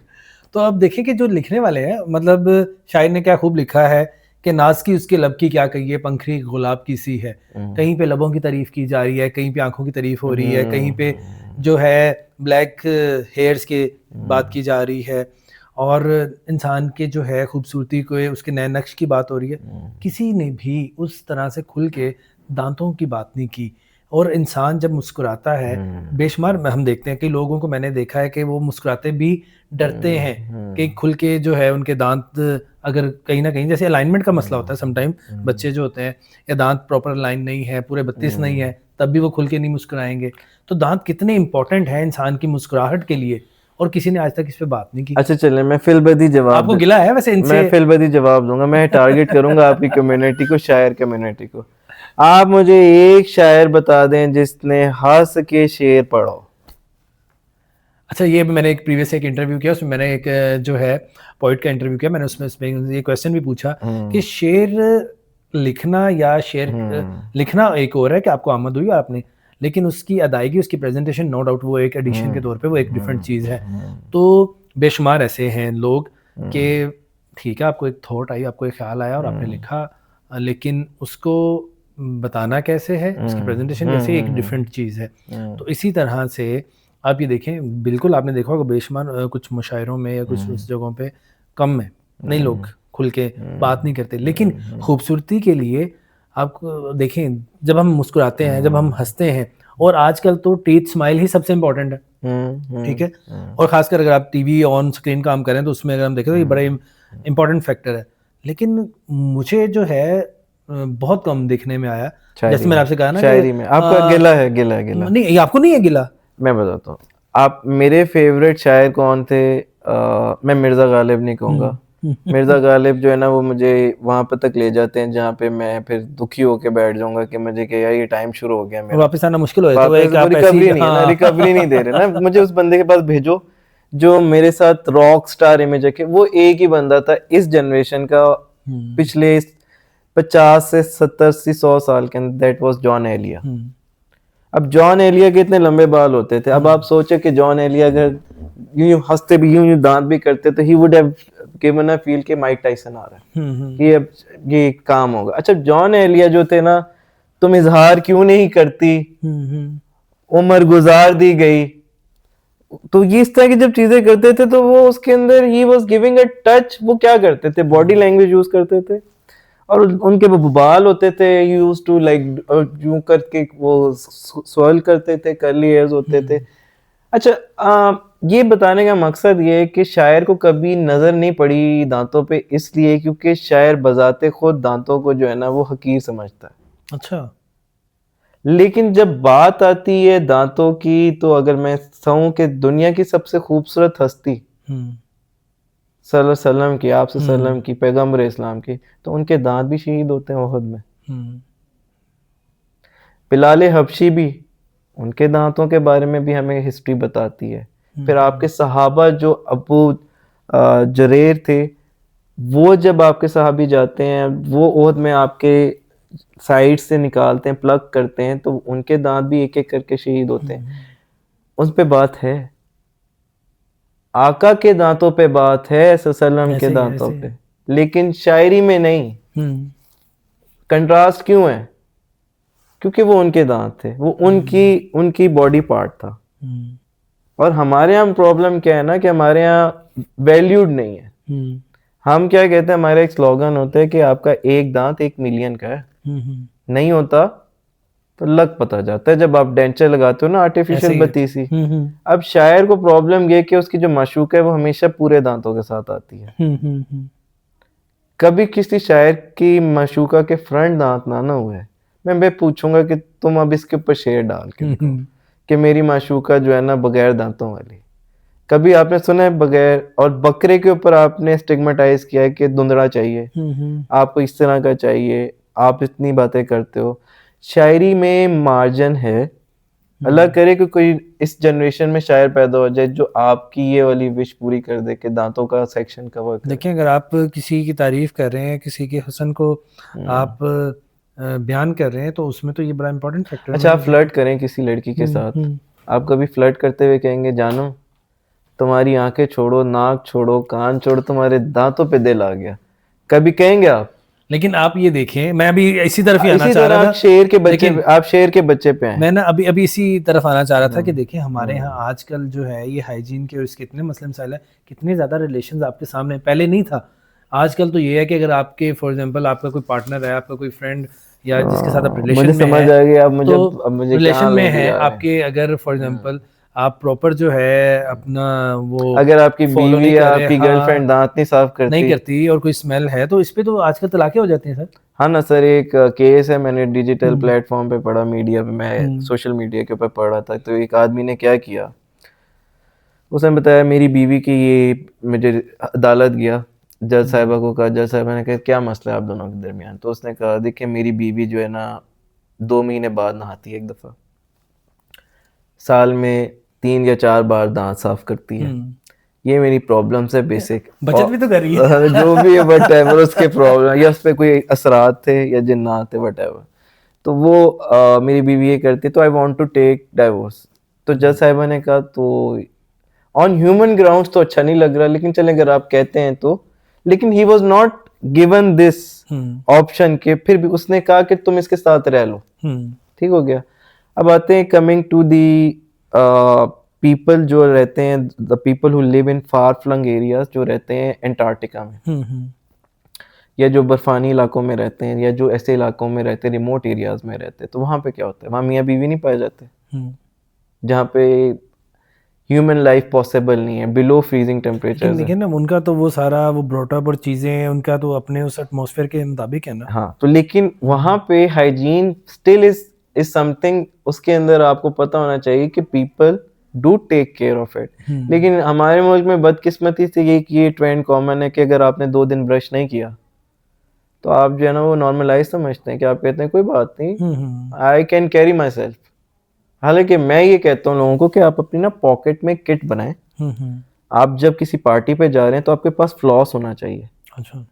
तो अब देखिए कि जो लिखने वाले हैं, मतलब शायर ने क्या खूब लिखा है कि नाज की उसके लब की क्या कहिए, पंखरी गुलाब की सी है। कहीं पे लबों की तारीफ की जा रही है, कहीं पे आंखों की तारीफ हो रही है, कहीं पे जो है ब्लैक हेयर्स की बात की जा रही है, और इंसान के जो है खूबसूरती को उसके नए नक्श की बात हो रही है। किसी ने भी उस तरह से खुल के दांतों की बात नहीं की। और इंसान जब मुस्कुराता है, बेशुमार हम देखते हैं कि लोगों को मैंने देखा है कि वो मुस्कुराते भी डरते हैं कि खुल के जो है उनके दांत अगर कहीं ना कहीं, जैसे अलाइनमेंट का मसला होता है समटाइम, बच्चे जो होते हैं या दांत प्रॉपर अलाइन नहीं है, पूरे 32 नहीं है, तब भी वो खुल के नहीं मुस्कुराएंगे। तो दांत कितने इंपॉर्टेंट है इंसान की मुस्कुराहट के लिए, और किसी ने आज तक इस पे बात नहीं की। अच्छा चले, मैं फिलबदी जवाब आपको गिला है वैसे इनसे? मैं फिलबदी जवाब दूंगा। मैं टारगेट करूंगा आपकी कम्युनिटी को, शायर कम्युनिटी को। आप मुझे एक शायर बता दें जिसने हंस के शेर पढ़ो। अच्छा, ये मैंने एक प्रीवियस एक इंटरव्यू किया, उसमें मैंने एक जो है पोइट का इंटरव्यू किया, मैंने उसमें ये क्वेश्चन भी पूछा कि शेर लिखना या शेर लिखना एक और है कि आपको आमद हुई आपने, लेकिन उसकी अदायगी, उसकी प्रेजेंटेशन, नो डाउट वो एक एडिशन के तौर पे वो एक डिफरेंट चीज़ है। तो बेशुमार ऐसे हैं लोग कि ठीक है, आपको एक थॉट आई, आपको एक ख्याल आया और आपने लिखा, लेकिन उसको बताना कैसे है, उसकी प्रेजेंटेशन कैसे है, एक डिफरेंट चीज़ है। तो इसी तरह से आप ये देखें, बिल्कुल आपने देखा होगा बेशुमार कुछ मुशायरों में या कुछ उस जगहों पे कम है, नहीं लोग खुल के बात नहीं करते। लेकिन खूबसूरती के लिए आप देखें, जब हम मुस्कुराते हैं, जब हम हंसते हैं, और आजकल तो टीथ स्माइल ही सबसे इम्पोर्टेंट है, ठीक है। और खासकर अगर आप टीवी ऑन स्क्रीन काम करें तो उसमें अगर हम देखें तो ये बड़ा इम्पोर्टेंट फैक्टर है। लेकिन मुझे जो है बहुत कम देखने में आया, जैसे मैंने आपसे कहा ना, शायरी में आपका गिला है, गिला नहीं, आपको नहीं है गिला? मैं बताता हूँ। आप मेरे फेवरेट शायर कौन थे? मैं मिर्ज़ा गालिब नहीं कहूँगा। मिर्ज़ा गालिब जो है ना, वो मुझे वहाँ पे तक ले जाते हैं जहाँ पे मैं फिर दुखी होके बैठ जाऊंगा कि मुझे कि यार ये टाइम शुरू हो गया, मेरा वापस आना मुश्किल हो जाता है। रिकवरी नहीं है ना, रिकवरी नहीं दे रहे ना। मुझे उस बंदे के पास भेजो जो मेरे साथ रॉक स्टार इमेज रखे। वो एक ही बंदा था इस जनरेशन का, पिछले 50 से 70 80 100 साल के अंदर, दैट वाज जॉन एलिया। अब जॉन एलिया के इतने लंबे बाल होते थे। अब आप सोचे कि जॉन एलिया अगर यूं हंसते भी, यूं दांत भी करते, तो he would have given a feel कि माइक टाइसन आ रहा है, कि अब ये काम होगा। अच्छा, जॉन एलिया जो थे ना, तुम इजहार क्यों नहीं करती, उम्र गुजार दी गई, तो ये इस तरह की जब चीजें करते थे तो वो उसके अंदर he was giving a touch. वो क्या करते थे, बॉडी लैंग्वेज यूज करते थे, और उनके वो बाल होते थे, यूज टू लाइक यूं करके वो स्वर्ल करते थे, कर्ली हेयर्स होते थे। अच्छा, ये बताने का मकसद ये है कि शायर को कभी नजर नहीं पड़ी दांतों पे, इसलिए क्योंकि शायर बजाते खुद दांतों को जो है ना वो हकीर समझता है। अच्छा। लेकिन जब बात आती है दांतों की, तो अगर मैं कहूं कि दुनिया की सबसे खूबसूरत हस्ती सल्लम की, आपसे सल्लम की, पैगंबर इस्लाम की, तो उनके दांत भी शहीद होते हैं ओहद में। बिलाल हबशी भी, उनके दांतों के बारे में भी हमें हिस्ट्री बताती है। फिर आपके सहाबा जो अबू जरेर थे, वो जब आपके सहाबी जाते हैं, वो ओहद में आपके साइड से निकालते हैं, प्लग करते हैं, तो उनके दांत भी एक एक करके शहीद होते हैं। उस पे बात है, आका के दांतों पे बात है, सल्लम के दांतों पे, लेकिन शायरी में नहीं। कंट्रास्ट क्यों है? क्योंकि वो उनके दांत थे, वो उनकी बॉडी पार्ट था। और हमारे यहाँ प्रॉब्लम क्या है ना कि हमारे यहाँ वैल्यूड नहीं है। हम क्या कहते हैं, हमारा एक स्लोगन होता है कि आपका एक दांत 1 मिलियन का है। नहीं होता तो लग पता जाता है जब आप डेंचर लगाते हो ना, आर्टिफिशियल बत्ती सी। अब शायर को प्रॉब्लम ये कि उसकी जो माशूक है वो हमेशा पूरे दांतों के साथ आती है। कभी किसी शायर की माशूका के फ्रंट दांत ना हुए, मैं पूछूंगा कि तुम अब इसके ऊपर शेर डाल के कि मेरी माशूका जो है ना बगैर दांतों वाली। कभी आपने सुना है बगैर? और बकरे के ऊपर आपने स्टिग्मेटाइज किया है कि धुंधला चाहिए, आपको इस तरह का चाहिए, आप इतनी बातें करते हो। शायरी में मार्जिन है। अल्लाह करे कि कोई इस जनरेशन में शायर पैदा हो जाए जो आपकी ये वाली विश पूरी कर दे कि दांतों का सेक्शन कवर करे। देखिए, अगर आप किसी की तारीफ कर रहे हैं, किसी के हुस्न को आप बयान कर रहे हैं, तो उसमें तो ये बड़ा इंपॉर्टेंट फैक्टर है। अच्छा, आप फ्लर्ट करें किसी लड़की के साथ, आप कभी फ्लर्ट करते हुए कहेंगे जानो तुम्हारी आंखें छोड़ो, नाक छोड़ो, कान छोड़ो, तुम्हारे दांतों पे दिल आ गया, कभी कहेंगे आप? लेकिन आप ये देखें, मैं अभी इसी तरफ ही आना चाह रहा था। आप शेर के बच्चे पे हैं। मैं ना अभी इसी तरफ आना चाह रहा था कि देखिए हमारे यहाँ आजकल जो है ये हाइजीन के और इसके इतने मसले मसाइल है, कितने ज़्यादा रिलेशंस आपके सामने, पहले नहीं था। आजकल तो ये है कि अगर आपके फॉर एग्जांपल आपका कोई पार्टनर है, आपका कोई फ्रेंड या जिसके साथ आप रिलेशन में समझ आ गया, अब तो मुझे रिलेशन में है आपके, अगर फॉर एग्जांपल आप प्रॉपर जो है अपना वो अगर आपकी follow बीवी नहीं या कर रहे, आपकी गर्लफ्रेंड दांत नहीं साफ करती और कोई स्मेल है, तो इस पे तो आजकल तलाक़ें हो जाती हैं सर। हाँ ना सर, एक केस है, मैंने डिजिटल प्लेटफॉर्म पे पढ़ा, मीडिया पे, मैं सोशल मीडिया के ऊपर पढ़ा था। तो एक आदमी ने क्या किया, उसने बताया मेरी बीवी की ये, मुझे अदालत गया, जज साहिबा को कहा, जज साहिबा ने कहा क्या मसला है आप दोनों के दरमियान? तो उसने कहा देखिए मेरी बीवी जो है ना 2 महीने बाद नहाती है एक दफ़ा, साल में 3 या 4 बार दांत साफ करती है, ये मेरी प्रॉब्लम्स है बेसिक। बचत भी तो कर रही है जो भी है व्हाटएवर उसके प्रॉब्लम, या उस पर कोई असरात थे या जिन्नात थे व्हाटएवर, तो वो मेरी बीवी ये करती, तो I want to take divorce. तो जज साहिबा ने कहा तो ऑन ह्यूमन ग्राउंड्स तो अच्छा नहीं लग रहा, लेकिन चले अगर आप कहते हैं तो। लेकिन he was not given this option के, फिर भी उसने कहा कि तुम इसके साथ रह लो, ठीक हो गया। अब आते हैं कमिंग टू दी पीपल जो रहते हैं, the people who live in far flung areas, जो रहते हैं एंटार्क्टिका में या जो बर्फानी इलाकों में रहते हैं, या जो ऐसे इलाकों में रहते हैं रिमोट एरियाज में रहते हैं, तो वहाँ पे क्या होता है, वहाँ मियाँ बीवी नहीं पाए जाते, जहाँ पे ह्यूमन लाइफ पॉसिबल नहीं है, बिलो फ्रीजिंग टेम्परेचर। लेकिन ना उनका तो वो सारा वो ब्रॉटअप और चीज़ें उनका तो अपने उस एटमॉस्फेयर के मुताबिक है ना। हाँ, तो लेकिन वहाँ पे हाइजीन स्टिल इज समथिंग, उसके अंदर आपको पता होना चाहिए कि people do take care of it. लेकिन हमारे मुल्क में बदकिस्मती से ये ट्रेंड कॉमन है कि अगर आपने 2 दिन ब्रश नहीं किया तो आप जो है ना वो नॉर्मलाइज समझते हैं, कि आप कहते हैं कोई बात नहीं, I can carry my self. हालांकि मैं ये कहता हूँ लोगों को कि आप अपनी ना पॉकेट में किट बनाएं। आप जब किसी पार्टी पे जा रहे हैं तो आपके पास फ्लॉस होना चाहिए। अच्छा,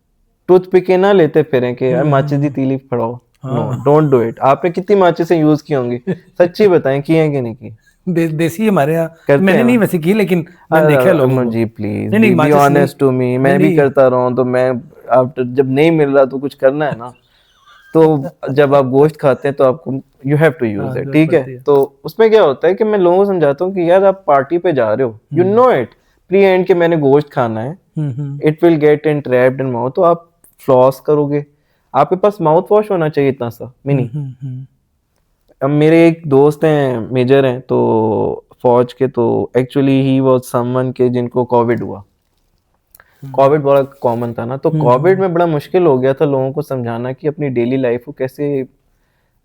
टूथपिक ना लेते फिरें कि माचिस दी तीली फड़ाओ, नो, डोंट डू इट। आपने कितनी माचिसें यूज की होंगी, सच्ची बताएं, की हैं कि नहीं की? देसी हमारे यहाँ मैंने नहीं वैसे की, लेकिन मैंने देखा लोगों को। जी please be honest to me, मैं भी करता रहा हूँ, तो मैं आफ्टर जब नहीं मिल रहा तो कुछ करना है ना, तो जब आप गोश्त खाते हैं तो आपको you have to use it, ठीक है। तो उसमें क्या होता है कि मैं लोगों को समझाता हूँ कि यार आप पार्टी पे जा रहे हो, यू नो इट प्री एंड के मैंने गोश्त खाना है, it will get entrapped in mouth, तो आप फ्लॉस करोगे, आपके पास माउथ वॉश होना चाहिए इतना सा मिनी। अब मेरे एक दोस्त हैं, मेजर हैं, तो फौज के, तो एक्चुअली ही वाज समवन के जिनको कोविड हुआ। कोविड बड़ा कॉमन था ना, तो कोविड में बड़ा मुश्किल हो गया था लोगों को समझाना कि अपनी डेली लाइफ को कैसे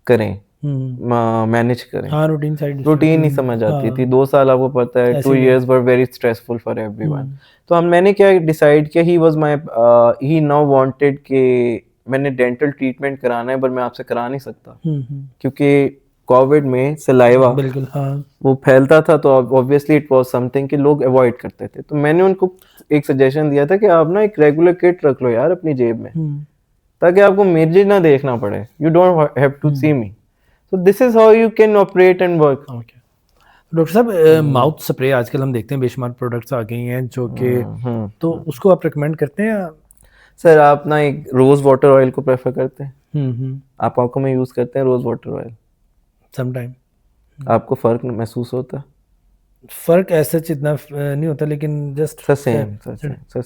करें, मैनेज करें। हाँ, रूटीन नहीं समझ आती थी। 2 साल आपको पता है, 2 years were very stressful for everyone. तो मैंने क्या डिसाइड किया, ही नाउ वांटेड कि मैंने डेंटल ट्रीटमेंट कराना है, पर मैं आपसे करा नहीं सकता क्योंकि कोविड में सलाइवा बिल्कुल वो फैलता था, तो ऑब्वियसली इट वाज समथिंग कि लोग अवॉइड करते थे। तो मैंने उनको एक सजेशन दिया था कि आप ना एक रेगुलर किट रख लो यार अपनी जेब में, ताकि आपको मुझे ना देखना पड़े, you don't have to see me. So this is how you can operate and work. Doctor साहब, माउथ स्प्रे आजकल हम देखते हैं बेशुमार प्रोडक्ट्स आ गई हैं जो कि तो उसको आप रिकमेंड करते हैं? सर आप ना एक रोज वाटर ऑयल को प्रेफर करते हैं, आप आंखों में यूज करते हैं rose water oil, some time आपको फर्क महसूस होता है? फर्क ऐसा इतना नहीं होता, लेकिन just same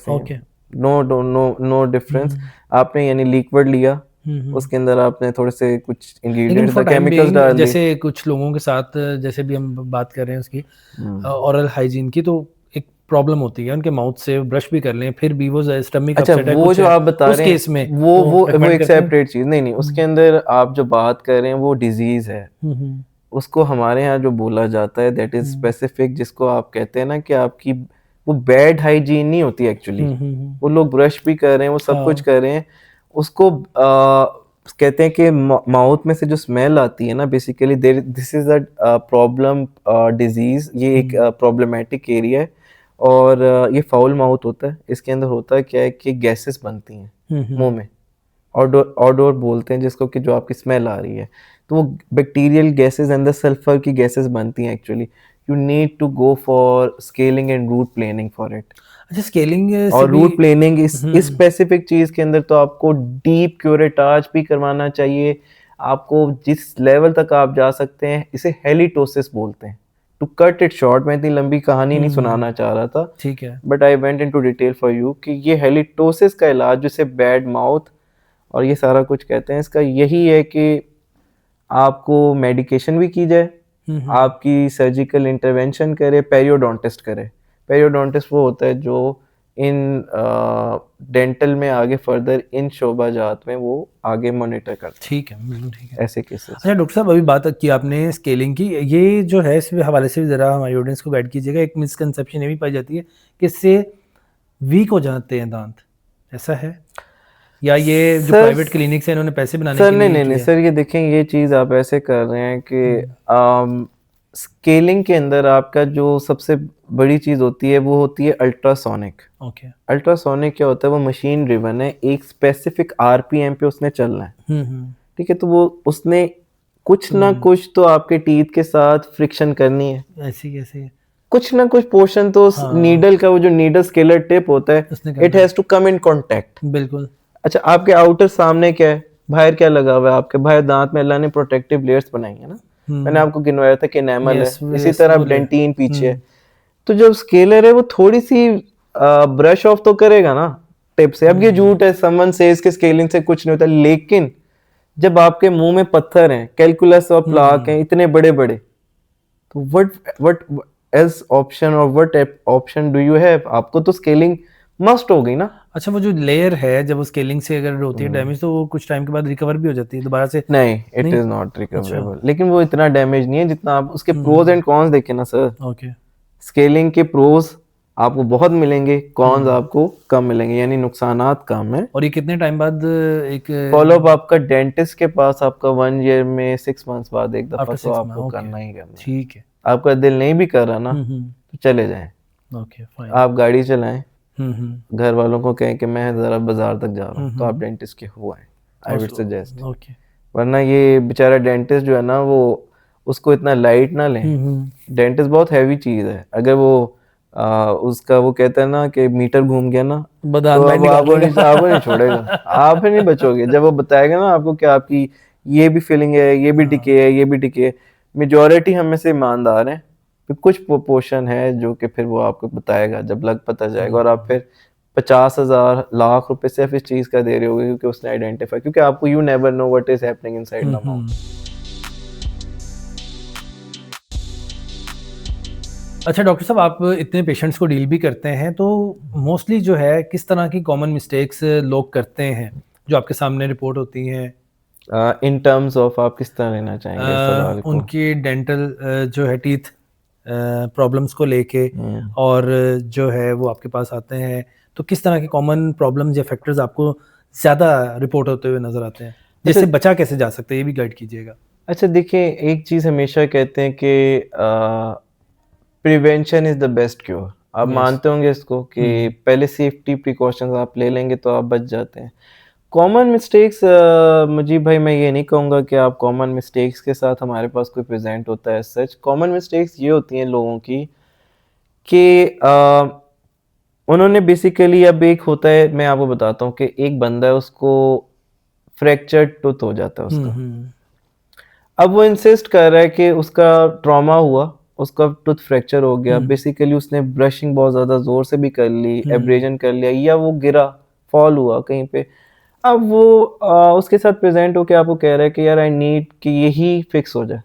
okay. No difference. आपने यानी लिक्विड लिया, उसके अंदर आपने थोड़े से कुछ लेकिन ingredients for time chemicals being, डाल दिए। जैसे कुछ लोगों के साथ, जैसे भी हम बात कर रहे हैं उसकी ओरल हाइजीन की, तो एक प्रॉब्लम होती है उनके माउथ से ब्रश भी कर लें फिर भी वो स्टमक अच्छा, अपसेट है, वो कुछ जो है, आप बता उस रहे हैं केस में वो रेकमेंड एक करते हैं। सेपरेट चीज, नहीं उसके अंदर आप जो बात कर रहे हैं वो डिजीज है। उसको हमारे यहाँ जो बोला जाता है दैट इज स्पेसिफिक, जिसको आप कहते हैं ना कि आपकी वो बैड हाइजीन नहीं होती एक्चुअली। वो लोग ब्रश भी कर रहे हैं, वो सब कुछ कर रहे हैं, उसको कहते हैं कि माउथ में से जो स्मेल आती है ना, basically there this is a problem disease. ये एक प्रॉब्लमेटिक एरिया है और ये फाउल माउथ होता है। इसके अंदर होता है क्या है कि गैसेस बनती हैं मुंह में, ऑडोर बोलते हैं जिसको, कि जो आपकी स्मेल आ रही है, तो वो बैक्टीरियल गैसेस अंदर सल्फर की गैसेस बनती हैं actually. You need to go for scaling and root planing for it. अच्छा, स्केलिंग से और भी रूट प्लेनिंग इस स्पेसिफिक चीज के अंदर तो आपको डीप क्यूरेटाज भी करवाना चाहिए। आपको जिस लेवल तक आप जा सकते हैं, इसे हेलिटोसिस बोलते हैं। टू कट इट शॉर्ट, मैं इतनी लंबी कहानी नहीं सुनाना चाह रहा था, ठीक है। But I went into detail for you कि ये हेलिटोसिस का इलाज, जिसे बैड माउथ और ये सारा कुछ कहते हैं, इसका यही है कि आपको मेडिकेशन भी की जाए, आपकी सर्जिकल इंटरवेंशन करे, पेरियोडोंटिस्ट करे। पेरियोडोंटिस्ट वो होता है जो इन डेंटल में आगे फर्दर इन शोबाजात में वो आगे मॉनिटर करता है। ठीक है, बिल्कुल ठीक है। ऐसे केसेस। अच्छा डॉक्टर साहब, अभी बात की आपने स्केलिंग की, ये जो है इस हवाले से भी ज़रा हमारी ऑडियंस को गाइड कीजिएगा। एक मिसकंसेप्शन ये भी पाई जाती है कि इससे वीक हो जाते हैं दांत, ऐसा है या ये जो प्राइवेट क्लिनिक से इन्होंने पैसे बनाने सर के नहीं लिए नहीं नहीं किया? सर, ये देखें, ये चीज़ आप ऐसे कर रहे हैं कि स्केलिंग के अंदर आपका जो सबसे बड़ी चीज़ होती है वो होती है अल्ट्रासोनिक। ओके। अल्ट्रासोनिक क्या होता है? वो मशीन ड्रिवन है, एक स्पेसिफिक आरपीएम पे उसने चलना है। ठीक है, तो वो उसने कुछ ना कुछ तो आपके टीथ के साथ फ्रिक्शन करनी है, ऐसी कैसे? कुछ ना कुछ पोर्शन तो नीडल का, वो जो नीडल स्केलर टिप होता है, it has to come in contact. बिल्कुल। अच्छा, आपके आउटर सामने क्या है, बाहर क्या लगा हुआ है? आपके बाहर दांत में अल्लाह ने प्रोटेक्टिव लेयर्स बनाई है ना, मैंने आपको गिनवाया था कि एनामल है, इसी तरह डेंटिन पीछे है। तो जब स्केलर है वो थोड़ी सी ब्रश ऑफ तो करेगा ना टिप से। अब ये झूठ है, समवन सेज के स्केलिंग से कुछ नहीं होता, लेकिन जब आपके मुंह में पत्थर हैं, कैलकुलस और प्लाक हैं इतने बड़े बड़े, तो व्हाट एल्स ऑप्शन और what option do you have? आपको तो स्केलिंग मस्ट हो गई ना। अच्छा, वो जो लेयर है जब वो स्केलिंग से अगर होती है डैमेज, तो वो कुछ टाइम के बाद रिकवर भी हो जाती है दोबारा से? नहीं, इट इज नॉट रिकवरेबल। लेकिन वो इतना डैमेज नहीं है जितना आप उसके प्रोज एंड कॉन्स देखें ना सर। ओके। स्केलिंग के प्रोज आपको बहुत मिलेंगे, कॉन्स आपको कम मिलेंगे, यानी नुकसानात कम है। और ये कितने टाइम बाद एक फॉलो अप आपका डेंटिस्ट के पास आपका 1 ईयर में 6 मंथ्स बाद एक दफा आफ्टर तो 6 आपको मंथ? करना ही करना है। ठीक है। आपका दिल नहीं भी कर रहा ना तो चले जाएं, ओके फाइन। आप गाड़ी चलाएं, घर वालों को कहें कि मैं जरा बाजार तक जा रहा हूँ, तो आप डेंटिस्ट के हुआ है, आई वुड सजेस्ट। ओके। वरना ये बेचारा डेंटिस्ट जो है ना, वो उसको इतना लाइट ना लें। डेंटिस्ट बहुत हैवी चीज़ है। अगर वो उसका वो कहते हैं ना कि मीटर घूम गया ना, तो अब आपको नहीं छोड़ेगा, आप ही नहीं बचोगे। जब वो बताएगा ना आपको कि आपकी ये भी फीलिंग है, ये भी डिके है, ये भी डिके है। मेजॉरिटी हम में से ईमानदार हैं, फिर कुछ पोर्शन है जो कि फिर वो आपको बताएगा जब लग पता जाएगा, और आप फिर 50,000 लाख रुपए सिर्फ इस चीज का दे रहे होगे क्योंकि उसने आइडेंटिफाई, क्योंकि आपको you never know what is happening inside the mouth. अच्छा डॉक्टर साहब, आप इतने पेशेंट्स को डील भी करते हैं, तो मोस्टली जो है किस तरह की कॉमन मिस्टेक्स लोग करते हैं जो आपके सामने रिपोर्ट होती हैं? इन टर्म्स ऑफ आप किस तरह लेना चाहेंगे इस सवाल को? उनकी डेंटल जो है टीथ प्रॉब्लम्स को लेके, और जो है वो आपके पास आते हैं, तो किस तरह के कॉमन प्रॉब्लम्स या फैक्टर्स आपको ज़्यादा रिपोर्ट होते हुए नज़र आते हैं, जिससे बचा कैसे जा सकता है, ये भी गाइड कीजिएगा। अच्छा देखिए, एक चीज़ हमेशा कहते हैं कि prevention is the best cure. आप मानते होंगे इसको कि पहले सेफ्टी प्रिकॉशंस आप ले लेंगे तो आप बच जाते हैं। कॉमन मिस्टेक्स, मुजीब भाई, मैं ये नहीं कहूँगा कि आप कॉमन मिस्टेक्स के साथ हमारे पास कोई प्रेजेंट होता है। सच कॉमन मिस्टेक्स ये होती हैं लोगों की कि उन्होंने बेसिकली, अब एक होता है, मैं आपको बताता हूँ कि एक बंदा है, उसको फ्रैक्चर टूथ हो जाता है उसका। अब वो इंसिस्ट कर रहा है कि उसका ट्रॉमा हुआ, उसका टूथ फ्रैक्चर हो गया, बेसिकली उसने ब्रशिंग बहुत ज्यादा जोर से भी कर ली, एब्रेजन कर लिया, या वो गिरा, फॉल हुआ कहीं पे। अब वो उसके साथ प्रेजेंट होके आपको कह रहा है कि यार आई नीड कि यही फिक्स हो जाए।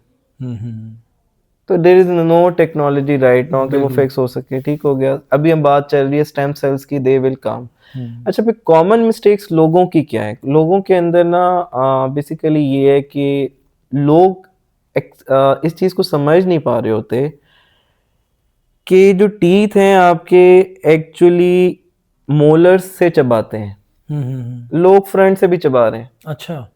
तो there is no technology right now कि वो फिक्स हो सके। ठीक हो गया, अभी हम बात चल रही है स्टेम सेल्स की, दे विल कम। अच्छा, फिर कॉमन मिस्टेक्स लोगों की क्या है? लोगों के अंदर ना बेसिकली ये है कि लोग इस चीज को समझ नहीं पा रहे होते कि जो टीथ हैं आपके एक्चुअली मोलर्स से चबाते हैं। लोग फ्रंट से भी चबा रहे हैं। अच्छा।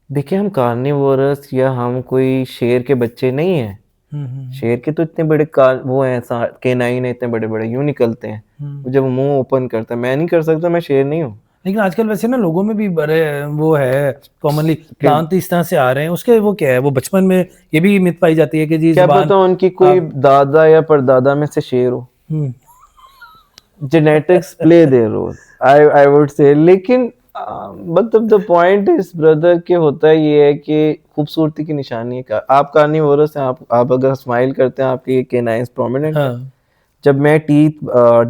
देखिए, हम कार्निवोरस या हम कोई शेर के बच्चे नहीं हैं। शेर के तो इतने बड़े वो हैं, केनाइन है, इतने बड़े बड़े यूं निकलते हैं जब मुंह ओपन करता है। मैं नहीं कर सकता, मैं शेर नहीं हूँ। लेकिन आजकल वैसे ना लोगों में भी बड़े वो है, कॉमनली दांत इस तरह से आ रहे हैं, उसके वो क्या है, वो बचपन में ये भी मिथ पाई जाती है कि जी क्या जुबान, पता उनकी कोई दादा या परदादा में से शेर हो। Genetics play their role, I would say. लेकिन मतलब द पॉइंट इज ब्रदर के होता है ये है कि खूबसूरती की निशानी है। आप कार्निवोरस हैं, आप अगर स्माइल करते हैं आपकी केनाइन्स प्रोमिनेंट है। जब मैं टीथ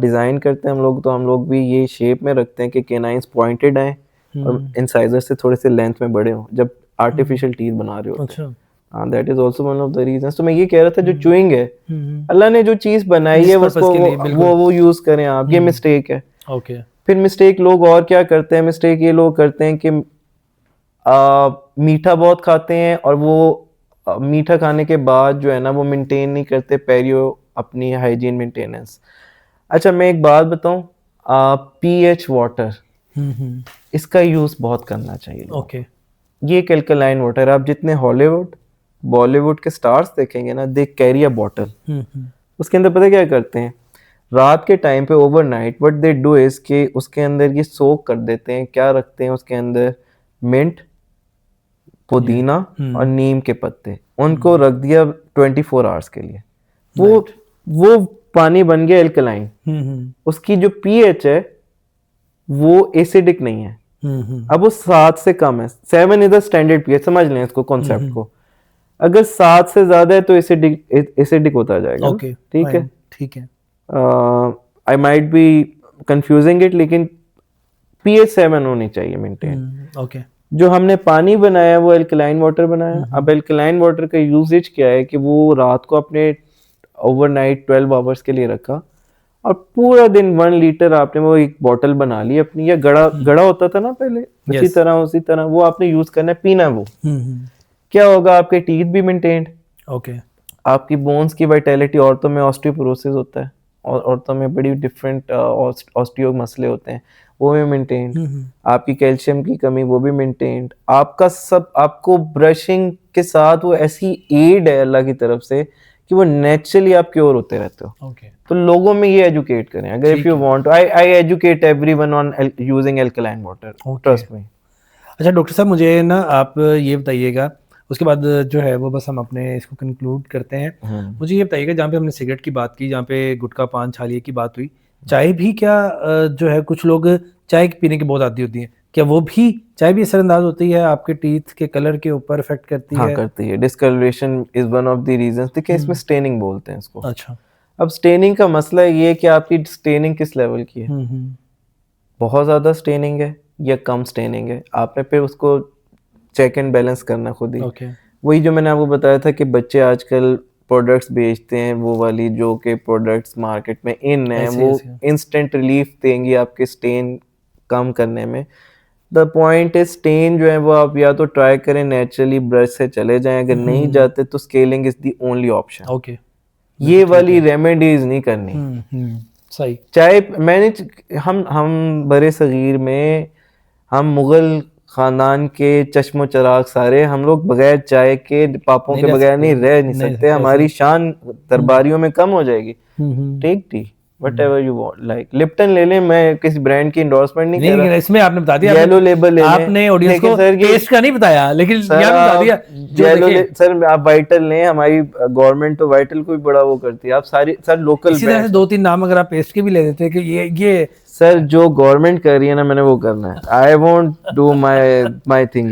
डिजाइन करते हैं हम लोग, तो हम लोग भी ये शेप में रखते हैं कि केनाइन्स पॉइंटेड आए और इंसाइजर से थोड़े से लेंथ में बड़े हों जब आर्टिफिशियल टीथ बना रहे होते हैं। हाँ, that is also one of the reasons. तो मैं ये कह रहा था, जो चूइंग है, अल्लाह ने जो चीज बनाई है उसको वो यूज करें आप। ये मिस्टेक है। ओके। फिर मिस्टेक लोग और क्या करते हैं? मिस्टेक ये लोग करते हैं कि मीठा बहुत खाते हैं और वो मीठा खाने के बाद जो है ना वो मेंटेन नहीं करते पेरियो अपनी हाइजीन मेंटेनेंस। अच्छा, मैं एक बात बताऊं, पीएच वाटर, इसका यूज बहुत करना चाहिए। ओके। ये एक एल्कलाइन वाटर। आप जितने हॉलीवुड बॉलीवुड के स्टार्स देखेंगे ना, दे कैरी अ बॉटल। उसके अंदर पता क्या करते हैं? रात के टाइम पे overnight what they do is कि उसके अंदर ये सोक कर देते हैं। क्या रखते हैं उसके अंदर? मिंट, पुदीना और नीम के पत्ते। उनको रख दिया 24 आवर्स के लिए। वो पानी बन गया एल्कलाइन। उसकी जो पीएच है वो एसिडिक नहीं है। अब वो 7 से कम है। 7 इज द स्टैंडर्ड पीएच, समझ लें इसको, कॉन्सेप्ट को। अगर 7 से ज्यादा है तो एसिडिक होता जाएगा। ओके, ठीक है, ठीक है। I might be confusing it, लेकिन पीएच 7 होनी चाहिए मेंटेन। ओके। जो हमने पानी बनाया वो एल्कलाइन वाटर बनाया। अब एल्कलाइन वाटर का यूजेज क्या है कि वो रात को अपने ओवरनाइट 12 आवर्स के लिए रखा और पूरा दिन 1 लीटर आपने वो एक बॉटल बना ली अपनी, या गड़ा होता था ना पहले, उसी तरह वो आपने यूज करना है, पीना वो। क्या होगा? आपके टीथ भी मेंटेन्ड। ओके। आपकी बोन्स की वाइटैलिटी, औरतों में ऑस्टियोपोरोसिस होता है और औरतों में बड़ी डिफरेंट ऑस्टियो मसले होते हैं, वो भी मेंटेन्ड। आपकी कैल्शियम की कमी, वो भी मेंटेन्ड। आपका सब, आपको ब्रशिंग के साथ वो ऐसी एड है अल्लाह की तरफ से कि वो नेचुरली आप क्योर होते रहते हो। ओके। तो लोगों में ये एजुकेट करें। अगर if you want, I educate everyone on using alkaline water, trust me. अच्छा डॉक्टर साहब, मुझे ना आप ये बताइएगा, उसके बाद जो है वो बस हम अपने इसको कंक्लूड करते हैं। मुझे ये बताइएगा, जहाँ पे हमने सिगरेट की बात की, जहाँ पे गुटखा पान छालिए की बात हुई, चाय भी क्या जो है कुछ लोग चाय पीने की बहुत आदी होती है, क्या वो भी चाय भी असरअंदाज होती है आपके टीथ के कलर के ऊपर इफेक्ट करती है? हाँ, करती है। Discolouration is one of the reasons. देखिए, इसमें स्टेनिंग बोलते हैं इसको। अच्छा। अब स्टेनिंग का मसला ये है कि आपकी स्टेनिंग किस लेवल की है। बहुत ज्यादा स्टेनिंग है या कम स्टेनिंग है, आपने फिर उसको चेक एंड बैलेंस करना खुद ही। वही जो मैंने आपको बताया था कि बच्चे आजकल प्रोडक्ट्स बेचते हैं, वो वाली जो के प्रोडक्ट्स मार्केट में इन है, वो इंस्टेंट रिलीफ देंगी आपके स्टेन कम करने में। द पॉइंट इज, स्टेन जो है वो आप या तो ट्राई करें नेचुरली ब्रश से चले जाएं, अगर नहीं जाते तो scaling is the only option. Okay, ये वाली रेमेडीज नहीं करनी। सही। चाहे मैंने हम बड़े सगीर में, हम मुगल खानदान के चश्मो चराग सारे, हम लोग बगैर चाय के, पापों के बगैर नहीं रह नहीं सकते। हमारी शान दरबारियों में कम हो जाएगी। Take tea whatever you want, like Lipton ले लें। मैं किसी ब्रांड की एंडोर्समेंट नहीं कर रहा। इसमें आपने बता दिया, येलो लेबल ले लें। आपने ऑडियंस को टेस्ट का नहीं बताया, लेकिन यहाँ बता दिया। येलो सर, आप वाइटल लें, हमारी गवर्नमेंट तो वाइटल को भी बड़ा वो करती है। आप सारी सर लोकल इसी तरह से 2-3 नाम अगर आप पेस्ट के भी ले देते कि ये सर जो गवर्नमेंट कर रही है ना, मैंने वो करना है। I won't do my thing.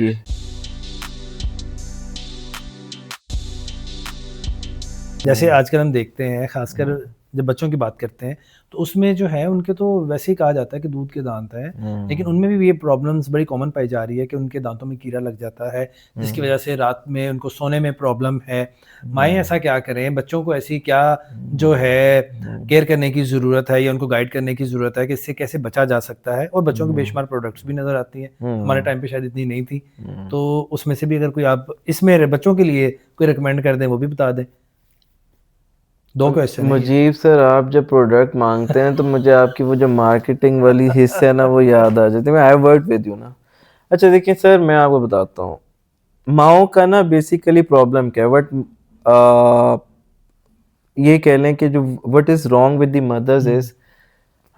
जैसे आजकल हम देखते हैं, खासकर जब बच्चों की बात करते हैं, तो उसमें जो है उनके तो वैसे ही कहा जाता है कि दूध के दांत हैं, लेकिन उनमें भी ये प्रॉब्लम्स बड़ी कॉमन पाई जा रही है कि उनके दांतों में कीड़ा लग जाता है, जिसकी वजह से रात में उनको सोने में प्रॉब्लम है। माएँ ऐसा क्या करें? बच्चों को ऐसी क्या जो है केयर करने की ज़रूरत है या उनको गाइड करने की ज़रूरत है कि इससे कैसे बचा जा सकता है? और बच्चों की बेशुमार प्रोडक्ट्स भी नज़र आती हैं, हमारे टाइम पे शायद इतनी नहीं थी। तो उसमें से भी अगर कोई आप इसमें बच्चों के लिए कोई रिकमेंड कर दें, वो भी बता दें। 2 क्वेश्चन है ये। मुजीब सर, आप जब प्रोडक्ट मांगते हैं तो मुझे आपकी वो जो मार्केटिंग वाली हिस्सा है ना वो याद आ जाती है। मैं आई वर्क विद यू ना। अच्छा देखिए सर, मैं आपको बताता हूँ माओ का ना बेसिकली प्रॉब्लम क्या है। ये कह लें कि जो what is wrong with the mothers is,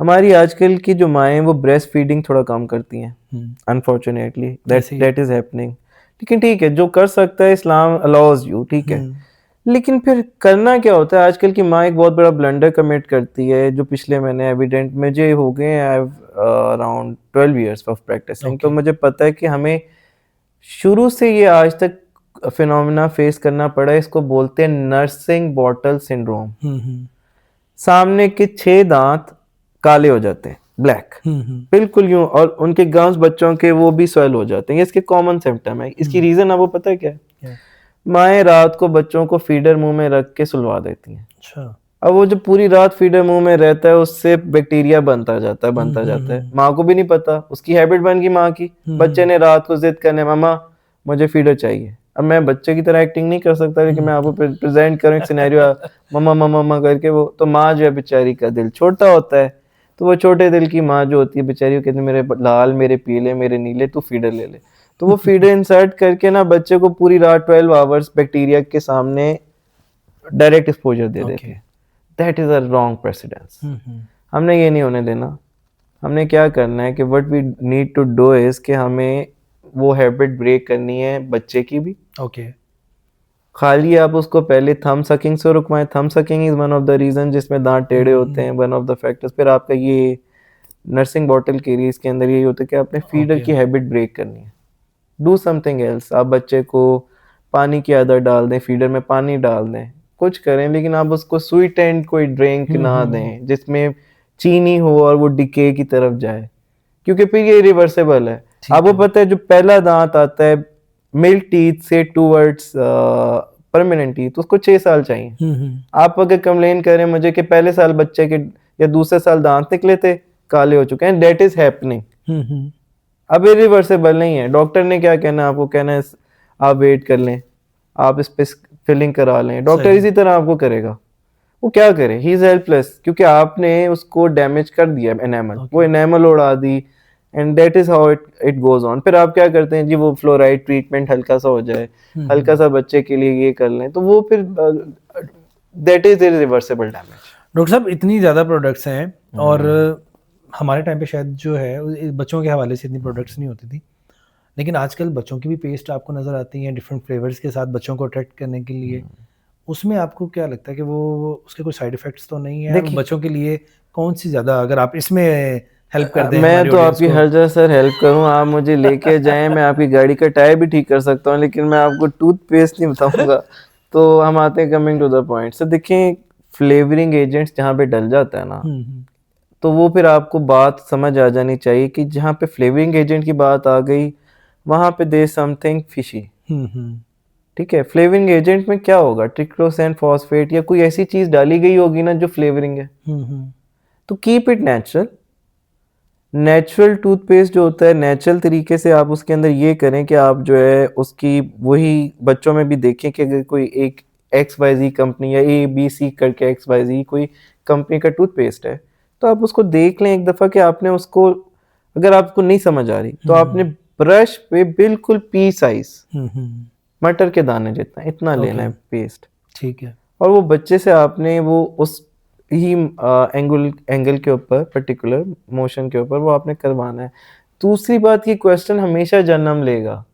हमारी आजकल की जो माएँ वो ब्रेस्ट फीडिंग थोड़ा कम करती हैं अनफॉर्चुनेटली, ऐसे ही। That is happening. लेकिन ठीक है, जो कर सकता है इस्लाम अलाउज यू, ठीक है। लेकिन फिर करना क्या होता है, आजकल की माँ एक बहुत बड़ा ब्लंडर कमिट करती है जो पिछले महीने एविडेंट मुझे हो गए अराउंड 12 इयर्स ऑफ प्रैक्टिसिंग। तो ओके। मुझे पता है कि हमें शुरू से ये आज तक फिनोमेना फेस करना पड़ा है। इसको बोलते हैं नर्सिंग बॉटल सिंड्रोम। सामने के 6 दांत काले हो जाते हैं, ब्लैक, बिल्कुल यूं, और उनके गम्स बच्चों के वो भी स्वेल हो जाते हैं। ये इसके कॉमन सिम्टम है। इसकी रीजन आपको पता है क्या है? क्या? माएँ रात को बच्चों को फीडर मुंह में रख के सुलवा देती हैं। अच्छा। अब वो जो पूरी रात फीडर मुंह में रहता है उससे बैक्टीरिया बनता जाता है। माँ को भी नहीं पता, उसकी हैबिट बन गई माँ की। बच्चे ने रात को जिद करने, मामा मुझे फीडर चाहिए। अब मैं बच्चे की तरह एक्टिंग नहीं कर सकता, लेकिन मैं आपको प्रेजेंट करूँ एक सिनेरियो, मम्मा मम्मा मम्मा करके वो तो माँ जो है बेचारी का दिल छोटा होता है, तो वो छोटे दिल की माँ जो होती है बेचारी, वो कहती है मेरे लाल, मेरे पीले, मेरे नीले, तू फीडर ले ले। तो वो फीडर इंसर्ट करके ना बच्चे को पूरी रात 12 आवर्स बैक्टीरिया के सामने डायरेक्ट एक्सपोजर दे देते हैं। That is a wrong precedence. हमने ये नहीं होने देना। हमने क्या करना है कि what we need to do is कि हमें वो हैबिट ब्रेक करनी है बच्चे की भी। ओके। खाली आप उसको पहले थंब सकिंग से रुकवाएं। Thumb sucking is one of the reason जिसमें दांत टेढ़े होते हैं, वन ऑफ द फैक्टर्स। फिर आपका ये नर्सिंग बॉटल के लिए इसके अंदर यही होता है कि आपने फीडर की हैबिट ब्रेक करनी है। Do something else. आप बच्चे को पानी की आदत डाल दें, फीडर में पानी डाल दें, कुछ करें, लेकिन आप उसको स्वीट एंड कोई ड्रिंक ना दें जिसमें चीनी हो और वो डिके की तरफ जाए, क्योंकि फिर ये रिवर्सेबल है। आपको पता है जो पहला दांत आता है मिल्क टीथ से टूवर्ड्स परमानेंट टीथ, उसको 6 साल चाहिए। आप अगर कंप्लेन करें मुझे कि पहले साल बच्चे के या दूसरे साल दांत निकले थे, काले हो चुके हैं, दैट इज हैपनिंग। अब इरिवर्सेबल नहीं है। डॉक्टर ने क्या कहना है, आपको कहना है आप वेट कर लें, आप इस पे फिलिंग करा लें। डॉक्टर इसी तरह आपको करेगा। वो क्या करे, ही इज हेल्पलेस, क्योंकि आपने उसको डैमेज कर दिया एनामल। वो एनामल उड़ा दी, and that is how it goes on. फिर आप क्या करते हैं जी, वो फ्लोराइड ट्रीटमेंट हल्का सा हो जाए, हल्का सा बच्चे के लिए ये कर लें, तो वो फिर that is irreversible damage. Doctor साहब, इतनी ज़्यादा प्रोडक्ट्स हैं और हमारे टाइम पे शायद जो है बच्चों के हवाले से इतनी प्रोडक्ट्स नहीं होती थी, लेकिन आजकल बच्चों की भी पेस्ट आपको नज़र आती हैं डिफरेंट फ्लेवर्स के साथ बच्चों को अट्रैक्ट करने के लिए। उसमें आपको क्या लगता है कि वो उसके कोई साइड इफ़ेक्ट्स तो नहीं है? और बच्चों के लिए कौन-सी ज़्यादा, अगर आप इसमें हेल्प कर दें मैं हमारी तो ऑडियंस आपकी को। हर जगह सर हेल्प करूं, आप मुझे लेके जाएं, मैं आपकी गाड़ी का टायर भी ठीक कर सकता हूं, लेकिन मैं आपको टूथपेस्ट नहीं बताऊंगा। तो हम आते हैं coming to the point. Sir देखिए, फ्लेवरिंग एजेंट्स जहाँ पे डल जाता है ना, तो वो फिर आपको बात समझ आ जानी चाहिए कि जहाँ पे फ्लेवरिंग एजेंट की बात आ गई वहाँ पे देयर समथिंग फिशी। ठीक है, फ्लेवरिंग एजेंट में क्या होगा, ट्रिक्लोसान फॉस्फेट या कोई ऐसी चीज डाली गई होगी ना जो फ्लेवरिंग है। तो keep it natural. Natural toothpaste जो होता है, नेचुरल तरीके से आप उसके अंदर ये करें कि आप जो है उसकी वही बच्चों में भी देखें कि अगर कोई एक XYZ कंपनी या ABC करके XYZ कोई कंपनी का टूथपेस्ट है, तो आप उसको देख लें एक दफ़ा कि आपने उसको, अगर आपको नहीं समझ आ रही तो आपने ब्रश पे बिल्कुल पी साइज, मटर के दाने जितना, इतना लेना है पेस्ट। ठीक है। और वो बच्चे से आपने वो उस ही एंगल के ऊपर, पर्टिकुलर मोशन के ऊपर वो आपने करवाना है। दूसरी बात, ये क्वेश्चन हमेशा जन्म लेगा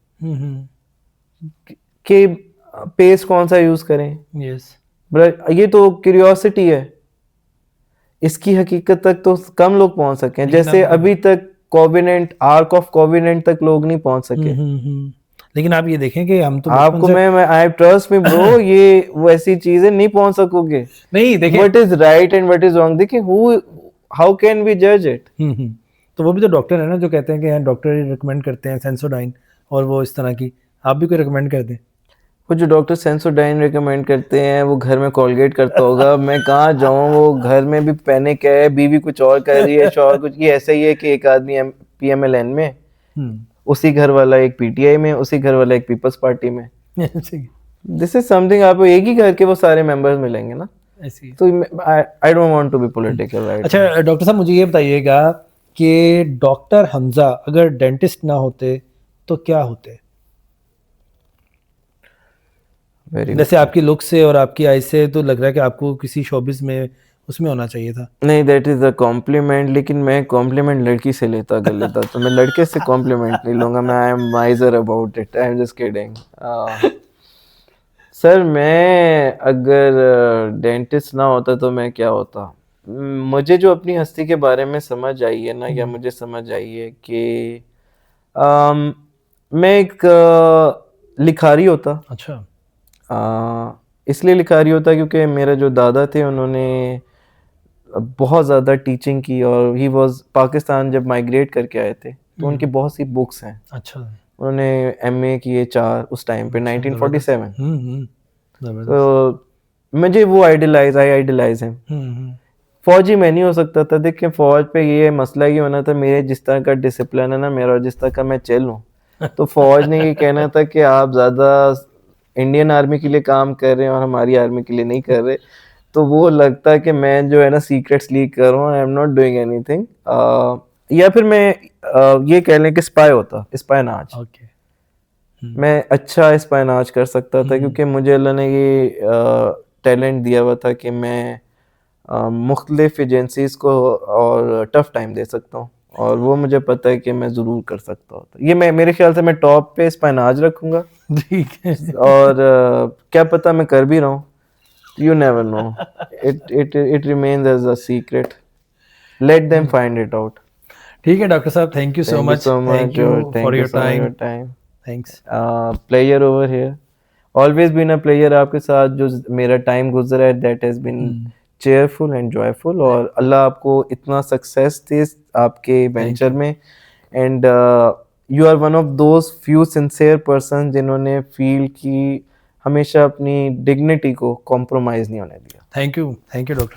कि पेस्ट कौन सा यूज करें। यस। ये तो क्यूरियोसिटी है, इसकी हकीकत तक तो कम लोग पहुंच सके हैं। जैसे अभी तक कोविनेंट, आर्क ऑफ कोविनेंट तक लोग नहीं पहुंच सके। लेकिन आप ये देखें कि हम तो बचपन आपको से मैं आई ट्रस्ट मी ब्रो, ये वैसी चीजें नहीं पहुंच सकोगे. नहीं देखें। What is right and what is wrong, देखिए हाउ कैन वी जज इट. तो वो भी तो डॉक्टर है ना जो कहते हैं कि डॉक्टर रिकमेंड करते हैं सेंसोडाइन और वो इस तरह की, आप भी कोई रिकमेंड कर दें? वो जो डॉक्टर सेंसोडाइन रिकमेंड करते हैं वो घर में कोलगेट करता होगा, मैं कहाँ जाऊँ, वो घर में भी पैनिक है, बीवी कुछ और कर रही है, शौहर कुछ. ये ऐसा ही है कि एक आदमी पीएमएलएन में, उसी घर वाला एक पीटीआई में, उसी घर वाला एक पीपल्स पार्टी में. दिस इज समथिंग, आपको एक ही घर के वो सारे मेंबर्स मिलेंगे ना, ऐसी। तो I don't want to be political right. अच्छा डॉक्टर साहब मुझे ये बताइएगा कि डॉक्टर हमजा अगर डेंटिस्ट ना होते तो क्या होते? वेरी जैसे आपकी लुक से और आपकी आई से तो लग रहा है कि आपको किसी शोबिस में उसमें होना चाहिए था। नहीं, दैट इज अ कॉम्प्लीमेंट, लेकिन मैं कॉम्प्लीमेंट लड़की से लेता अगर लेता तो मैं लड़के से कॉम्प्लीमेंट नहीं लूंगा. मैं I M माइजर about it, I am just kidding. Sir मैं अगर डेंटिस्ट ना होता तो मैं क्या होता. मुझे जो अपनी हस्ती के बारे में समझ आई है ना, या मुझे समझ आई है कि मैं एक लिखारी होता. अच्छा। इसलिए लिखारी होता क्योंकि मेरा जो दादा थे उन्होंने बहुत ज़्यादा टीचिंग की, और ही वाज पाकिस्तान जब माइग्रेट करके आए थे तो उनकी बहुत सी बुक्स हैं. अच्छा। उन्होंने एमए किए 4 उस टाइम पे 1947. जबरदस्त। तो मुझे वो आई आइडलाइज हिम. फौजी मैं नहीं हो सकता था. देखिए फौज पे ये मसला ये होना था, मेरे जिस तरह का डिसिप्लिन है ना मेरा, और जिस तरह का मैं चल हूँ, तो फौज ने ये कहना था कि आप ज़्यादा इंडियन आर्मी के लिए काम कर रहे हैं और हमारी आर्मी के लिए नहीं कर रहे. तो वो लगता है कि मैं जो है ना सीक्रेट्स लीक कर रहा हूँ, आई एम नॉट डूइंग एनीथिंग. या फिर मैं ये कह लें कि स्पाई होता, स्पाइनाज. ओके। मैं अच्छा स्पाइनाज कर सकता था क्योंकि मुझे अल्लाह ने ये टैलेंट दिया हुआ था कि मैं मुख्तलिफ एजेंसीज को और टफ टाइम दे सकता हूँ, और वो मुझे पता है कि मैं ज़रूर कर सकता हूँ. ये मैं मेरे ख्याल से मैं टॉप पे स्पाइनाज रखूँगा. ठीक है। और क्या पता मैं कर भी रहा हूँ. You never know. It remains as a secret. Let them find it out. ठीक है डॉक्टर साहब, thank you so Thank you much, so much. Thank you Thank for you your so much for time. your time. Thanks. Pleasure over here. Always been a pleasure आपके साथ जो मेरा time गुजरा है. That has been cheerful and joyful. और अल्लाह आपको इतना success दे आपके वेंचर में. And you are one of those few sincere persons जिन्होंने फील की हमेशा अपनी डिग्निटी को कॉम्प्रोमाइज़ नहीं होने दिया. Thank you doctor.